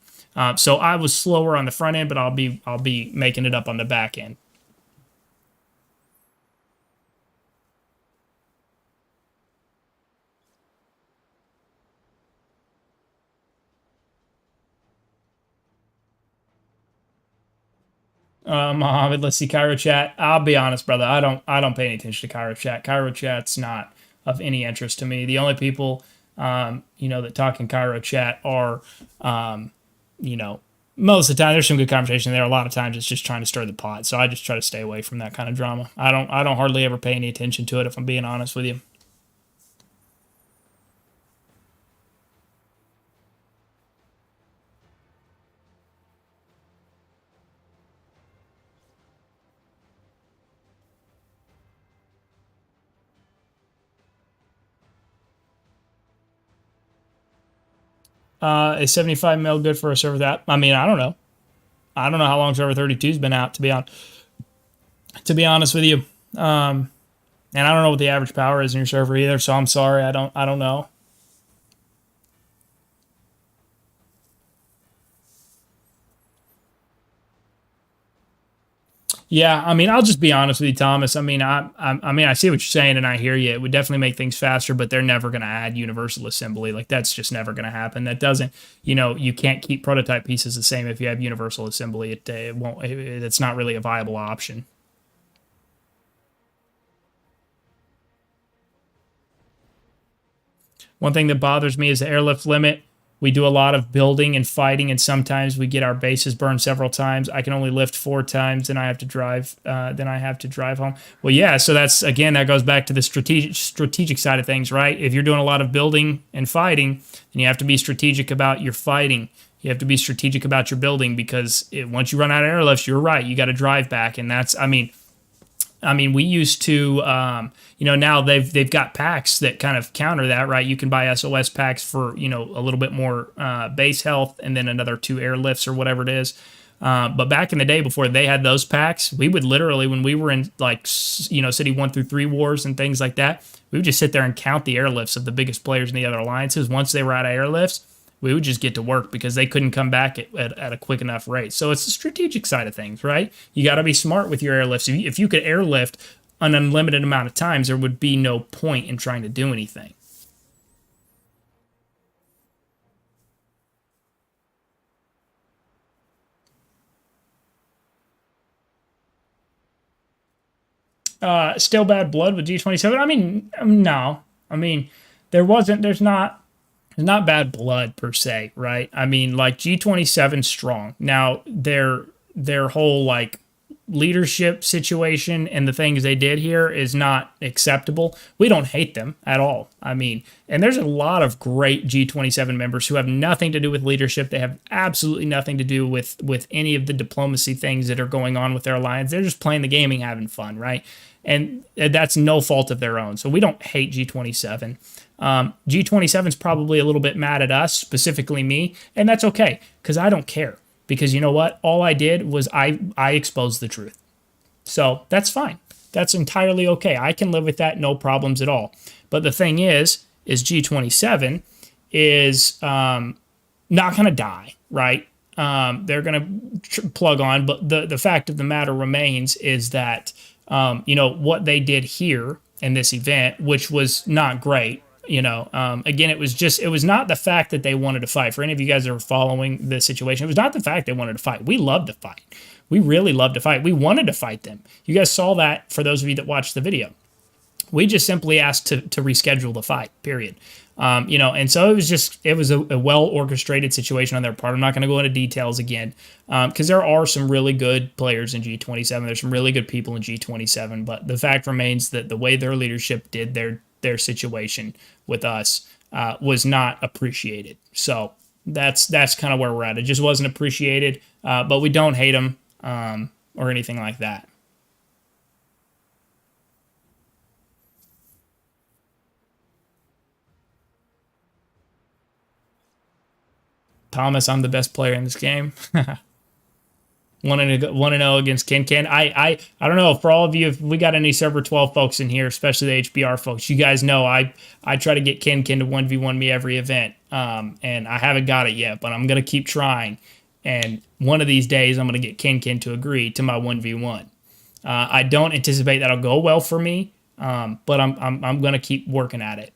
So I was slower on the front end, but I'll be making it up on the back end. Mohammed, let's see Cairo chat. I'll be honest, brother. I don't pay any attention to Cairo chat. Cairo chat's not of any interest to me. The only people that talk in Cairo chat are you know most of the time there's some good conversation there. A lot of times it's just trying to stir the pot. So I just try to stay away from that kind of drama. I don't hardly ever pay any attention to it, if I'm being honest with you. Is 75 mil good for a server that? I mean, I don't know. I don't know how long server 32's been out, to be honest with you. And I don't know what the average power is in your server either, so I'm sorry. I don't know. Yeah, I mean, I'll just be honest with you, Thomas. I mean, I see what you're saying, and I hear you. It would definitely make things faster, but they're never going to add universal assembly. Like, that's just never going to happen. That doesn't, you can't keep prototype pieces the same if you have universal assembly. It won't. It's not really a viable option. One thing that bothers me is the airlift limit. We do a lot of building and fighting, and sometimes we get our bases burned several times. I can only lift 4 times, then I have to drive. Then I have to drive home. Well, yeah. So that's, again, that goes back to the strategic side of things, right? If you're doing a lot of building and fighting, then you have to be strategic about your fighting. You have to be strategic about your building, because once you run out of airlifts, you're right. You got to drive back, and that's, I mean, we used to, now they've got packs that kind of counter that, right? You can buy SOS packs for, a little bit more base health, and then another 2 airlifts or whatever it is. But back in the day, before they had those packs, we would literally, when we were in City 1 through 3 wars and things like that, we would just sit there and count the airlifts of the biggest players in the other alliances. Once they were out of airlifts, we would just get to work, because they couldn't come back at a quick enough rate. So it's the strategic side of things, right? You got to be smart with your airlifts. If you could airlift an unlimited amount of times, there would be no point in trying to do anything. Still bad blood with G27. I mean, no. I mean, there's not bad blood per se, right? I mean, like, G27 strong. Now, their whole, like, leadership situation and the things they did here is not acceptable. We don't hate them at all. I mean, and there's a lot of great G27 members who have nothing to do with leadership. They have absolutely nothing to do with any of the diplomacy things that are going on with their alliance. They're just playing the game and having fun, right? And that's no fault of their own. So we don't hate G27. G27 is probably a little bit mad at us, specifically me, and that's okay, because I don't care. Because you know what? All I did was I exposed the truth. So that's fine. That's entirely okay. I can live with that, no problems at all. But the thing is G27 is not going to die, right? They're going to plug on, but the fact of the matter remains is that what they did here in this event, which was not great. Again, it was not the fact that they wanted to fight. For any of you guys that are following the situation, it was not the fact they wanted to fight. We love to fight. We really love to fight. We wanted to fight them. You guys saw that, for those of you that watched the video. We just simply asked to reschedule the fight, period. And so it was a well orchestrated situation on their part. I'm not going to go into details again, because there are some really good players in G27. There's some really good people in G27, but the fact remains that the way their leadership did their situation with us was not appreciated. So that's kind of where we're at. It just wasn't appreciated, but we don't hate them or anything like that. Thomas, I'm the best player in this game. 1-0 against Ken. I don't know, for all of you, if we got any server 12 folks in here, especially the HBR folks, you guys know I try to get Ken to 1v1 me every event. And I haven't got it yet, but I'm gonna keep trying. And one of these days I'm gonna get Ken to agree to my 1v1. I don't anticipate that'll go well for me, but I'm gonna keep working at it.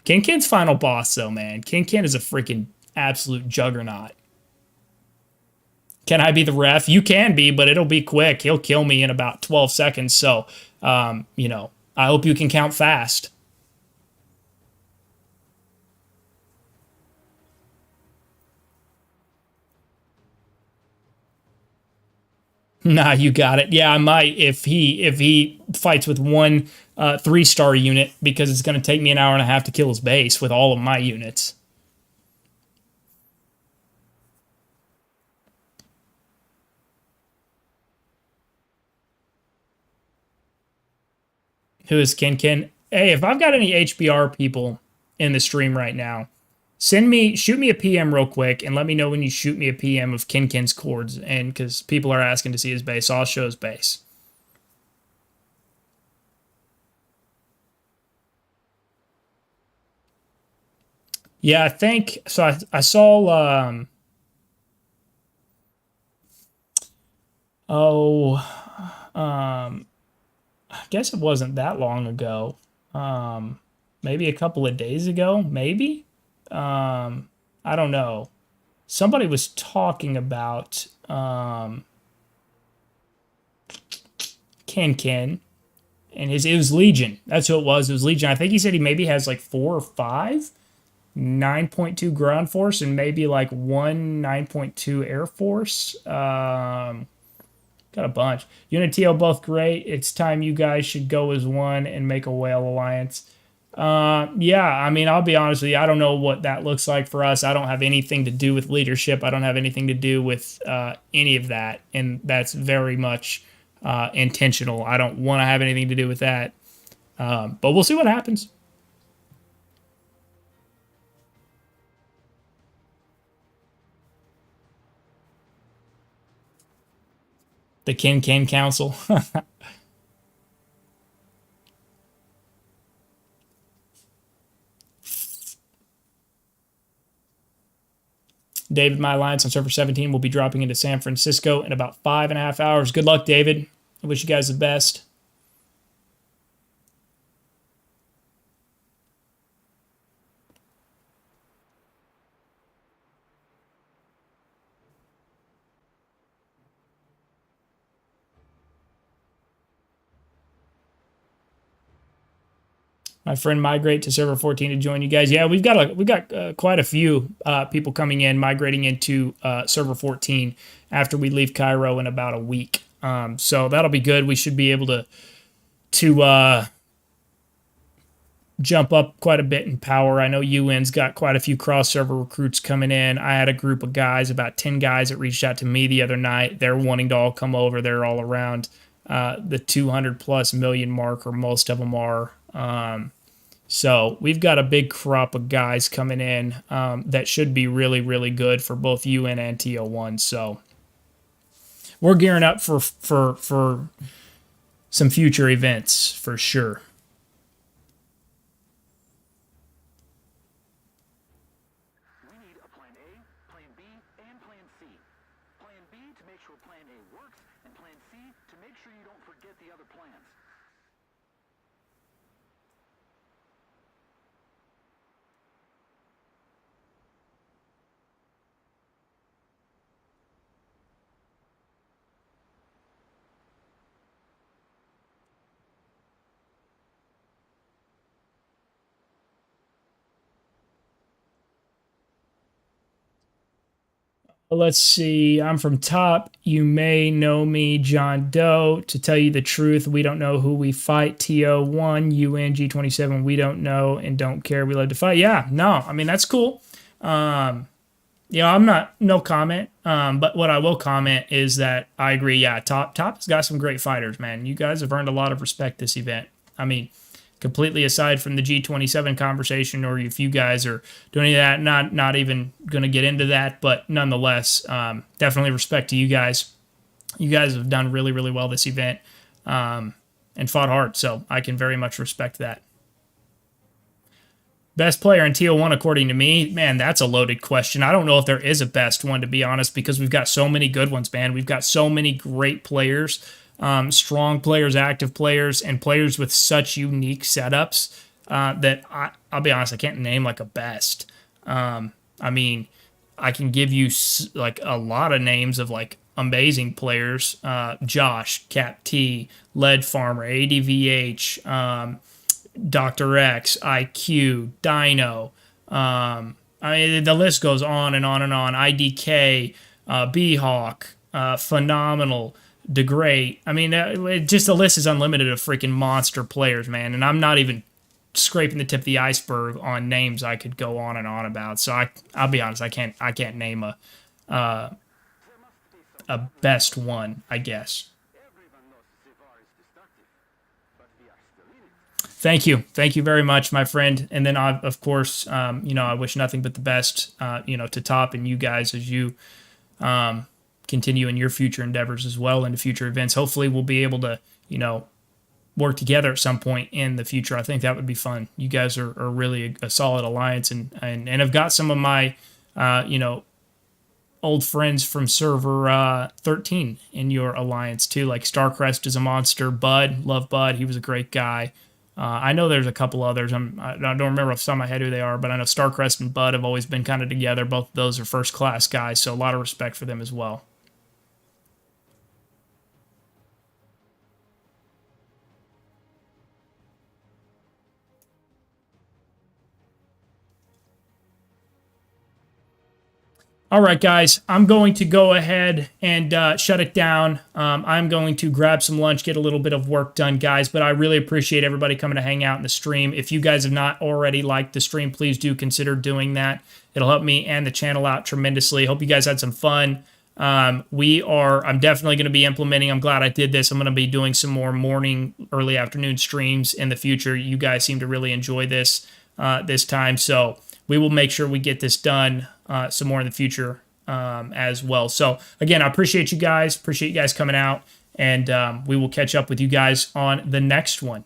Ken's final boss though, man. Ken is a freaking absolute juggernaut. Can I be the ref? You can be, but it'll be quick. He'll kill me in about 12 seconds. So, you know, I hope you can count fast. Nah, you got it. Yeah, I might if he fights with one 3-star unit, because it's going to take me an hour and a half to kill his base with all of my units. Who is Ken? Hey, if I've got any HBR people in the stream right now, shoot me a PM real quick and let me know when you shoot me a PM of Ken's chords, and because people are asking to see his base, so I'll show his base. Yeah, I think so. I saw. Oh, I guess it wasn't that long ago. Maybe a couple of days ago, maybe. I don't know. Somebody was talking about Ken, and it was Legion. That's who it was. It was Legion. I think he said he maybe has like 4 or 5 9.2 ground force and maybe like 1 9.2 air force. Got a bunch. Unitio both great. It's time you guys should go as one and make a whale alliance. Yeah, I mean, I'll be honest with you. I don't know what that looks like for us. I don't have anything to do with leadership. I don't have anything to do with any of that. And that's very much intentional. I don't want to have anything to do with that. But we'll see what happens. The Ken Council. David, my alliance on server 17 will be dropping into San Francisco in about 5.5 hours. Good luck, David. I wish you guys the best. My friend migrate to server 14 to join you guys. Yeah, we've got quite a few people coming in, migrating into server 14 after we leave Cairo in about a week. So that'll be good. We should be able to jump up quite a bit in power. I know UN's got quite a few cross-server recruits coming in. I had a group of guys, about 10 guys, that reached out to me the other night. They're wanting to all come over. They're all around the 200+ million mark, or most of them are. So we've got a big crop of guys coming in that should be really, really good for both UN and TO1. So we're gearing up for some future events for sure. We need a plan A, plan B, and plan C. Plan B to make sure plan A works, and plan C to make sure you don't forget the other plans. Let's see. I'm from top. You may know me, John Doe. To tell you the truth, we don't know who we fight. TO1, UN, G27, we don't know and don't care. We love to fight. Yeah, no, I mean, that's cool. I'm not, no comment. But what I will comment is that I agree. Yeah, top has got some great fighters, man. You guys have earned a lot of respect this event. I mean, completely aside from the G27 conversation, or if you guys are doing any of that, not even going to get into that, but nonetheless, definitely respect to you guys. You guys have done really, really well this event, and fought hard, so I can very much respect that. Best player in TL1, according to me, man, that's a loaded question. I don't know if there is a best one, to be honest, because we've got so many good ones, man. We've got so many great players, strong players, active players, and players with such unique setups that I'll be honest, I can't name like a best. I mean, I can give you like a lot of names of like amazing players. Josh, Cap T, Lead Farmer, ADVH, Dr. X, IQ, Dino. I mean, the list goes on and on and on. IDK, B-Hawk, Phenomenal, DeGreat. I mean, just the list is unlimited of freaking monster players, man. And I'm not even scraping the tip of the iceberg on names I could go on and on about. So I'll be honest, I can't name a best one, I guess. Thank you very much, my friend. And then, of course, I wish nothing but the best, to Top and you guys as you continue in your future endeavors as well into future events. Hopefully, we'll be able to, work together at some point in the future. I think that would be fun. You guys are really a solid alliance, and have got some of my, old friends from server 13 in your alliance too. Like Starcrest is a monster. Bud, love Bud. He was a great guy. I know there's a couple others. I don't remember off the top of my head who they are, but I know Starcrest and Bud have always been kind of together. Both of those are first-class guys, so a lot of respect for them as well. All right, guys, I'm going to go ahead and shut it down. I'm going to grab some lunch, get a little bit of work done, guys, but I really appreciate everybody coming to hang out in the stream. If you guys have not already liked the stream, please do consider doing that. It'll help me and the channel out tremendously. Hope you guys had some fun. I'm definitely going to be implementing. I'm glad I did this. I'm going to be doing some more morning, early afternoon streams in the future. You guys seem to really enjoy this this time, so we will make sure we get this done some more in the future as well. So again, I appreciate you guys. Appreciate you guys coming out, and we will catch up with you guys on the next one.